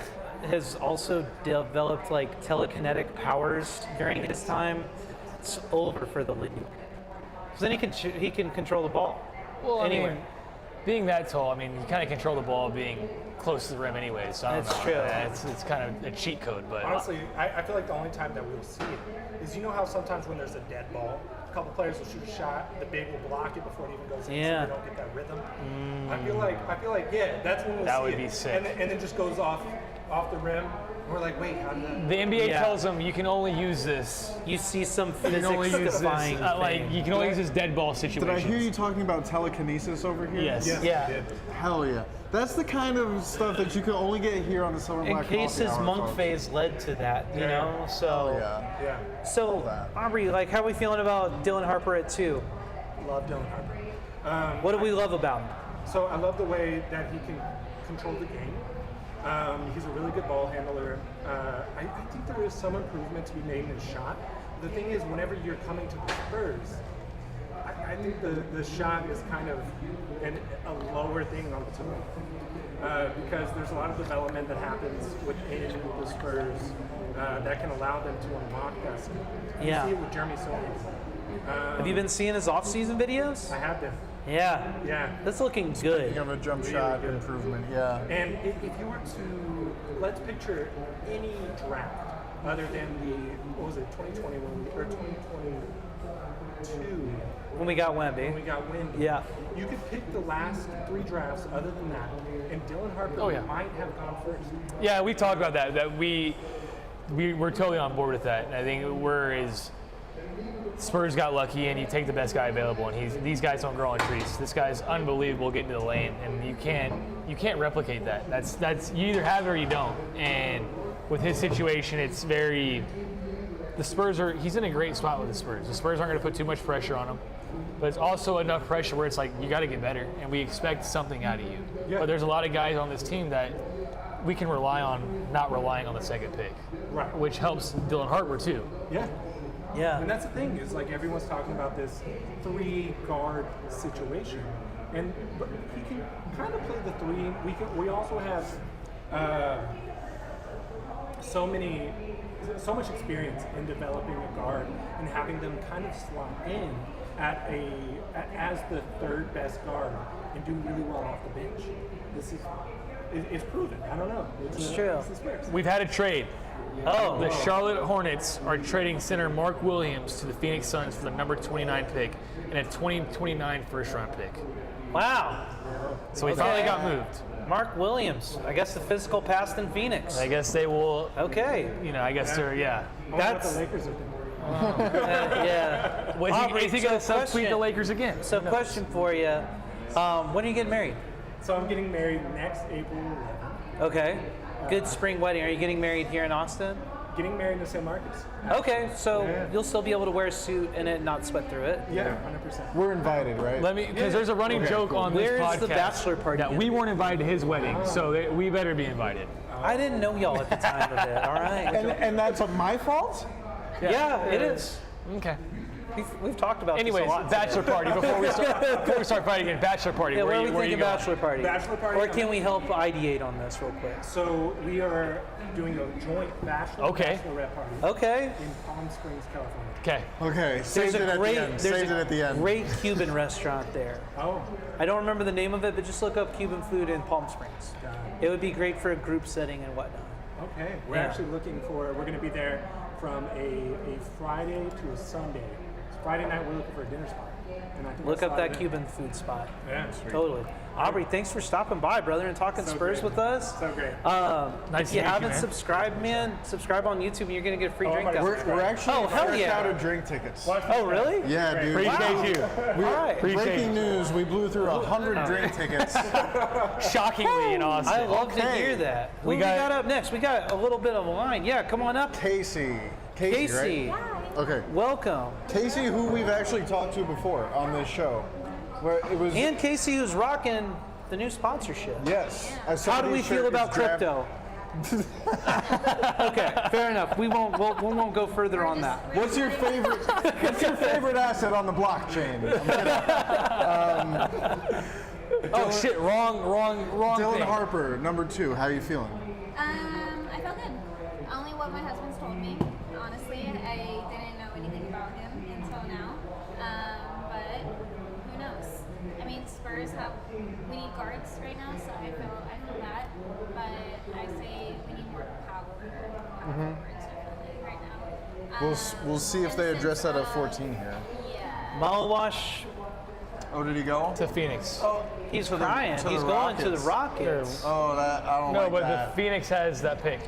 Speaker 2: has also developed telekinetic powers during his time, it's over for the league. Because then he can control the ball.
Speaker 3: Well,
Speaker 2: anyway.
Speaker 3: I mean, being that tall, I mean, you kind of control the ball being close to the rim anyway. So I don't
Speaker 2: That's
Speaker 3: know.
Speaker 2: true.
Speaker 3: Yeah, it's kind of a cheat code, but
Speaker 9: Honestly, I feel like the only time that we'll see it is, you know how sometimes when there's a dead ball, a couple players will shoot a shot, the big will block it before it even goes in,
Speaker 2: Yeah.
Speaker 9: so they don't get that rhythm. I feel like yeah, that's when we'll
Speaker 3: That
Speaker 9: see
Speaker 3: would
Speaker 9: it.
Speaker 3: be sick.
Speaker 9: And then just goes off the rim. And we're like, wait, how did that?
Speaker 3: the NBA
Speaker 2: Yeah.
Speaker 3: tells them you can only use this.
Speaker 2: You see some
Speaker 3: You can only use this.
Speaker 2: physics-defying
Speaker 3: Like you can only use this dead ball situation.
Speaker 1: Did I hear you talking about telekinesis over here?
Speaker 3: Yes.
Speaker 2: Yeah.
Speaker 1: Hell yeah. That's the kind of stuff that you can only get here on the Silver and
Speaker 2: In
Speaker 1: Black
Speaker 2: case
Speaker 1: Coffee
Speaker 2: his
Speaker 1: Hour,
Speaker 2: monk
Speaker 1: folks.
Speaker 2: phase led to that, you know? So,
Speaker 1: Yeah.
Speaker 9: Yeah,
Speaker 2: so Aubrey, how are we feeling about Dylan Harper at 2?
Speaker 9: love Dylan Harper.
Speaker 2: What do we love about him?
Speaker 9: So I love the way that he can control the game. He's a really good ball handler. I think there is some improvement to be made in his shot. The thing is, whenever you're coming to the Spurs, I think the shot is kind of a lower thing on the tool. Because there's a lot of development that happens within the Spurs that can allow them to unlock that skill.
Speaker 2: Yeah.
Speaker 9: You see it with Jeremy Sohan.
Speaker 2: Have you been seeing his off-season videos?
Speaker 9: I have been.
Speaker 2: Yeah.
Speaker 9: Yeah.
Speaker 2: That's looking
Speaker 1: Speaking
Speaker 2: good.
Speaker 1: of a jump shot
Speaker 9: good.
Speaker 1: improvement, yeah.
Speaker 9: And if you were to, let's picture any draft other than what was it, 2021 or 2022
Speaker 2: When we got
Speaker 9: when we
Speaker 2: Wemby.
Speaker 9: got Wemby.
Speaker 2: Yeah.
Speaker 9: You could pick the last 3 drafts other than that, and Dylan Harper
Speaker 3: Oh, yeah.
Speaker 9: might have gone first.
Speaker 3: Yeah, we talked about that. That we're totally on board with that. And I think Spurs got lucky, and you take the best guy available, and these guys don't grow on trees. This guy's unbelievable getting to the lane, and you can't replicate that. That's you either have it or you don't. And with his situation, it's very. The Spurs he's in a great spot with the Spurs. The Spurs aren't going to put too much pressure on him, but it's also enough pressure where it's like you got to get better, and we expect something out of you.
Speaker 9: Yeah.
Speaker 3: But there's a lot of guys on this team that we can rely on, not relying on the second pick,
Speaker 9: Right.
Speaker 3: which helps Dylan Harper too.
Speaker 9: Yeah.
Speaker 2: Yeah.
Speaker 9: And that's the thing is like everyone's talking about this 3-guard situation, but he can kind of play the 3. We also have so much experience in developing a guard and having them kind of slot in as the 3rd best guard and do really well off the bench. It's proven. I don't know.
Speaker 2: It's true.
Speaker 9: It's the Spurs.
Speaker 3: We've had a trade.
Speaker 2: Oh.
Speaker 3: The Charlotte Hornets are trading center Mark Williams to the Phoenix Suns for the number 29 pick and a 2029 first-round pick.
Speaker 2: Wow.
Speaker 3: So we finally got moved.
Speaker 2: Mark Williams. I guess the physical past in Phoenix.
Speaker 3: I guess they will.
Speaker 2: Okay.
Speaker 3: I guess they're
Speaker 9: I wonder what
Speaker 2: That's
Speaker 9: the Lakers are doing.
Speaker 2: yeah.
Speaker 3: Well,
Speaker 2: Aubrey,
Speaker 3: is he going to
Speaker 2: so
Speaker 3: subtweet the
Speaker 2: question-
Speaker 3: Lakers again?
Speaker 2: So, question for you: when are you getting married?
Speaker 9: So I'm getting married next April 11th.
Speaker 2: Okay. Good spring wedding. Are you getting married here in Austin?
Speaker 9: Getting married in San Marcos.
Speaker 2: Okay, so
Speaker 9: Yeah.
Speaker 2: you'll still be able to wear a suit and it not sweat through it.
Speaker 9: Yeah, 100%.
Speaker 1: We're invited, right?
Speaker 3: Because there's a running joke on this
Speaker 2: Where's
Speaker 3: podcast
Speaker 2: the bachelor party
Speaker 3: that
Speaker 2: gonna
Speaker 3: we
Speaker 2: be?
Speaker 3: weren't invited to his wedding, so we better be invited.
Speaker 2: I didn't know y'all at the time of it. All right.
Speaker 1: And that's my fault?
Speaker 2: Yeah, it is.
Speaker 3: Okay.
Speaker 2: We've talked about
Speaker 3: Anyways,
Speaker 2: this a lot.
Speaker 3: bachelor party before we start fighting again. Bachelor party.
Speaker 2: Yeah, what
Speaker 3: where
Speaker 2: are we
Speaker 3: you
Speaker 2: thinking
Speaker 3: going?
Speaker 2: bachelor party?
Speaker 9: Bachelor party?
Speaker 2: Or can we help ideate on this real quick?
Speaker 9: So we are doing a joint bachelor bachelorette party
Speaker 2: Okay.
Speaker 9: in Palm Springs, California.
Speaker 3: Okay.
Speaker 1: Okay, saved it at the end. Saved it at the end.
Speaker 2: great Cuban restaurant there.
Speaker 9: Oh,
Speaker 2: I don't remember the name of it, but just look up Cuban food in Palm Springs.
Speaker 9: got
Speaker 2: It would be great for a group setting and whatnot.
Speaker 9: it. Okay. We're
Speaker 2: Yeah.
Speaker 9: actually we're going to be there from a Friday to a Sunday. Friday night, we're looking for a dinner spot. And I think
Speaker 2: Look
Speaker 9: we'll
Speaker 2: up
Speaker 9: slide
Speaker 2: that
Speaker 9: in.
Speaker 2: Cuban food spot.
Speaker 9: Yeah.
Speaker 2: Totally. Aubrey, thanks for stopping by, brother, and talking
Speaker 9: So
Speaker 2: Spurs
Speaker 9: great.
Speaker 2: with us.
Speaker 9: So great.
Speaker 3: Nice
Speaker 2: If you
Speaker 3: to meet you,
Speaker 2: haven't
Speaker 3: man.
Speaker 2: subscribed, man, subscribe on YouTube and you're going to get a free drink.
Speaker 9: my
Speaker 2: out
Speaker 9: God.
Speaker 2: there.
Speaker 1: We're actually
Speaker 2: Oh, hell
Speaker 1: fresh
Speaker 2: yeah.
Speaker 1: out of drink tickets.
Speaker 2: Oh, really?
Speaker 1: Yeah, dude.
Speaker 3: Appreciate you.
Speaker 2: All right.
Speaker 3: Appreciate
Speaker 1: Breaking
Speaker 3: you.
Speaker 1: news, we blew through 100 drink tickets.
Speaker 3: Shockingly in Austin.
Speaker 2: I love to
Speaker 1: Okay.
Speaker 2: hear that. Who
Speaker 3: We
Speaker 2: we
Speaker 3: got-
Speaker 2: got up next? We got a little bit of a line. Yeah, come on up.
Speaker 1: Casey,
Speaker 2: Casey,
Speaker 1: right? Okay.
Speaker 2: welcome.
Speaker 1: Casey, who we've actually talked to before on this show. Where it was
Speaker 2: And Casey, who's rocking the new sponsorship.
Speaker 1: yes. I saw
Speaker 2: How do we
Speaker 1: these
Speaker 2: feel
Speaker 1: shirts
Speaker 2: about
Speaker 1: draft-
Speaker 2: crypto? Okay, fair enough. We won't go further on that.
Speaker 1: What's your favorite? What's your favorite asset on the blockchain? I'm kidding.
Speaker 3: Oh shit! Wrong
Speaker 1: Dylan
Speaker 3: thing.
Speaker 1: Harper, number 2. How are you feeling?
Speaker 10: I felt good. Only what my husband's told me. Honestly, I didn't know anything about him until now. But who knows? I mean, Spurs we need guards right now, so I feel that. But I say we need more power forwards definitely right now.
Speaker 1: We'll see if
Speaker 10: and
Speaker 1: they address
Speaker 10: since,
Speaker 1: that at 14 here.
Speaker 10: Yeah.
Speaker 2: Malawash,
Speaker 1: Oh, did he go?
Speaker 3: To Phoenix.
Speaker 2: he's crying.
Speaker 1: to
Speaker 2: He's
Speaker 1: the
Speaker 2: going to the
Speaker 1: Rockets.
Speaker 2: Rockets.
Speaker 1: Oh, that I don't
Speaker 3: No,
Speaker 1: like
Speaker 3: but
Speaker 1: that.
Speaker 3: the Phoenix has that pick.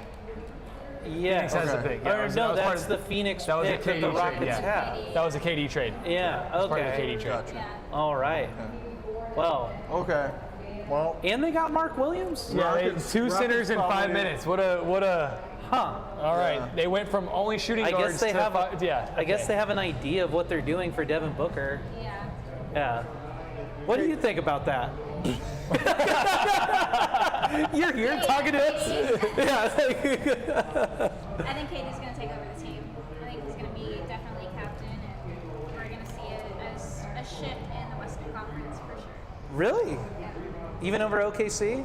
Speaker 2: Yeah.
Speaker 3: Phoenix has the
Speaker 1: Okay.
Speaker 3: pick. Yeah,
Speaker 2: Or
Speaker 3: that
Speaker 2: no,
Speaker 3: was part
Speaker 2: that's
Speaker 3: of-
Speaker 2: the Phoenix
Speaker 3: that was a
Speaker 2: pick that the
Speaker 3: KD trade,
Speaker 2: Rockets
Speaker 3: yeah.
Speaker 2: have.
Speaker 3: That was a KD trade.
Speaker 2: Yeah.
Speaker 3: Part of the
Speaker 2: Okay.
Speaker 3: KD trade.
Speaker 1: Gotcha.
Speaker 10: Yeah.
Speaker 2: All right. Well,
Speaker 1: Okay. Well,
Speaker 2: and they got Mark Williams.
Speaker 3: Yeah,
Speaker 1: Rockets-
Speaker 3: two centers in
Speaker 1: Rockets
Speaker 3: 5
Speaker 1: probably-
Speaker 3: minutes. What a.
Speaker 2: Huh.
Speaker 3: All right,
Speaker 1: Yeah.
Speaker 3: they went from only shooting
Speaker 2: I
Speaker 3: guards
Speaker 2: guess they
Speaker 3: to
Speaker 2: have.
Speaker 3: I
Speaker 2: I guess they have an idea of what they're doing for Devin Booker.
Speaker 10: Yeah.
Speaker 2: Yeah. What do you think about that? You're here talking to us. Yeah.
Speaker 10: I think KD's going to take over the team. I think he's going to be definitely captain, and we're going to see it as a shift in the Western Conference for sure.
Speaker 2: Really?
Speaker 10: Yeah.
Speaker 2: Even over OKC?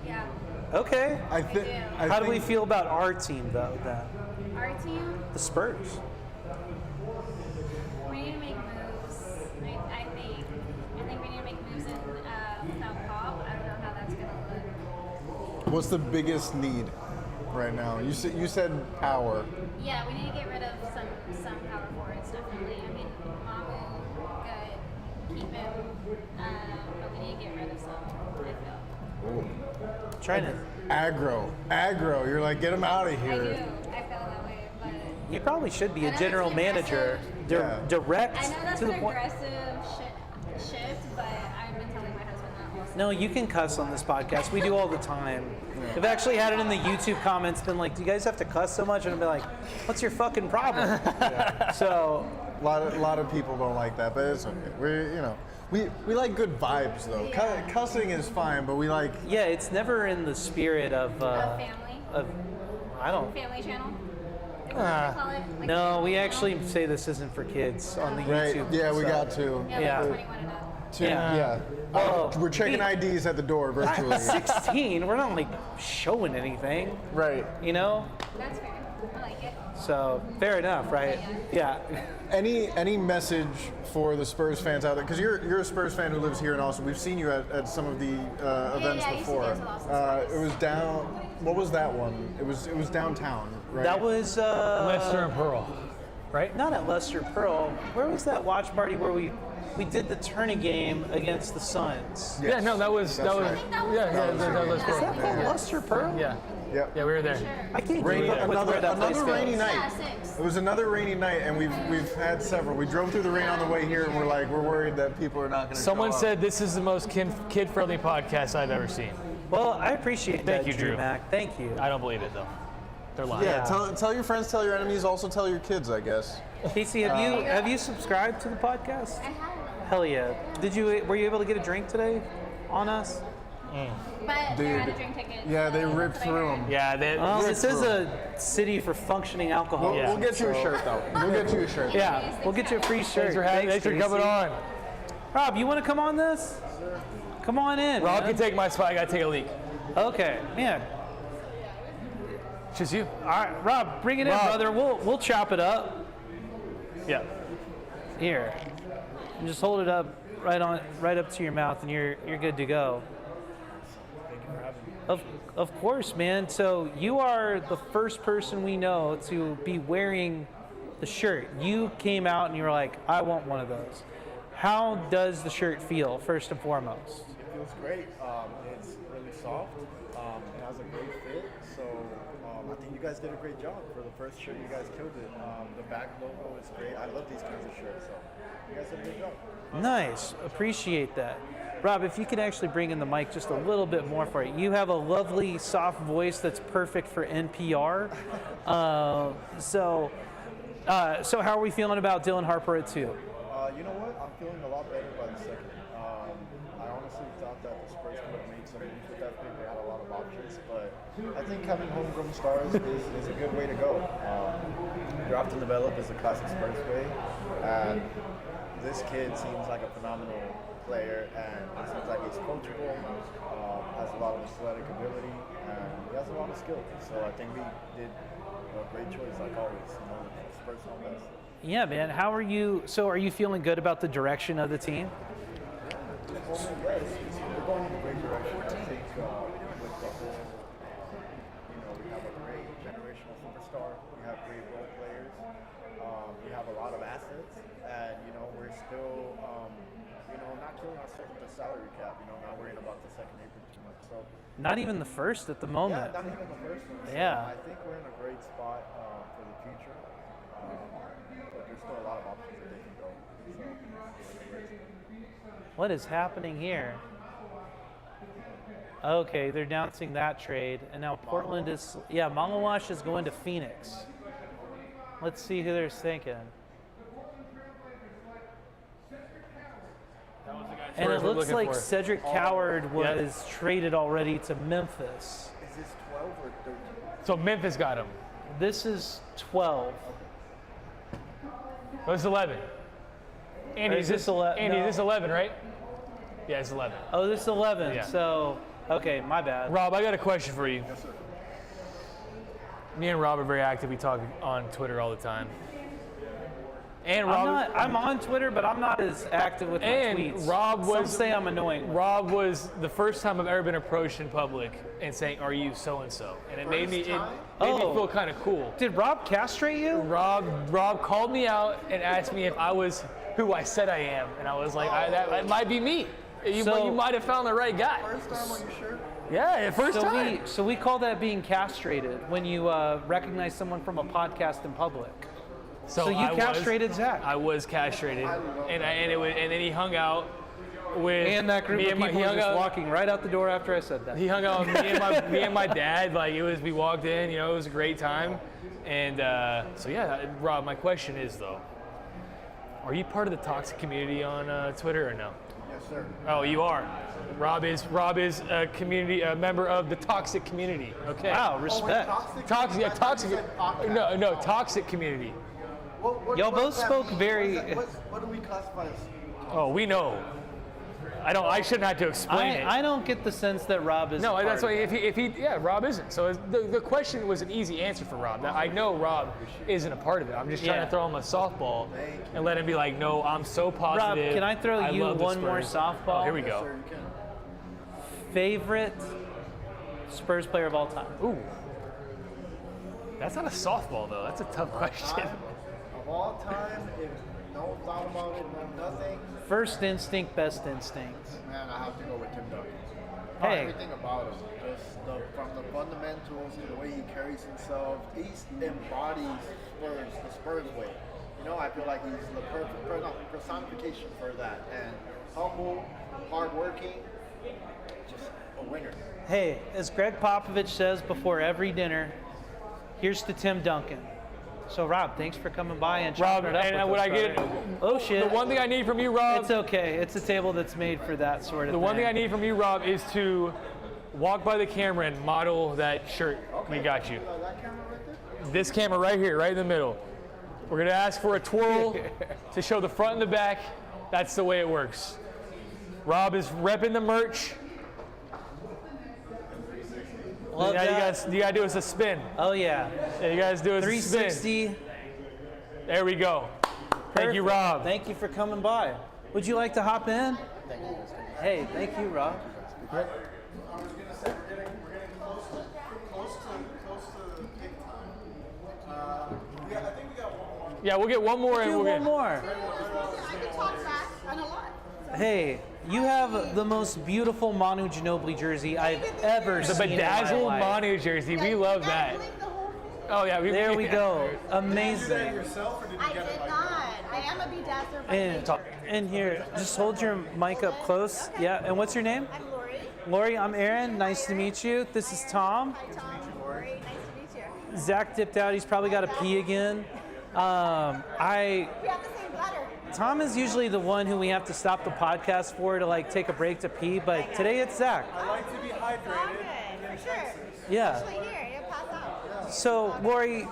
Speaker 10: Yeah.
Speaker 2: Okay.
Speaker 1: I think.
Speaker 10: do.
Speaker 2: How do we feel about our team though? Then
Speaker 10: Our team,
Speaker 2: the Spurs.
Speaker 10: we need to make moves. I think we need to make moves without Pop. I don't know how that's going to look.
Speaker 1: What's the biggest need right now? You said power.
Speaker 10: Yeah, we need to get rid of some power forwards, definitely. I mean, Mamu, good, keep him, but we need to get rid of some, I feel.
Speaker 2: Trying to.
Speaker 1: Aggro. You're like, get him out of
Speaker 10: I do.
Speaker 1: here.
Speaker 10: I feel that way, but
Speaker 2: he probably should be
Speaker 10: I
Speaker 2: a
Speaker 10: know
Speaker 2: general
Speaker 10: it's an
Speaker 2: manager,
Speaker 10: aggressive-
Speaker 2: direct
Speaker 10: I know that's
Speaker 2: to the
Speaker 10: an
Speaker 2: point.
Speaker 10: aggressive shift, but I've been telling my husband that also.
Speaker 2: No, you can cuss on this podcast. We do all the time. I've actually had it in the YouTube comments, been like, do you guys have to cuss so much? And I've been like, what's your fucking problem? So,
Speaker 1: A lot of people don't like that, but it's okay. We like good vibes though. Cussing is fine, but we like.
Speaker 2: yeah, it's never in the spirit of
Speaker 10: Family?
Speaker 2: I don't.
Speaker 10: Family channel? Is that what they call it? Like
Speaker 2: No,
Speaker 10: family
Speaker 2: we
Speaker 10: channel?
Speaker 2: actually say this isn't for kids on the
Speaker 1: Right.
Speaker 2: YouTube.
Speaker 1: Yeah, we
Speaker 2: so-
Speaker 1: got to.
Speaker 10: Yeah,
Speaker 2: Yeah.
Speaker 10: like 21 and up.
Speaker 2: Yeah.
Speaker 1: We're checking IDs at the door virtually.
Speaker 2: 16. We're not like showing anything,
Speaker 1: Right.
Speaker 2: you know.
Speaker 10: That's fair. I like it.
Speaker 2: So fair enough, right? Yeah.
Speaker 1: Any message for the Spurs fans out there? Because you're a Spurs fan who lives here in Austin. We've seen you at some of the events
Speaker 10: I used to
Speaker 1: before.
Speaker 10: go to Austin Spurs.
Speaker 1: It was down. What was that one? It was downtown, right?
Speaker 2: That was
Speaker 3: Lester and Pearl, right?
Speaker 2: not at Lester Pearl. Where was that watch party where we did the tourney game against the Suns?
Speaker 1: Yes.
Speaker 3: Yeah, no, that was
Speaker 1: That's
Speaker 10: I
Speaker 1: right.
Speaker 10: think that was
Speaker 3: yeah,
Speaker 10: the
Speaker 3: that was
Speaker 2: Is
Speaker 3: Pearl.
Speaker 2: that called Lester Pearl?
Speaker 3: Yeah,
Speaker 1: Yep.
Speaker 3: yeah, we were there.
Speaker 2: I can't
Speaker 1: Rainy,
Speaker 2: keep up with where that place
Speaker 1: another rainy
Speaker 2: goes.
Speaker 1: night.
Speaker 10: Yeah, 6.
Speaker 1: It was another rainy night, and we've had several. We drove through the rain on the way here, and we're worried that people are not going to.
Speaker 3: Someone said this is the most kid-friendly podcast I've ever seen.
Speaker 2: Well, I appreciate that,
Speaker 3: Thank you, Drew.
Speaker 2: Mac. Thank you.
Speaker 3: I don't believe it though. They're lying.
Speaker 1: Yeah, tell your friends, tell your enemies, also tell your kids, I guess.
Speaker 2: Casey, have you subscribed to the podcast?
Speaker 10: I have.
Speaker 2: Hell yeah. Were you able to get a drink today on us?
Speaker 10: But they're out of drink tickets.
Speaker 1: Yeah, they
Speaker 10: so
Speaker 1: ripped
Speaker 10: that's what I
Speaker 1: through
Speaker 10: heard.
Speaker 1: them.
Speaker 3: Yeah,
Speaker 2: Well, this is a city for functioning alcohol.
Speaker 1: We'll get you a shirt though. We'll get you a shirt.
Speaker 2: Yeah, we'll get you a free shirt.
Speaker 3: thanks for coming
Speaker 2: Casey.
Speaker 3: on.
Speaker 2: Rob, you want to come on this? Come on in.
Speaker 3: Rob
Speaker 2: man.
Speaker 3: can take my spot. I gotta take a leak.
Speaker 2: Okay, man.
Speaker 3: Just you.
Speaker 2: All right, Rob, bring it in,
Speaker 3: Rob.
Speaker 2: brother. We'll chop it up.
Speaker 3: Yeah.
Speaker 2: Here, and just hold it up right up to your mouth, and you're good to go. Of course, man. So you are the first person we know to be wearing the shirt. You came out and you were like, I want one of those. How does the shirt feel, first and foremost?
Speaker 11: It feels great. It's really soft. It has a great fit. So I think you guys did a great job for the first shirt. You guys killed it. The back logo is great. I love these kinds of shirts. So you guys did a good job.
Speaker 2: Nice. Appreciate that. Rob, if you could actually bring in the mic just a little bit more for it. You have a lovely, soft voice that's perfect for NPR. So how are we feeling about Dylan Harper at 2?
Speaker 11: You know what? I'm feeling a lot better by the second. I honestly thought that the Spurs could have made some moves with that pick. They had a lot of options, but I think having homegrown stars is a good way to go. Draft and develop is the classic Spurs way, and this kid seems like a phenomenal player, and it seems like he's coachable, has a lot of athletic ability, and he has a lot of skill. So I think we did a great choice, like always. The Spurs know best.
Speaker 2: Yeah, man. How are you? So are you feeling good about the direction of the team?
Speaker 11: We're going in a great direction. I think with the whole, we have a great generational superstar. We have great role players. We have a lot of assets, and we're still, not killing ourselves with the salary cap. Not worrying about the second apron too much. So
Speaker 2: Not even the first at the moment.
Speaker 11: yeah, not even the first one. So
Speaker 2: Yeah.
Speaker 11: I think we're in a great spot for the future. But there's still a lot of options that they can go. So we're in a great spot.
Speaker 2: What is happening here? Okay, they're announcing that trade, and now Portland is, Malawash is going to Phoenix. Let's see who they're thinking. And it looks like Cedric Coward was traded already to Memphis.
Speaker 11: Is this 12 or 13?
Speaker 3: So Memphis got him.
Speaker 2: This is 12.
Speaker 3: Oh, it's 11. Andy,
Speaker 2: Or is this 11?
Speaker 3: Andy,
Speaker 2: No.
Speaker 3: this is 11, right? Yeah, it's 11.
Speaker 2: Oh, this is 11.
Speaker 3: Yeah.
Speaker 2: So, okay, my bad.
Speaker 3: Rob, I got a question for you.
Speaker 11: Yes, sir.
Speaker 3: Me and Rob are very active. We talk on Twitter all the time. And Rob,
Speaker 2: I'm on Twitter, but I'm not as active with my
Speaker 3: And
Speaker 2: tweets.
Speaker 3: Rob
Speaker 2: Some
Speaker 3: was-
Speaker 2: say I'm annoying.
Speaker 3: Rob was the first time I've ever been approached in public and saying, "Are you so and so?" And it made me feel kind of cool.
Speaker 2: Did Rob castrate you?
Speaker 3: Rob called me out and asked me if I was who I said I am, and I was like, that might be me. You
Speaker 2: So-
Speaker 3: might have found the right guy.
Speaker 11: First time, are you sure?
Speaker 3: Yeah, first time.
Speaker 2: So we call that being castrated when you recognize someone from a podcast in public. So you castrated Zach.
Speaker 3: I was castrated, and then he hung out with
Speaker 2: And that group
Speaker 3: me
Speaker 2: of
Speaker 3: and my,
Speaker 2: people
Speaker 3: he
Speaker 2: were
Speaker 3: hung
Speaker 2: just
Speaker 3: out,
Speaker 2: walking right out the door after I said that.
Speaker 3: He hung out with me and my dad. Like we walked in, it was a great time. And so yeah, Rob, my question is though, are you part of the toxic community on Twitter or no?
Speaker 11: Yes, sir.
Speaker 3: Oh, you are. Rob is a community a member of the toxic community. Okay.
Speaker 2: Wow, respect.
Speaker 3: Toxic community.
Speaker 2: Y'all both spoke very.
Speaker 11: What do we classify as?
Speaker 3: Oh, we know. I shouldn't have to explain it.
Speaker 2: I don't get the sense that Rob is.
Speaker 3: No, that's why if he Rob isn't. So the question was an easy answer for Rob. I know Rob isn't a part of it. I'm just trying to throw him a softball and let him be like, no, I'm so positive.
Speaker 2: Rob, can I throw you
Speaker 3: love the
Speaker 2: one more
Speaker 3: Spurs.
Speaker 2: softball?
Speaker 3: Oh, here we go.
Speaker 11: Sir, you can.
Speaker 2: Favorite Spurs player of all time?
Speaker 3: Ooh, that's not a softball though. That's a tough question.
Speaker 11: Of all time, if no thought about it, no nothing,
Speaker 2: First instinct, best instinct.
Speaker 11: man, I have to go with Tim Duncan.
Speaker 2: Hey.
Speaker 11: Everything about him, just from the fundamentals to the way he carries himself, he embodies Spurs, the Spurs way. I feel like he's the perfect personification for that. And humble, hardworking, just a winner.
Speaker 2: Hey, as Greg Popovich says before every dinner, here's to Tim Duncan. So Rob, thanks for coming by and
Speaker 3: Rob,
Speaker 2: chopping it up
Speaker 3: and
Speaker 2: with
Speaker 3: would
Speaker 2: us,
Speaker 3: I get
Speaker 2: brother. Oh shit!
Speaker 3: The one thing I need from you, Rob.
Speaker 2: It's okay. It's a table that's made for that sort of
Speaker 3: The
Speaker 2: thing.
Speaker 3: one thing I need from you, Rob, is to walk by the camera and model that shirt. We got you.
Speaker 11: That camera right there?
Speaker 3: This camera right here, right in the middle. We're gonna ask for a twirl to show the front and the back. That's the way it works. Rob is repping the merch.
Speaker 2: Love that.
Speaker 3: You gotta do us a spin.
Speaker 2: Oh yeah.
Speaker 3: Yeah, you guys do us a spin.
Speaker 2: 360.
Speaker 3: There we go. Thank you,
Speaker 2: Perfect.
Speaker 3: Rob.
Speaker 2: Thank you for coming by. Would you like to hop in? Hey, thank you, Rob.
Speaker 1: I was gonna say we're getting close to pick time. I think we got one more.
Speaker 3: Yeah, we'll get one more.
Speaker 2: Do one more.
Speaker 10: I can talk fast and a lot.
Speaker 2: Hey, you have the most beautiful Manu Ginobili jersey I've ever
Speaker 3: The
Speaker 2: seen in my
Speaker 3: bedazzled
Speaker 2: life.
Speaker 3: Manu jersey. We love that. Oh yeah,
Speaker 2: There we go. Amazing.
Speaker 1: Yourself or did you
Speaker 10: I
Speaker 1: get
Speaker 10: did
Speaker 1: it?
Speaker 10: not. I am a bedazzler by nature.
Speaker 2: And here, just hold your mic up close. Yeah, and what's your name?
Speaker 10: I'm Lori.
Speaker 2: Lori, I'm Aaron. Nice to meet you. This is Tom.
Speaker 10: Hi, Tom. Lori. Nice to meet you.
Speaker 2: Zach dipped out. He's probably got to pee again.
Speaker 10: We have the same bladder.
Speaker 2: Tom is usually the one who we have to stop the podcast for to like take a break to pee, but today it's Zach.
Speaker 1: I like to be hydrated.
Speaker 10: Okay, for sure.
Speaker 2: Yeah.
Speaker 10: Especially here, you'll pass out.
Speaker 2: So Lori,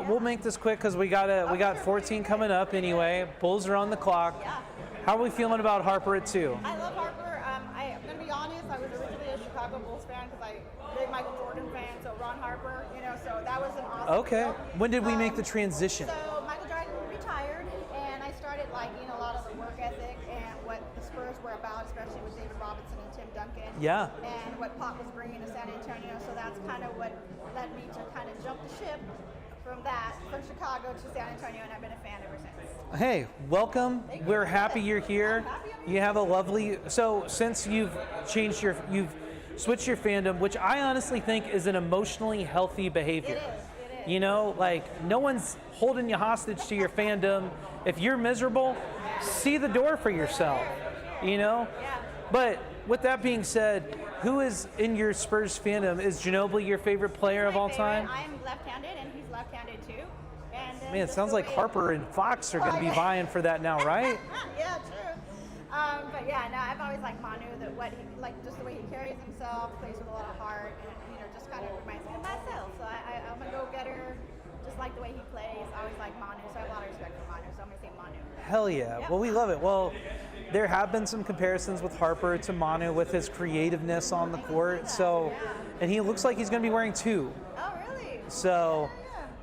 Speaker 2: we'll make this quick because we got 14 coming up anyway. Bulls are on the clock.
Speaker 10: Yeah.
Speaker 2: How are we feeling about Harper at 2?
Speaker 10: I love Harper. I'm going to be honest, I was originally a Chicago Bulls fan because I'm a big Michael Jordan fan, so Ron Harper, so that was an awesome
Speaker 2: Okay.
Speaker 10: deal.
Speaker 2: When did we make the transition?
Speaker 10: So Michael Jordan retired, and I started liking a lot of the work ethic and what the Spurs were about, especially with David Robinson and Tim Duncan.
Speaker 2: Yeah.
Speaker 10: And what Pop was bringing to San Antonio. So that's kind of what led me to kind of jump the ship from Chicago to San Antonio, and I've been a fan ever since.
Speaker 2: Hey, welcome. We're happy you're here. You have a lovely. So since you've switched your fandom, which I honestly think is an emotionally healthy behavior.
Speaker 10: It is.
Speaker 2: Like no one's holding you hostage to your fandom. If you're miserable, see the door for yourself.
Speaker 10: Yeah.
Speaker 2: But with that being said, who is in your Spurs fandom? Is Ginobili your favorite player of all time?
Speaker 10: I'm left-handed, and he's left-handed too. And
Speaker 2: Man, it sounds like Harper and Fox are going to be vying for that now, right?
Speaker 10: Yeah, true. But yeah, no, I've always liked Manu, just the way he carries himself, plays with a lot of heart, and just kind of reminds me of myself. So I'm a go-getter, just like the way he plays. I always like Manu, so I have a lot of respect for Manu. So I'm gonna say Manu.
Speaker 2: Hell yeah.
Speaker 10: Yep.
Speaker 2: Well, we love it. Well, there have been some comparisons with Harper to Manu with his creativeness on the court. So, and he looks like he's going to be wearing 2.
Speaker 10: Oh, really?
Speaker 2: So,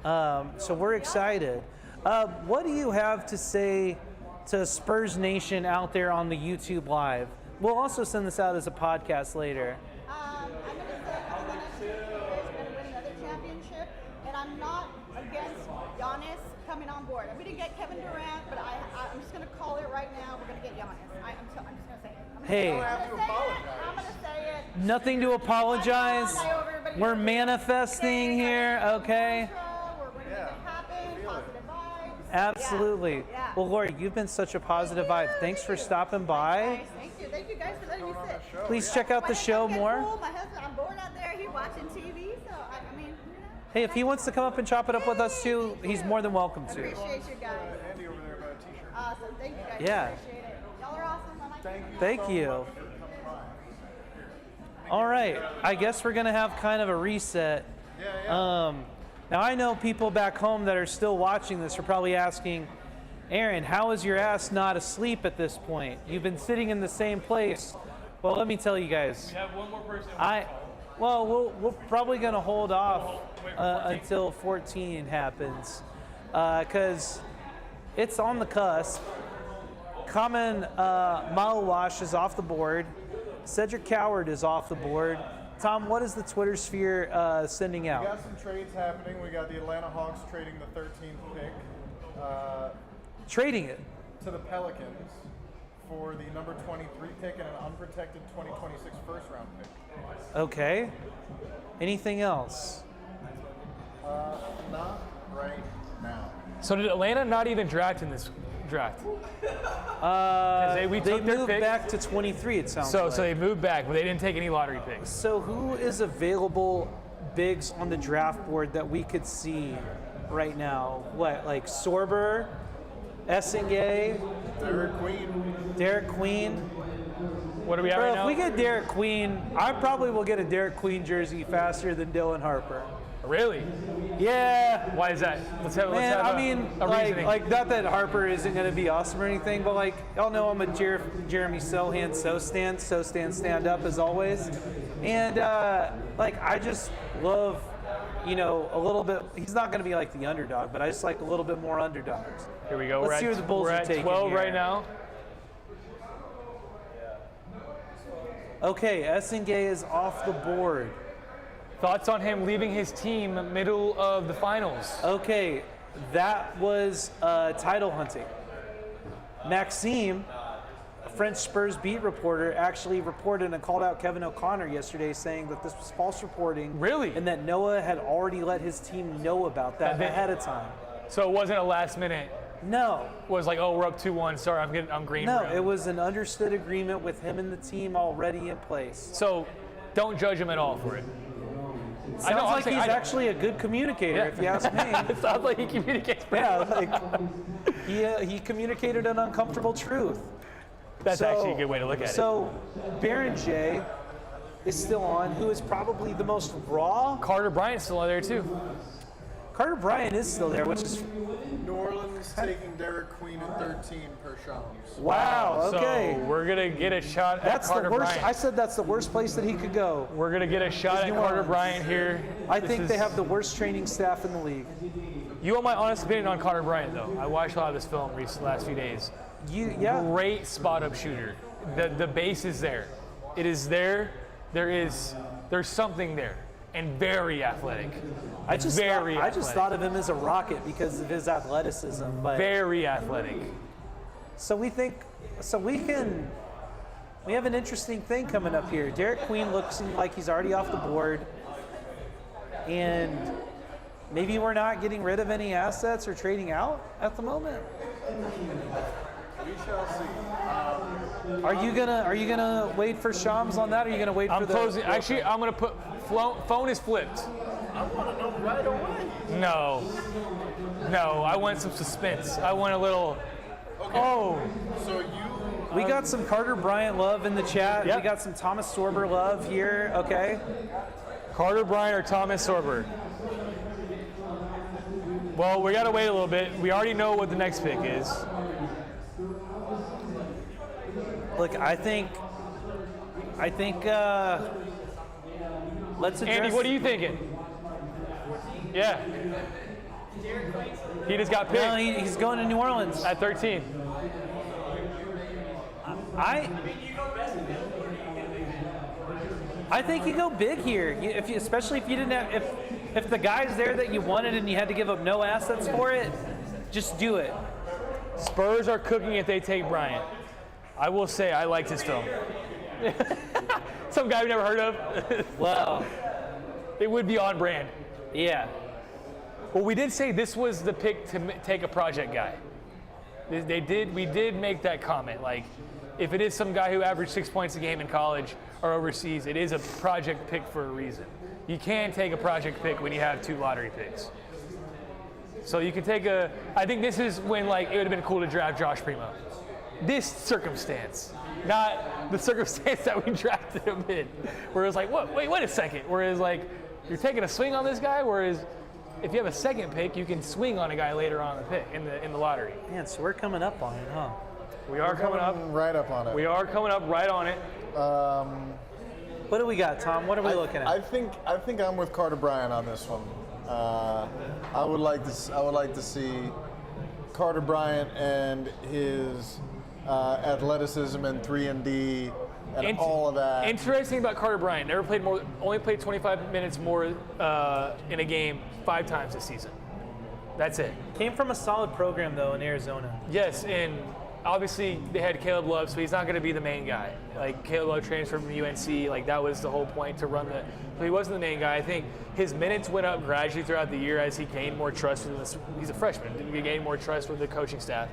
Speaker 2: so we're excited. What do you have to say to Spurs Nation out there on the YouTube Live? We'll also send this out as a podcast later.
Speaker 10: I'm going to say within the next 2 years, we're going to win another championship, and I'm not against Giannis coming on board. We didn't get Kevin Durant, but I'm just going to call it right now. We're going to get Giannis. I'm just going to say it.
Speaker 2: Hey.
Speaker 10: I'm going to say it.
Speaker 2: Nothing to apologize. We're manifesting here, okay? Absolutely. Well, Lori, you've been such a positive vibe. Thanks for stopping by.
Speaker 12: Thank you guys for letting me sit.
Speaker 2: Please check out the show more.
Speaker 12: My husband, I'm bored out there. He's watching TV, so I mean,
Speaker 2: Hey, if he wants to come up and chop it up with us too, he's more than welcome to.
Speaker 12: appreciate you guys.
Speaker 1: Andy over there about a t-shirt.
Speaker 12: Awesome. Thank you guys.
Speaker 2: Yeah.
Speaker 12: Appreciate it. Y'all are awesome. I like you.
Speaker 2: Thank you. All right, I guess we're gonna have kind of a reset. Now I know people back home that are still watching this are probably asking, Aaron, how is your ass not asleep at this point? You've been sitting in the same place. Well, let me tell you guys.
Speaker 3: We have one more person.
Speaker 2: We're probably gonna hold off until 14 happens, because it's on the cusp. Common Malawash is off the board. Cedric Coward is off the board. Tom, what is the Twitter sphere sending out?
Speaker 1: We got some trades happening. We got the Atlanta Hawks trading the 13th pick.
Speaker 2: Trading it
Speaker 1: to the Pelicans for the number 23 pick and an unprotected 2026 first round pick.
Speaker 2: Okay. Anything else?
Speaker 1: Not right now.
Speaker 3: So did Atlanta not even draft in this draft? We
Speaker 2: They
Speaker 3: took their
Speaker 2: moved
Speaker 3: pick.
Speaker 2: back to 23, it sounds
Speaker 3: So
Speaker 2: like.
Speaker 3: so they moved back, but they didn't take any lottery picks.
Speaker 2: So who is available bigs on the draft board that we could see right now? What, like Sorber, Essengay, Derek Queen?
Speaker 3: What do we have
Speaker 2: Bro,
Speaker 3: right now?
Speaker 2: if we get Derek Queen, I probably will get a Derek Queen jersey faster than Dylan Harper.
Speaker 3: Really?
Speaker 2: Yeah.
Speaker 3: Why is that? Let's have
Speaker 2: Man,
Speaker 3: a reasoning.
Speaker 2: like not that Harper isn't going to be awesome or anything, but like, y'all know I'm a Jeremy Sohan stand up as always. And like, I just love, a little bit, he's not going to be like the underdog, but I just like a little bit more underdogs.
Speaker 3: Here we go.
Speaker 2: Let's see where the Bulls
Speaker 3: we're
Speaker 2: are
Speaker 3: at
Speaker 2: taking
Speaker 3: 12
Speaker 2: here.
Speaker 3: right now.
Speaker 2: Okay, Essengay is off the board.
Speaker 3: Thoughts on him leaving his team middle of the finals?
Speaker 2: Okay, that was title hunting. Maxime, a French Spurs beat reporter, actually reported and called out Kevin O'Connor yesterday, saying that this was false reporting.
Speaker 3: Really?
Speaker 2: And that Noah had already let his team know about that ahead of time.
Speaker 3: So it wasn't a last minute.
Speaker 2: No.
Speaker 3: It was like, oh, we're up 2-1. Sorry, I'm green.
Speaker 2: No,
Speaker 3: bro.
Speaker 2: it was an understood agreement with him and the team already in place.
Speaker 3: So don't judge him at all for it.
Speaker 2: Sounds like he's actually a good communicator, if you ask me.
Speaker 3: It sounds like he communicates pretty well.
Speaker 2: He communicated an uncomfortable truth.
Speaker 3: That's actually a good way to look at it.
Speaker 2: So Baron J is still on, who is probably the most raw.
Speaker 3: Carter Bryant's still on there too.
Speaker 2: Carter Bryant is still there, which is
Speaker 1: New Orleans taking Derek Queen at 13 per Shams.
Speaker 2: wow. Okay,
Speaker 3: So we're gonna get a shot
Speaker 2: that's
Speaker 3: at Carter
Speaker 2: the worst.
Speaker 3: Bryant.
Speaker 2: I said that's the worst place that he could go.
Speaker 3: We're gonna get a shot at
Speaker 2: New
Speaker 3: Carter
Speaker 2: Orleans.
Speaker 3: Bryant here.
Speaker 2: I think they have the worst training staff in the league.
Speaker 3: You want my honest opinion on Carter Bryant, though? I watched a lot of his film last few days. Great spot up shooter. The base is there. It is there. There's something there, and very athletic.
Speaker 2: I just thought of him as a rocket because of his athleticism. But
Speaker 3: very athletic.
Speaker 2: So we have an interesting thing coming up here. Derek Queen looks like he's already off the board, and maybe we're not getting rid of any assets or trading out at the moment.
Speaker 1: We shall see.
Speaker 2: Are you gonna wait for Shams on that? Or are you gonna wait for
Speaker 3: I'm closing. Actually, I'm gonna put phone is flipped.
Speaker 1: I want to know right away.
Speaker 3: No, I want some suspense. I want a little.
Speaker 1: Okay.
Speaker 3: Oh.
Speaker 1: So
Speaker 2: We got some Carter Bryant love in the chat.
Speaker 3: Yep.
Speaker 2: We got some Thomas Sorber love here. Okay.
Speaker 3: Carter Bryant or Thomas Sorber? Well, we gotta wait a little bit. We already know what the next pick is.
Speaker 2: Look, I think. Let's address.
Speaker 3: Andy, what are you thinking? Yeah. He just got picked.
Speaker 2: No, he's going to New Orleans
Speaker 3: at 13.
Speaker 2: I think you go big here, especially if you didn't have if the guy's there that you wanted and you had to give up no assets for it, just do it.
Speaker 3: Spurs are cooking if they take Bryant. I will say I liked his film. Some guy we've never heard of.
Speaker 2: Well,
Speaker 3: It would be on brand.
Speaker 2: yeah.
Speaker 3: Well, we did say this was the pick to take a project guy. We did make that comment. Like, if it is some guy who averaged 6 points a game in college or overseas, it is a project pick for a reason. You can take a project pick when you have 2 lottery picks. So you can take I think this is when, like, it would have been cool to draft Josh Primo. This circumstance, not the circumstance that we drafted him in, where it was like, wait a second. Whereas, like, you're taking a swing on this guy, whereas if you have a second pick, you can swing on a guy later on in the pick in the lottery.
Speaker 2: Man, so we're coming up on it, huh?
Speaker 3: We are coming up
Speaker 1: right up on it.
Speaker 3: We are coming up right on it.
Speaker 2: What do we got, Tom? What are we looking at?
Speaker 1: I think I'm with Carter Bryant on this one. I would like to see Carter Bryant and his athleticism and 3-and-D and all of that.
Speaker 3: Interesting about Carter Bryant. Only played 25 minutes more in a game 5 times this season. That's it.
Speaker 2: Came from a solid program, though, in Arizona.
Speaker 3: Yes, and obviously they had Caleb Love, so he's not going to be the main guy. Like, Caleb Love transferred from UNC. Like, that was the whole point, to run so he wasn't the main guy. I think his minutes went up gradually throughout the year as he gained more trust he's a freshman. He gained more trust with the coaching staff.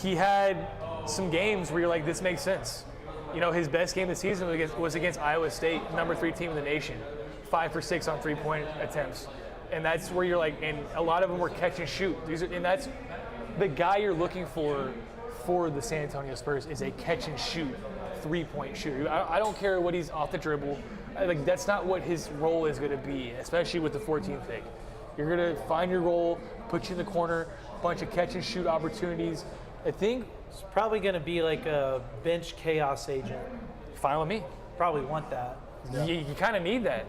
Speaker 3: He had some games where you're like, this makes sense. You know, his best game this season was against Iowa State, number 3 team in the nation. 5 for 6 on 3-point attempts. And that's where you're like, and a lot of them were catch and shoot. And that's the guy you're looking for the San Antonio Spurs is a catch and shoot 3-point shooter. I don't care what he's off the dribble. Like, that's not what his role is going to be, especially with the 14th pick. You're going to find your role, put you in the corner, bunch of catch and shoot opportunities. I think
Speaker 2: It's probably going to be like a bench chaos agent.
Speaker 3: Fine with me.
Speaker 2: Probably want that.
Speaker 3: Yeah. You kind of need that.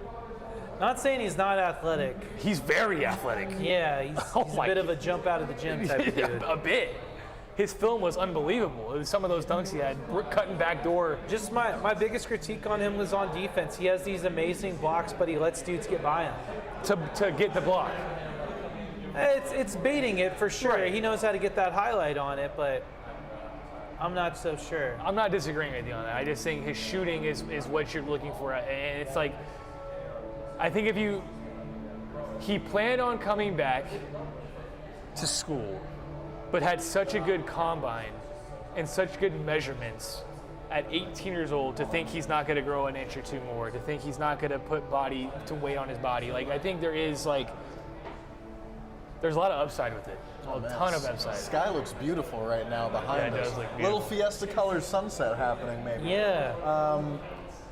Speaker 2: Not saying he's not athletic.
Speaker 3: He's very athletic.
Speaker 2: Yeah, he's a bit of a jump out of the gym type of dude.
Speaker 3: A bit. His film was unbelievable. It was some of those dunks he had, cutting back door.
Speaker 2: Just my biggest critique on him was on defense. He has these amazing blocks, but he lets dudes get by him.
Speaker 3: To get the block.
Speaker 2: It's baiting it for sure.
Speaker 3: Right.
Speaker 2: He knows how to get that highlight on it, but I'm not so sure.
Speaker 3: I'm not disagreeing with you on that. I just think his shooting is what you're looking for. And it's like, I think he planned on coming back to school, but had such a good combine and such good measurements at 18 years old to think he's not going to grow an inch or two more, to think he's not going to put weight on his body. Like, I think there's a lot of upside with it. A ton of upside.
Speaker 1: Sky looks beautiful right now behind us.
Speaker 3: It does look beautiful.
Speaker 1: Little fiesta colored sunset happening maybe.
Speaker 2: Yeah.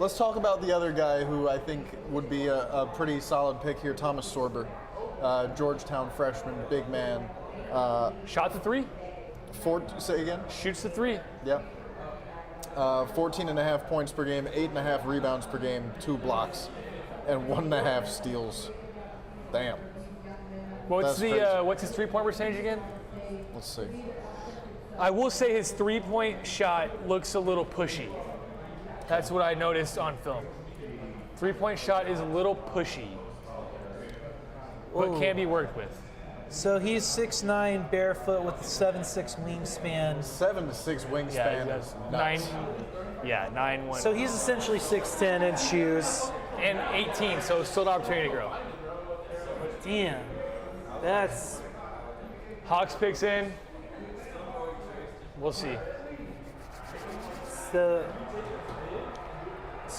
Speaker 1: Let's talk about the other guy who I think would be a pretty solid pick here, Thomas Sorber, Georgetown freshman, big man.
Speaker 3: Shot the 3?
Speaker 1: Say again?
Speaker 3: Shoots the 3.
Speaker 1: Yep. 14.5 points per game, 8.5 rebounds per game, 2 blocks, and 1.5 steals. Damn.
Speaker 3: What's his 3-point percentage again?
Speaker 1: Let's see.
Speaker 3: I will say his 3-point shot looks a little pushy. That's what I noticed on film. 3-point shot is a little pushy, but can be worked with.
Speaker 2: So he's 6'9", barefoot with a 7'6" wingspan.
Speaker 1: 7'6" wingspan.
Speaker 3: Yeah, 9'1".
Speaker 2: So he's essentially 6'10" in shoes.
Speaker 3: And 18, so still an opportunity to grow.
Speaker 2: Damn. That's...
Speaker 3: Hawks picks in. We'll see.
Speaker 2: So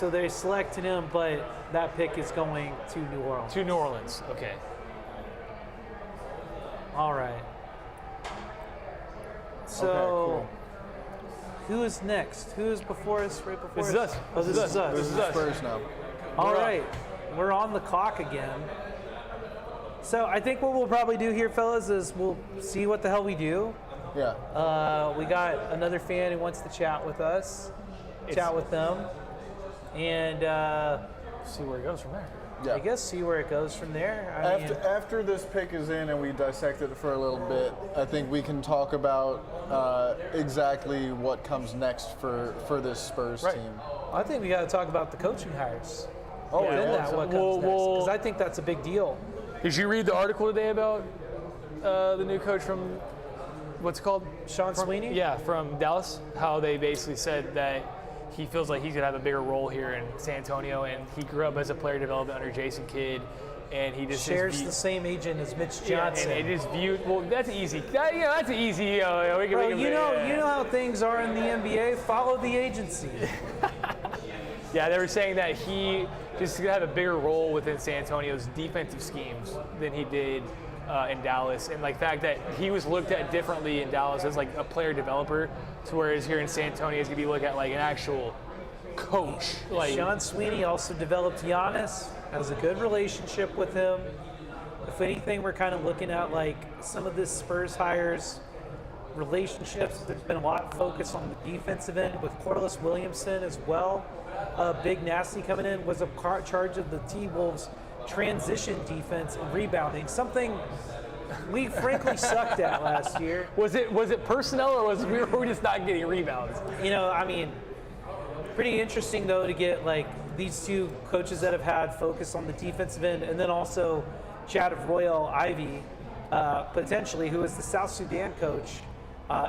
Speaker 2: they selected him, but that pick is going to New Orleans.
Speaker 3: To New Orleans, okay.
Speaker 2: All right. So,
Speaker 1: Okay, cool.
Speaker 2: Who is next? Who is before us? Right before
Speaker 3: This is us.
Speaker 2: Oh, this is us.
Speaker 1: This is the Spurs now.
Speaker 2: All right. We're on the clock again. So I think what we'll probably do here, fellas, is we'll see what the hell we do.
Speaker 1: Yeah.
Speaker 2: We got another fan who wants to chat with us. Chat with them. And
Speaker 3: See where it goes from there.
Speaker 1: Yeah.
Speaker 2: I guess see where it goes from there.
Speaker 1: After this pick is in and we dissect it for a little bit, I think we can talk about exactly what comes next for this Spurs team.
Speaker 2: I think we got to talk about the coaching hires.
Speaker 1: Oh,
Speaker 2: Then
Speaker 1: yeah.
Speaker 2: that what comes next, because I think that's a big deal.
Speaker 3: Did you read the article today about the new coach from, what's it called?
Speaker 2: Sean Sweeney?
Speaker 3: Yeah, from Dallas. How they basically said that he feels like he's going to have a bigger role here in San Antonio, and he grew up as a player development under Jason Kidd, and he just
Speaker 2: shares the same agent as Mitch Johnson.
Speaker 3: And it is viewed. Well, that's easy. That's easy.
Speaker 2: Bro, you know how things are in the NBA. Follow the agency.
Speaker 3: Yeah, they were saying that he just going to have a bigger role within San Antonio's defensive schemes than he did in Dallas, and like the fact that he was looked at differently in Dallas as like a player developer, to whereas here in San Antonio he's gonna be looked at like an actual coach. Like
Speaker 2: Sean Sweeney also developed Giannis, has a good relationship with him. If anything, we're kind of looking at like some of this Spurs hires relationships. There's been a lot of focus on the defensive end with Corliss Williamson as well. Big Nasty coming in was a charge of the T-Wolves transition defense and rebounding, something we frankly sucked at last year.
Speaker 3: Was it personnel, or were we just not getting rebounds?
Speaker 2: You know, I mean, pretty interesting though to get like these two coaches that have had focus on the defensive end, and then also Chad of Royal Ivy, potentially, who was the South Sudan coach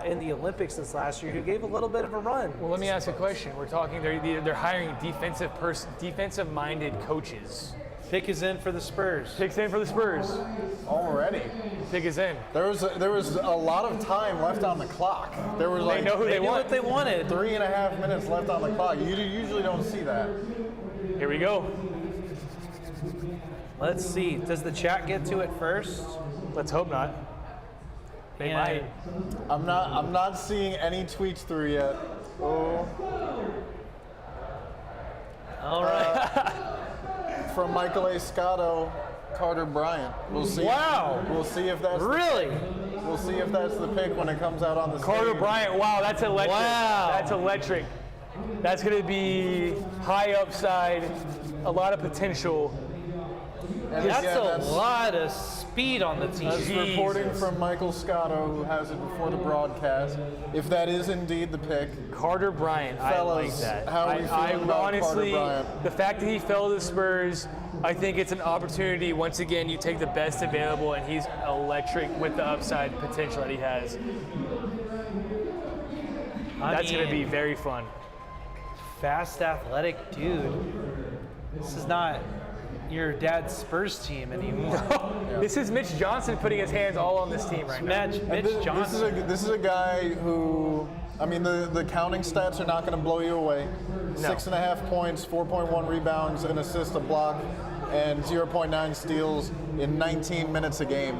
Speaker 2: in the Olympics this last year, who gave a little bit of a run.
Speaker 3: Well, let me ask a question. We're talking they're hiring defensive-minded coaches.
Speaker 2: Pick is in for the Spurs.
Speaker 3: Pick's in for the Spurs.
Speaker 1: Already.
Speaker 3: Pick is in.
Speaker 1: There was a lot of time left on the clock. There was
Speaker 3: They know who they
Speaker 2: knew
Speaker 3: want.
Speaker 2: what they wanted.
Speaker 1: 3.5 minutes left on the clock. You usually don't see that.
Speaker 3: Here we go.
Speaker 2: Let's see. Does the chat get to it first?
Speaker 3: Let's hope not. They might.
Speaker 1: I'm not seeing any tweets through yet. Oh.
Speaker 2: All right.
Speaker 1: From Michael A. Scotto, Carter Bryant. We'll see.
Speaker 2: Wow.
Speaker 1: We'll see if that's
Speaker 2: Really?
Speaker 1: We'll see if that's the pick when it comes out on the
Speaker 3: Carter
Speaker 1: stage.
Speaker 3: Bryant, wow, that's electric.
Speaker 2: Wow.
Speaker 3: That's electric. That's going to be high upside, a lot of potential.
Speaker 1: And
Speaker 2: That's
Speaker 1: again,
Speaker 2: a lot of speed on the team.
Speaker 1: That's reporting from Michael Scotto, who has it before the broadcast. If that is indeed the pick,
Speaker 3: Carter Bryant,
Speaker 1: fellas,
Speaker 3: I like that.
Speaker 1: how are we feeling about
Speaker 3: honestly,
Speaker 1: Carter Bryant?
Speaker 3: the fact that he fell to the Spurs, I think it's an opportunity. Once again, you take the best available, and he's electric with the upside potential that he has. That's going to be very fun.
Speaker 2: Fast, athletic dude. This is not your dad's Spurs team anymore.
Speaker 3: This is Mitch Johnson putting his hands all on this team right now.
Speaker 2: Mitch Johnson.
Speaker 1: This is a guy who, I mean, the counting stats are not going to blow you away.
Speaker 3: No.
Speaker 1: 6.5 points, 4.1 rebounds, an assist, a block, and 0.9 steals in 19 minutes a game.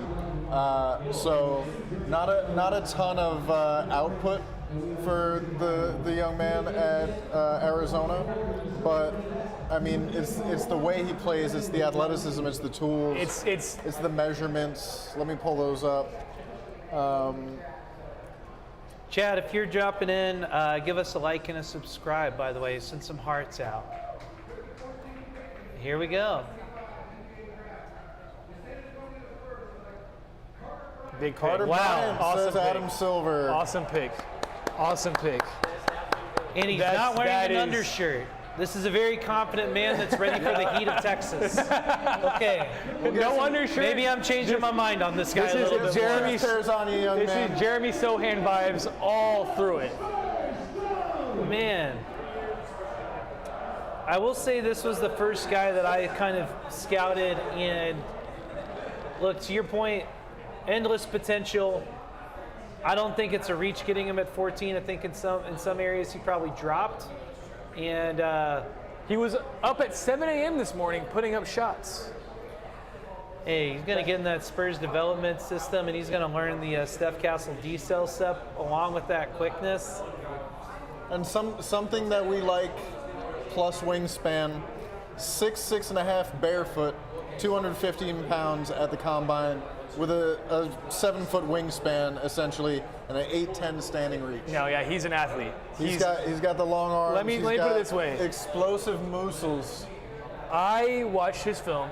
Speaker 1: So not a ton of output for the young man at Arizona, but I mean it's the way he plays, it's the athleticism, it's the tools, it's the measurements. Let me pull those up.
Speaker 2: Chad, if you're dropping in, give us a like and a subscribe, by the way. Send some hearts out. Here we go.
Speaker 3: Big pick.
Speaker 1: Carter Bryant,
Speaker 3: Awesome
Speaker 1: says
Speaker 3: pick.
Speaker 1: Adam Silver.
Speaker 3: Awesome pick. Awesome pick.
Speaker 2: And he's not wearing an undershirt. This is a very confident man that's ready for the heat of Texas. Okay.
Speaker 3: No undershirt.
Speaker 2: Maybe I'm changing my mind on this guy
Speaker 3: This
Speaker 2: a little
Speaker 3: is
Speaker 2: bit
Speaker 3: Jeremy.
Speaker 2: more.
Speaker 3: This is Jeremy Sohan vibes all through it.
Speaker 2: Man. I will say this was the first guy that I kind of scouted, and look, to your point, endless potential. I don't think it's a reach getting him at 14. I think in some areas he probably dropped. And
Speaker 3: he was up at 7 a.m. this morning putting up shots.
Speaker 2: Hey, he's going to get in that Spurs development system, and he's going to learn the Steph Castle D-cell step along with that quickness.
Speaker 1: And something that we like, plus wingspan, 6'6.5" barefoot, 215 pounds at the combine, with a 7-foot wingspan essentially, and an 8'10" standing reach.
Speaker 3: No, yeah, he's an athlete.
Speaker 1: He's got the long arms.
Speaker 3: Let me put it this way.
Speaker 1: Explosive muscles.
Speaker 3: I watched his film.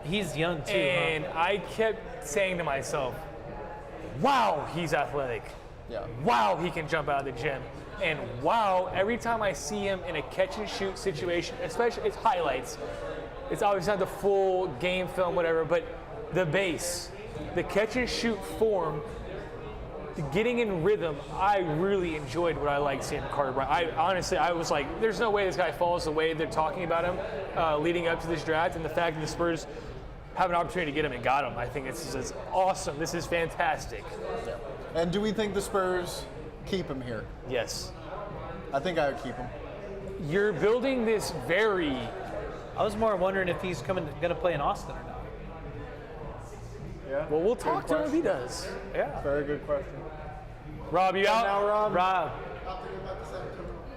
Speaker 2: He's young too,
Speaker 3: and I kept saying to myself, wow, he's athletic.
Speaker 1: Yeah.
Speaker 3: Wow, he can jump out of the gym. And wow, every time I see him in a catch and shoot situation, especially it's highlights, it's obviously not the full game film, whatever, but the base, the catch and shoot form, getting in rhythm, I really enjoyed what I liked seeing Carter Bryant. I was like, there's no way this guy falls the way they're talking about him leading up to this draft, and the fact that the Spurs have an opportunity to get him and got him, I think this is awesome. This is fantastic.
Speaker 1: And do we think the Spurs keep him here?
Speaker 3: Yes.
Speaker 1: I think I would keep him.
Speaker 3: You're building this very...
Speaker 2: I was more wondering if he's going to play in Austin or not.
Speaker 1: Yeah.
Speaker 3: Well, we'll talk to him if he does.
Speaker 2: Yeah.
Speaker 1: Very good question.
Speaker 3: Rob, you out?
Speaker 1: Now, Rob.
Speaker 2: Rob.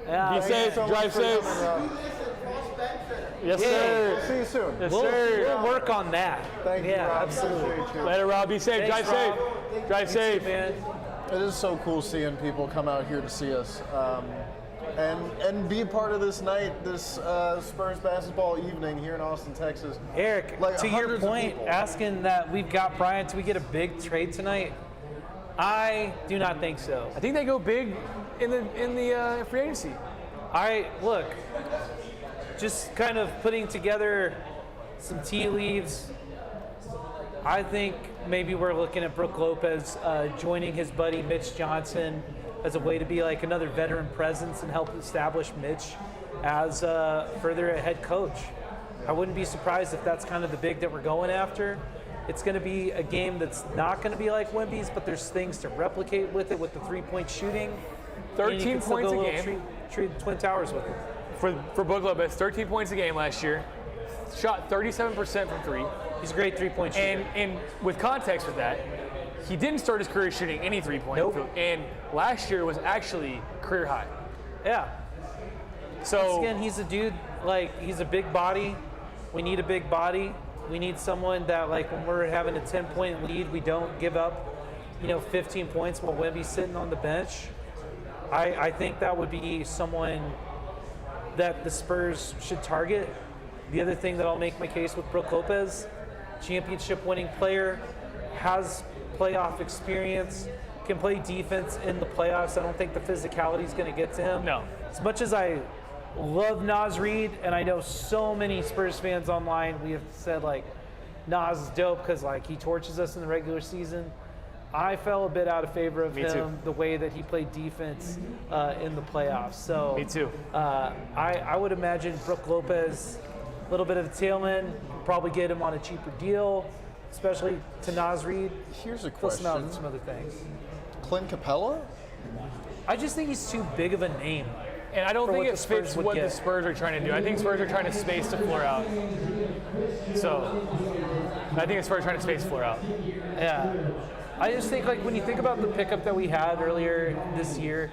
Speaker 2: Yeah.
Speaker 3: Be safe.
Speaker 1: So
Speaker 3: Drive
Speaker 1: much for
Speaker 3: safe.
Speaker 1: coming, Rob.
Speaker 3: Yes,
Speaker 2: Yeah.
Speaker 3: sir.
Speaker 1: See you soon.
Speaker 3: Yes,
Speaker 2: We'll
Speaker 3: sir.
Speaker 2: work on that.
Speaker 1: Thank you,
Speaker 2: yeah,
Speaker 1: Rob.
Speaker 2: absolutely.
Speaker 1: Appreciate you.
Speaker 3: Later, Rob. Be safe.
Speaker 2: Thanks,
Speaker 3: Drive
Speaker 2: Rob.
Speaker 3: safe. Drive safe.
Speaker 2: Man.
Speaker 1: It is so cool seeing people come out here to see us and be a part of this night, this Spurs basketball evening here in Austin, Texas.
Speaker 2: Eric,
Speaker 1: Like
Speaker 2: to your
Speaker 1: hundreds of
Speaker 2: point,
Speaker 1: people.
Speaker 2: asking that we've got Bryant, do we get a big trade tonight? I do not think so.
Speaker 3: I think they go big in the free agency.
Speaker 2: Look, just kind of putting together some tea leaves. I think maybe we're looking at Brook Lopez joining his buddy Mitch Johnson as a way to be like another veteran presence and help establish Mitch as further a head coach. I wouldn't be surprised if that's kind of the big that we're going after. It's going to be a game that's not going to be like Wemby's, but there's things to replicate with it with the three-point shooting.
Speaker 3: 13 points a game.
Speaker 2: Treat Twin Towers with it.
Speaker 3: For Brook Lopez, 13 points a game last year. Shot 37% from three.
Speaker 2: He's a great three-point shooter.
Speaker 3: And with context with that, he didn't start his career shooting any three-point.
Speaker 2: Nope.
Speaker 3: And last year was actually career high.
Speaker 2: Yeah.
Speaker 3: So
Speaker 2: Once again, he's a dude, like, he's a big body. We need a big body. We need someone that, like, when we're having a 10-point lead, we don't give up, 15 points while Wemby's sitting on the bench. I think that would be someone that the Spurs should target. The other thing that I'll make my case with Brook Lopez, championship-winning player, has playoff experience, can play defense in the playoffs. I don't think the physicality is going to get to him.
Speaker 3: No.
Speaker 2: As much as I love Naz Reid, and I know so many Spurs fans online, we have said, like, Naz is dope because, like, he torches us in the regular season. I fell a bit out of favor of him, the way that he played defense in the playoffs. So
Speaker 3: Me too.
Speaker 2: I would imagine Brook Lopez, a little bit of the tail end, probably get him on a cheaper deal, especially to Naz Reid.
Speaker 1: Here's a
Speaker 2: Plus out
Speaker 1: question.
Speaker 2: some other things.
Speaker 1: Clint Capella?
Speaker 2: I just think he's too big of a name.
Speaker 3: And I don't
Speaker 2: for
Speaker 3: think
Speaker 2: what
Speaker 3: it
Speaker 2: the Spurs
Speaker 3: fits
Speaker 2: would
Speaker 3: what
Speaker 2: get.
Speaker 3: the Spurs are trying to do. I think Spurs are trying to space the floor out. So I think the Spurs are trying to space the floor out.
Speaker 2: Yeah. I just think, like, when you think about the pickup that we had earlier this year,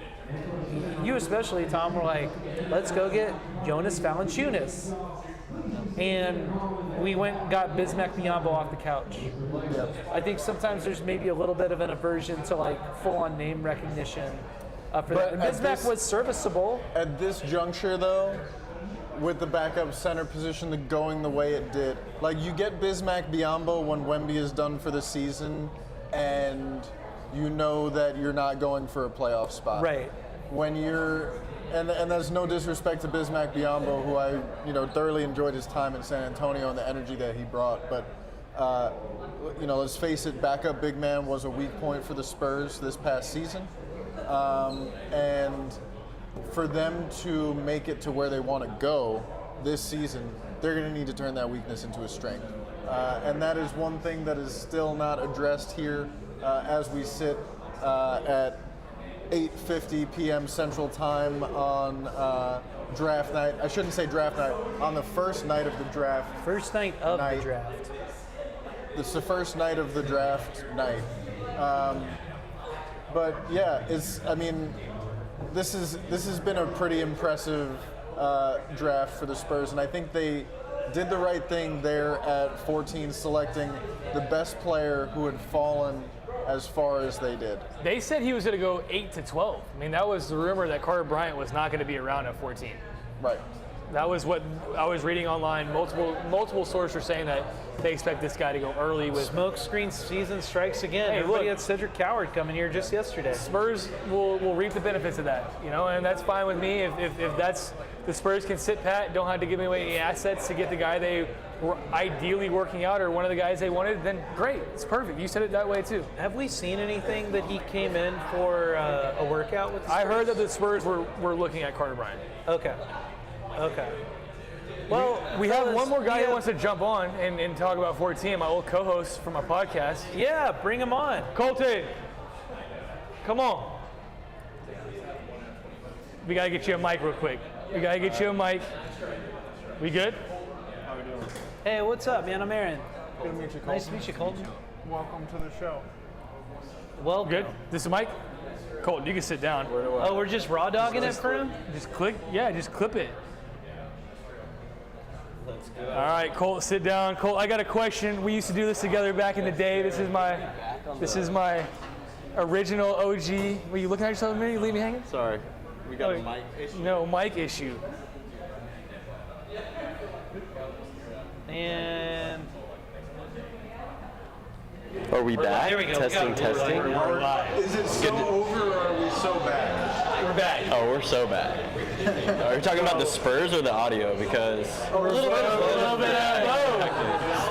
Speaker 2: you especially, Tom, were like, let's go get Jonas Valanciunas. And we went and got Bismack Biyombo off the couch. I think sometimes there's maybe a little bit of an aversion to, like, full-on name recognition for that. And
Speaker 1: at
Speaker 2: Bismack
Speaker 1: this-
Speaker 2: was serviceable.
Speaker 1: At this juncture, though, with the backup center position going the way it did, like, you get Bismack Biyombo when Wemby is done for the season, and you know that you're not going for a playoff spot.
Speaker 2: Right.
Speaker 1: When you're, and there's no disrespect to Bismack Biyombo, who I, thoroughly enjoyed his time in San Antonio and the energy that he brought, but, let's face it, backup big man was a weak point for the Spurs this past season. And for them to make it to where they want to go this season, they're going to need to turn that weakness into a strength. And that is one thing that is still not addressed here as we sit at 8:50 p.m. Central Time on draft night. I shouldn't say draft night, on the first night of the draft.
Speaker 2: First night of the draft.
Speaker 1: It's the first night of the draft night. But yeah, this has been a pretty impressive draft for the Spurs, and I think they did the right thing there at 14, selecting the best player who had fallen as far as they did.
Speaker 3: They said he was going to go 8 to 12. I mean, that was the rumor that Carter Bryant was not going to be around at 14.
Speaker 1: Right.
Speaker 3: That was what I was reading online. Multiple sources are saying that they expect this guy to go early with.
Speaker 2: Smoke screen season strikes again.
Speaker 3: Hey,
Speaker 2: Everybody
Speaker 3: look.
Speaker 2: had Cedric Coward coming here just yesterday.
Speaker 3: Spurs will reap the benefits of that, and that's fine with me. If that's the Spurs can sit pat, don't have to give away any assets to get the guy they were ideally working out or one of the guys they wanted, then great, it's perfect. You said it that way too.
Speaker 2: Have we seen anything that he came in for a workout with the Spurs?
Speaker 3: I heard that the Spurs were looking at Carter Bryant.
Speaker 2: Okay. Well,
Speaker 3: we have one more guy who wants to jump on and talk about 14, my old co-host from my podcast.
Speaker 2: Yeah, bring him on.
Speaker 3: Coyote, come on. We got to get you a mic real quick. We got to get you a mic. We good?
Speaker 1: How we doing?
Speaker 2: Hey, what's up, man? I'm Aaron.
Speaker 1: Good to meet you, Colton.
Speaker 2: Nice to meet you, Colton.
Speaker 1: Welcome to the show.
Speaker 2: Well,
Speaker 3: Good? This is a mic? Colton, you can sit down.
Speaker 2: Oh, we're just raw dogging it for him?
Speaker 3: Just click. Yeah, just clip it. All right, Colt, sit down. Colt, I got a question. We used to do this together back in the day. This is my original OG. Were you looking at yourself a minute? You leave me hanging?
Speaker 13: Sorry, we got a mic issue.
Speaker 3: No, mic issue.
Speaker 2: And
Speaker 13: Are we back?
Speaker 2: There we go.
Speaker 13: Testing.
Speaker 3: We're live.
Speaker 1: Is it so over or are we so bad?
Speaker 3: We're back.
Speaker 13: Oh, we're so bad. Are you talking about the Spurs or the audio? Because
Speaker 3: A little bit of both.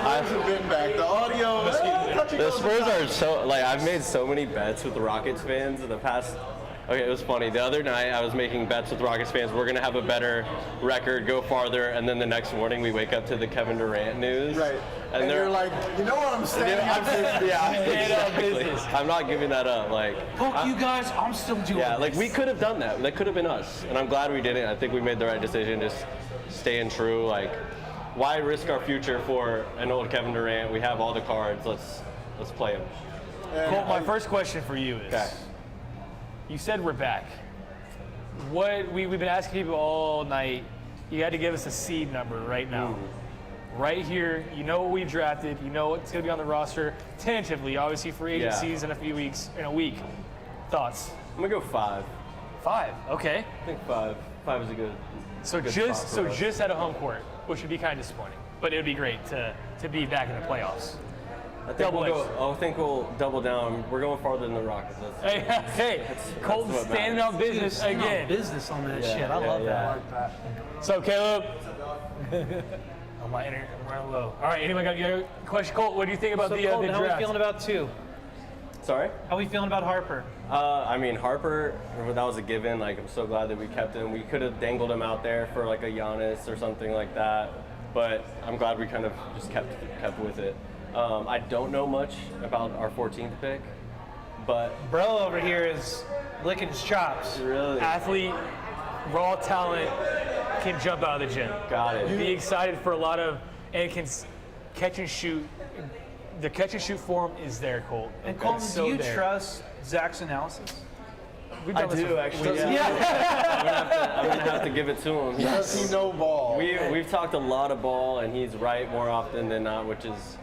Speaker 1: I've been back. The audio.
Speaker 13: the Spurs are so, I've made so many bets with the Rockets fans in the past. Okay, it was funny. The other night I was making bets with Rockets fans. We're going to have a better record, go farther, and then the next morning we wake up to the Kevin Durant news.
Speaker 1: Right. And
Speaker 13: they're
Speaker 1: you're like, you know what I'm saying?
Speaker 13: exactly. I'm not giving that up.
Speaker 2: fuck you guys, I'm still doing this.
Speaker 13: We could have done that. That could have been us, and I'm glad we didn't. I think we made the right decision, just staying true. Why risk our future for an old Kevin Durant? We have all the cards. Let's play him.
Speaker 3: Colt, my first question for you is, you said we're back. We've been asking people all night. You had to give us a seed number right now. Right here, you know what we've drafted. You know what's going to be on the roster tentatively, obviously free agencies in a week. Thoughts?
Speaker 13: I'm gonna go 5.
Speaker 3: 5. Okay.
Speaker 13: I think 5. 5 is a good.
Speaker 3: Just at a home court, which would be kind of disappointing, but it would be great to be back in the playoffs.
Speaker 13: I think we'll double down. We're going farther than the Rockets.
Speaker 3: Hey, Colton's standing on business again.
Speaker 2: Business on that shit. I love that.
Speaker 3: So Caleb. I'm running low. All right, anyone got a question? Colt, what do you think about the
Speaker 2: Colton,
Speaker 3: draft?
Speaker 2: how are we feeling about 2?
Speaker 13: Sorry?
Speaker 2: How are we feeling about Harper?
Speaker 13: Harper, that was a given. I'm so glad that we kept him. We could have dangled him out there for a Giannis or something like that, but I'm glad we kind of just kept with it. I don't know much about our 14th pick, but
Speaker 2: Bro over here is licking his chops.
Speaker 13: Really,
Speaker 3: athlete, raw talent, can jump out of the gym.
Speaker 13: Got it.
Speaker 3: Be excited for a lot of, and can catch and shoot. The catch and shoot form is there, Colt.
Speaker 2: And Colton, do you trust Zach's analysis?
Speaker 13: I do actually. Yeah. I'm gonna have to give it to him.
Speaker 1: Does he know ball?
Speaker 13: We've talked a lot of ball, and he's right more often than not, which is.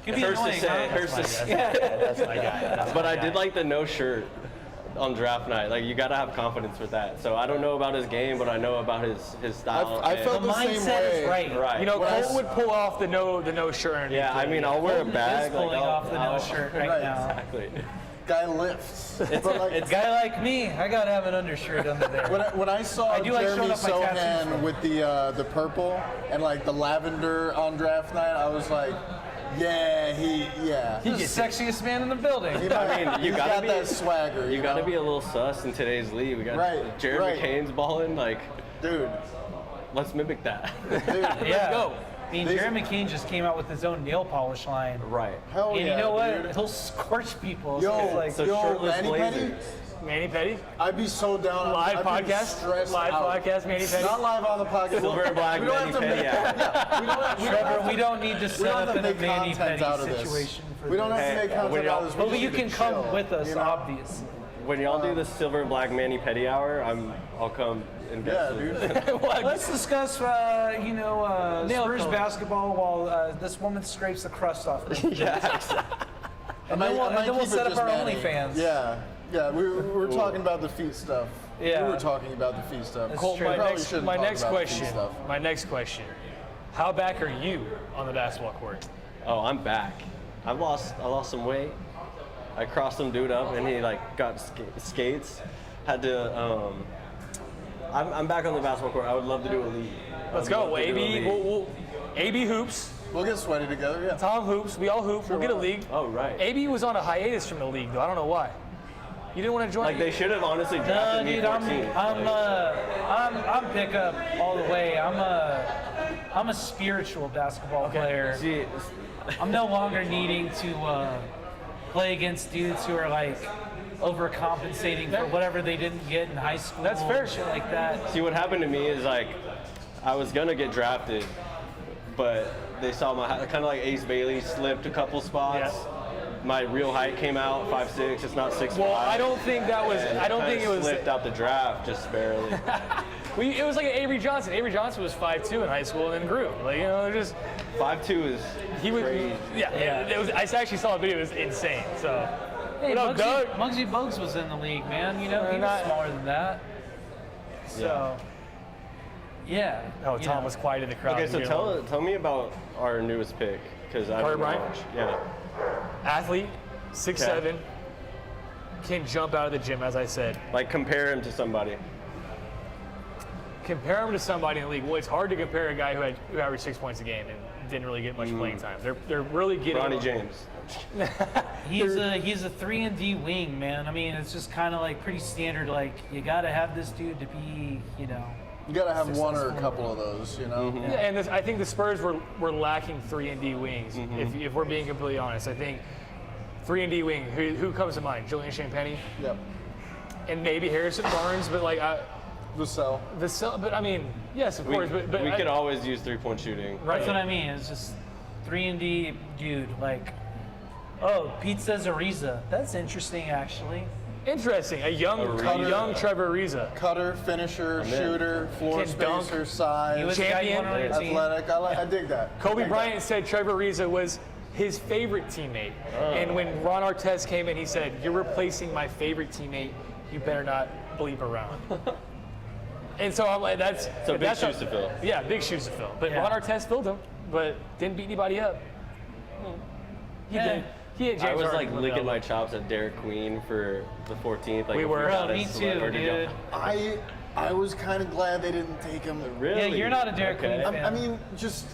Speaker 2: Hurts to say.
Speaker 3: That's my guy.
Speaker 13: But I did like the no shirt on draft night. You got to have confidence with that. So I don't know about his game, but I know about his style.
Speaker 1: I felt the same way.
Speaker 2: Is right.
Speaker 13: Right.
Speaker 3: Colt would pull off the no shirt.
Speaker 13: Yeah, I'll wear a bag.
Speaker 2: He's pulling off the no shirt right now.
Speaker 13: Exactly.
Speaker 1: Guy lifts.
Speaker 2: A guy like me, I gotta have an undershirt under there.
Speaker 1: When I saw Jeremy Sohan with the purple and the lavender on draft night, I was like, he's
Speaker 2: the sexiest man in the building.
Speaker 1: You got that swagger.
Speaker 13: You got to be a little sus in today's league. We got Jeremy Kane's balling.
Speaker 1: Dude,
Speaker 13: let's mimic that.
Speaker 1: Dude,
Speaker 2: let's go. Jeremy Kane just came out with his own nail polish line.
Speaker 13: Right.
Speaker 1: Hell
Speaker 2: and
Speaker 1: yeah,
Speaker 2: you know what?
Speaker 1: dude.
Speaker 2: He'll scorch people.
Speaker 1: Manny Petty? I'd be so down.
Speaker 3: Live podcast, Manny Petty.
Speaker 1: Not live on the podcast.
Speaker 13: Silver and black, Manny Petty.
Speaker 2: Trevor, we don't need to set up in a Manny Petty situation.
Speaker 1: We don't have to make content out of this.
Speaker 2: But you can come with us, obviously.
Speaker 13: When y'all do the silver and black Manny Petty hour, I'll come and
Speaker 1: yeah, dude.
Speaker 2: Let's discuss, Spurs basketball while this woman scrapes the crust off. And then we'll set up our OnlyFans.
Speaker 1: Yeah, we're talking about the feet stuff.
Speaker 2: Yeah.
Speaker 1: We were talking about the fee stuff.
Speaker 2: That's
Speaker 3: Colt,
Speaker 2: true.
Speaker 3: my
Speaker 1: Probably
Speaker 3: next,
Speaker 1: shouldn't
Speaker 3: my
Speaker 1: talk
Speaker 3: next
Speaker 1: about the fee
Speaker 3: question.
Speaker 1: stuff.
Speaker 3: My next question. How back are you on the basketball court?
Speaker 13: Oh, I'm back. I lost some weight. I crossed some dude up, and he like got skates. Had to. I'm back on the basketball court. I would love to do a league.
Speaker 3: Let's go, AB. AB hoops.
Speaker 1: We'll get sweaty together, yeah.
Speaker 3: Tom hoops. We all hoop. We'll get a league.
Speaker 13: Oh right.
Speaker 3: AB was on a hiatus from the league, though. I don't know why. You didn't want to join?
Speaker 13: Like they should have honestly
Speaker 2: No,
Speaker 13: drafted me
Speaker 2: dude,
Speaker 13: 14.
Speaker 2: I'm pickup all the way. I'm a spiritual basketball player.
Speaker 13: See,
Speaker 2: I'm no longer needing to play against dudes who are like overcompensating for whatever they didn't get in high school.
Speaker 3: That's fair.
Speaker 2: Shit like that.
Speaker 13: See, what happened to me is like, I was gonna get drafted, but they saw my height, kind of like Ace Bailey slipped a couple spots.
Speaker 3: Yeah.
Speaker 13: My real height came out 5'6". It's not 6'5".
Speaker 3: Well, I don't think that was. I don't think it was.
Speaker 13: Slipped out the draft just barely.
Speaker 3: It was like Avery Johnson. Avery Johnson was 5'2" in high school and then grew. Like, you know, just
Speaker 13: 5'2" is
Speaker 3: he was.
Speaker 13: crazy.
Speaker 3: Yeah. It was. I actually saw a video. It was insane. So.
Speaker 2: Hey,
Speaker 3: What up, Doug?
Speaker 2: Muggsy Bogues was in the league, man. You know, he was
Speaker 3: not-
Speaker 2: smaller than that. So, yeah.
Speaker 3: Oh,
Speaker 2: you
Speaker 3: Tom
Speaker 2: know.
Speaker 3: was quiet in the crowd.
Speaker 13: Okay, so tell me about our newest pick, because I
Speaker 3: Carter
Speaker 13: don't know
Speaker 3: Bryant?
Speaker 13: much. Yeah.
Speaker 3: Athlete, 6'7", can jump out of the gym, as I said.
Speaker 13: Like compare him to somebody.
Speaker 3: Compare him to somebody in the league. Well, it's hard to compare a guy who averaged 6 points a game and didn't really get much playing time. They're really getting.
Speaker 13: Ronnie James.
Speaker 2: He's a 3-and-D wing, man. I mean, it's just kind of like pretty standard. Like, you got to have this dude to be, you know.
Speaker 1: You got to have one or a couple of those, you know?
Speaker 3: Yeah, and I think the Spurs were lacking 3-and-D wings. If we're being completely honest, I think 3-and-D wing. Who comes to mind? Julian Champagny.
Speaker 1: Yep.
Speaker 3: And maybe Harrison Barnes, but like
Speaker 1: Vassell.
Speaker 3: But I mean, yes, of course. But
Speaker 13: we could always use 3-point shooting.
Speaker 2: Right. That's what I mean. It's just 3-and-D dude. Like, oh, Pete says Ariza. That's interesting, actually.
Speaker 3: Interesting. A young Trevor Ariza.
Speaker 1: Cutter, finisher, shooter, floor
Speaker 3: Can dunk.
Speaker 1: spacer, size,
Speaker 2: He was the guy you
Speaker 3: champion,
Speaker 2: wanted on your team.
Speaker 1: athletic. I dig that.
Speaker 3: Kobe
Speaker 1: I dig
Speaker 3: Bryant said Trevor Ariza was his favorite teammate. And when Ron Artest came in, he said, "You're replacing my favorite teammate. You better not bleep around." And so I'm like, that's
Speaker 13: big shoes to fill.
Speaker 3: Yeah, big shoes to fill. But
Speaker 2: Yeah.
Speaker 3: Ron Artest filled them, but didn't beat anybody up. He
Speaker 2: Yeah.
Speaker 3: did. He had James
Speaker 13: I was
Speaker 3: Harden
Speaker 13: like licking my
Speaker 3: available.
Speaker 13: chops at Derek Queen for the 14th. Like
Speaker 3: We
Speaker 13: if
Speaker 3: were.
Speaker 13: got
Speaker 2: Bro,
Speaker 13: a
Speaker 2: me too,
Speaker 13: celebrity
Speaker 2: dude.
Speaker 13: jump.
Speaker 1: I was kind of glad they didn't take him.
Speaker 13: Really?
Speaker 2: Yeah, you're not a Derek Queen fan.
Speaker 1: I mean, just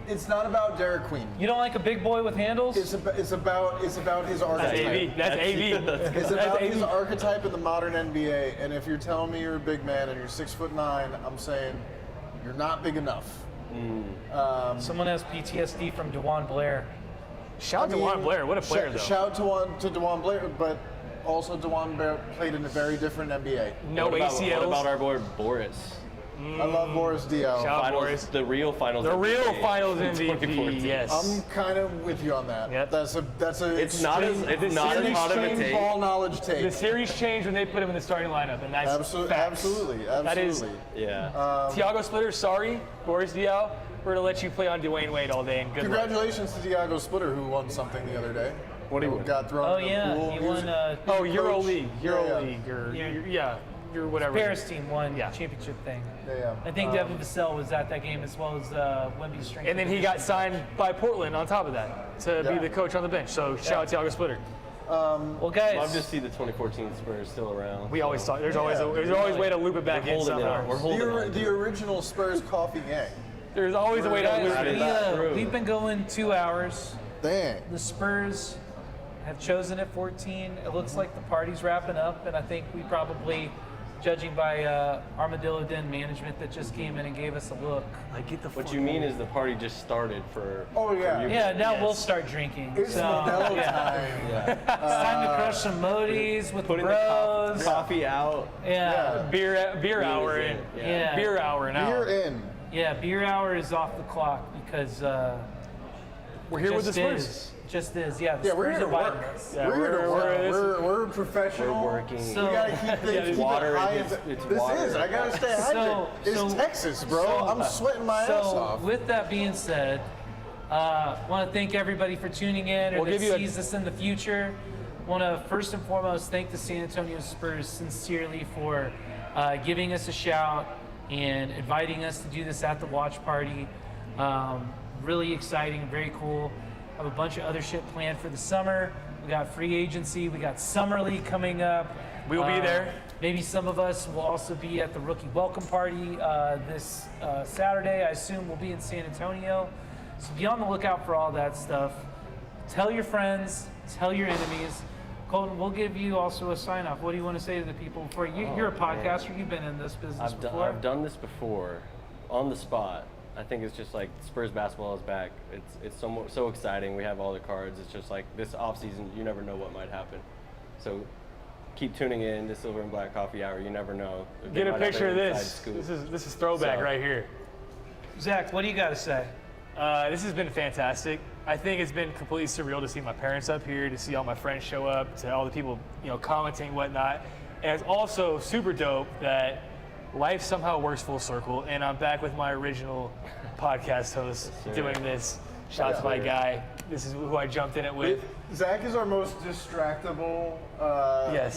Speaker 1: it's not about Derek Queen.
Speaker 2: You don't like a big boy with handles?
Speaker 1: It's about his
Speaker 3: That's
Speaker 1: archetype.
Speaker 3: AV. That's AV.
Speaker 1: It's
Speaker 3: That's
Speaker 1: about his
Speaker 3: AV.
Speaker 1: archetype in the modern NBA. And if you're telling me you're a big man and you're 6'9", I'm saying you're not big enough.
Speaker 2: Someone has PTSD from DeJuan Blair.
Speaker 3: Shout out to Juan Blair. What a player, though.
Speaker 1: Shout to DeJuan Blair, but also DeJuan Blair played in a very different NBA.
Speaker 3: No
Speaker 13: What
Speaker 3: ACLs.
Speaker 13: about our boy Boris?
Speaker 1: I love Boris Diaw.
Speaker 3: Shout out
Speaker 13: Finals,
Speaker 3: Boris.
Speaker 13: the real finals.
Speaker 3: The real
Speaker 13: MVP.
Speaker 3: finals
Speaker 13: 2014.
Speaker 3: MVP. Yes.
Speaker 1: I'm kind of with you on that.
Speaker 3: Yep.
Speaker 1: That's a.
Speaker 13: It's not as
Speaker 3: This
Speaker 13: not as
Speaker 3: series
Speaker 13: hot of a
Speaker 1: extreme
Speaker 13: take.
Speaker 1: ball knowledge take.
Speaker 3: The series changed when they put him in the starting lineup, and that's
Speaker 1: Absolutely,
Speaker 3: facts.
Speaker 1: absolutely,
Speaker 3: That is
Speaker 1: absolutely.
Speaker 13: Yeah.
Speaker 3: Thiago Splitter. Sorry, Boris Diaw. We're gonna let you play on Dwayne Wade all day, and good luck.
Speaker 1: Congratulations to Thiago Splitter, who won something the other day.
Speaker 13: What do you win?
Speaker 1: Got thrown
Speaker 2: Oh,
Speaker 1: in the
Speaker 2: yeah.
Speaker 1: pool.
Speaker 2: He
Speaker 1: was-
Speaker 2: won
Speaker 3: Oh, Euro
Speaker 1: coach.
Speaker 3: League,
Speaker 2: Yeah.
Speaker 3: your whatever.
Speaker 2: Paris team won
Speaker 3: Yeah.
Speaker 2: championship thing.
Speaker 1: Yeah.
Speaker 2: I think Devin Vassell was at that game as well as Wemby's strength.
Speaker 3: And then he got signed by Portland on top of that to be
Speaker 1: Yeah.
Speaker 3: the coach on the bench. So shout out to Thiago Splitter.
Speaker 2: Well, guys,
Speaker 13: Love to see the 2014 Spurs still around.
Speaker 3: We always talk. There's always a way to loop it back
Speaker 13: We're
Speaker 3: in
Speaker 13: holding it
Speaker 3: somehow.
Speaker 13: on. We're holding on.
Speaker 1: The original Spurs coffee gang.
Speaker 3: There's always a way to
Speaker 2: guys,
Speaker 3: loop it.
Speaker 2: we've been going 2 hours.
Speaker 1: Dang.
Speaker 2: The Spurs have chosen at 14. It looks like the party's wrapping up, and I think we probably, judging by Armadillo Den management that just came in and gave us a look.
Speaker 3: I get the.
Speaker 13: What you mean is the party just started for.
Speaker 1: Oh, yeah.
Speaker 13: for you.
Speaker 2: Yeah, now we'll start drinking.
Speaker 1: It's
Speaker 2: So,
Speaker 1: Modelo
Speaker 2: yeah.
Speaker 1: time.
Speaker 13: Yeah.
Speaker 2: It's time to crush some Modis with
Speaker 13: Putting
Speaker 2: bros.
Speaker 13: the coffee out.
Speaker 2: Yeah.
Speaker 3: beer hour in.
Speaker 2: Yeah.
Speaker 3: Beer hour now.
Speaker 1: Beer in.
Speaker 2: Yeah, beer hour is off the clock because
Speaker 3: We're here with the Spurs.
Speaker 2: Just is, yeah. The
Speaker 1: Yeah, we're
Speaker 2: Spurs
Speaker 1: here to
Speaker 2: are
Speaker 1: work.
Speaker 2: biting us.
Speaker 3: Yeah,
Speaker 1: we're here to work. We're professional.
Speaker 13: We're working.
Speaker 2: So-
Speaker 1: We gotta keep things keep
Speaker 13: water
Speaker 1: it high.
Speaker 13: and it's
Speaker 1: This
Speaker 13: water.
Speaker 1: is. I gotta stay hydrated. It's Texas, bro. I'm sweating my ass off.
Speaker 2: With that being said, want to thank everybody for tuning in or
Speaker 3: We'll
Speaker 2: that
Speaker 3: give you a-
Speaker 2: sees us in the future. want to first and foremost thank the San Antonio Spurs sincerely for giving us a shout and inviting us to do this at the watch party. Really exciting, very cool. Have a bunch of other shit planned for the summer. We got free agency, we got summer league coming up.
Speaker 3: We'll be there.
Speaker 2: Maybe some of us will also be at the rookie welcome party this Saturday. I assume we'll be in San Antonio. So be on the lookout for all that stuff. Tell your friends, tell your enemies. Colton, we'll give you also a sign off. What do you want to say to the people before you're a podcaster? You've been in this business before.
Speaker 13: I've done this before, on the spot. I think it's just like Spurs basketball is back. It's so exciting. We have all the cards. It's just like this offseason, you never know what might happen. So keep tuning in to Silver and Black Coffee Hour. You never know.
Speaker 3: Get a picture of this. This is throwback right here.
Speaker 2: Zach, what do you got to say?
Speaker 3: This has been fantastic. I think it's been completely surreal to see my parents up here, to see all my friends show up, to all the people, commenting and whatnot. And it's also super dope that life somehow works full circle, and I'm back with my original podcast host doing this. Shout out to my guy. This is who I jumped in it with.
Speaker 1: Zach is our most distractible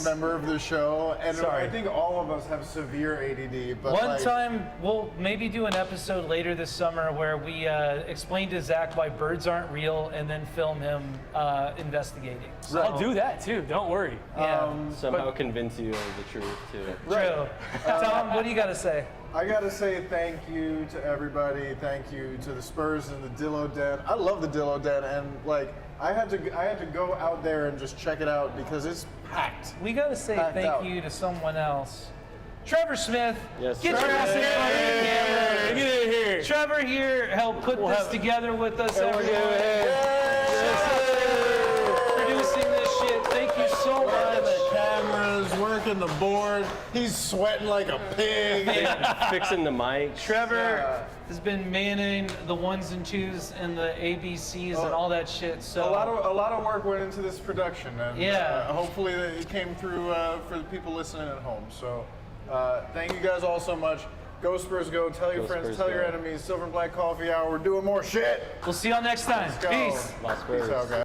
Speaker 1: member of the show, and I think all of us have severe ADD. But
Speaker 2: one time, we'll maybe do an episode later this summer where we explain to Zach why birds aren't real, and then film him investigating.
Speaker 3: So, I'll do that too. Don't worry.
Speaker 13: Somehow convince you of the truth too.
Speaker 2: True. Tom, what do you got to say?
Speaker 1: I gotta say thank you to everybody. Thank you to the Spurs and the Dylan Den. I love the Dylan Den, and I had to go out there and just check it out because it's packed.
Speaker 2: We gotta say thank you to someone else. Trevor Smith,
Speaker 13: yes,
Speaker 2: get your ass in front of the camera. Get in here. Trevor here helped put this together with us every producing this shit. Thank you so much.
Speaker 1: The cameras, working the board. He's sweating like a pig.
Speaker 13: Fixing the mic.
Speaker 2: Trevor has been manning the ones and twos and the ABCs and all that shit. So
Speaker 1: a lot of work went into this production, and hopefully it came through for the people listening at home. So thank you guys all so much. Go Spurs, go! Tell your friends,
Speaker 13: Spurs,
Speaker 1: tell your enemies. Silver and Black Coffee Hour. We're doing more shit.
Speaker 2: We'll see y'all next time. Peace.
Speaker 13: Spurs.
Speaker 1: Peace out, guys.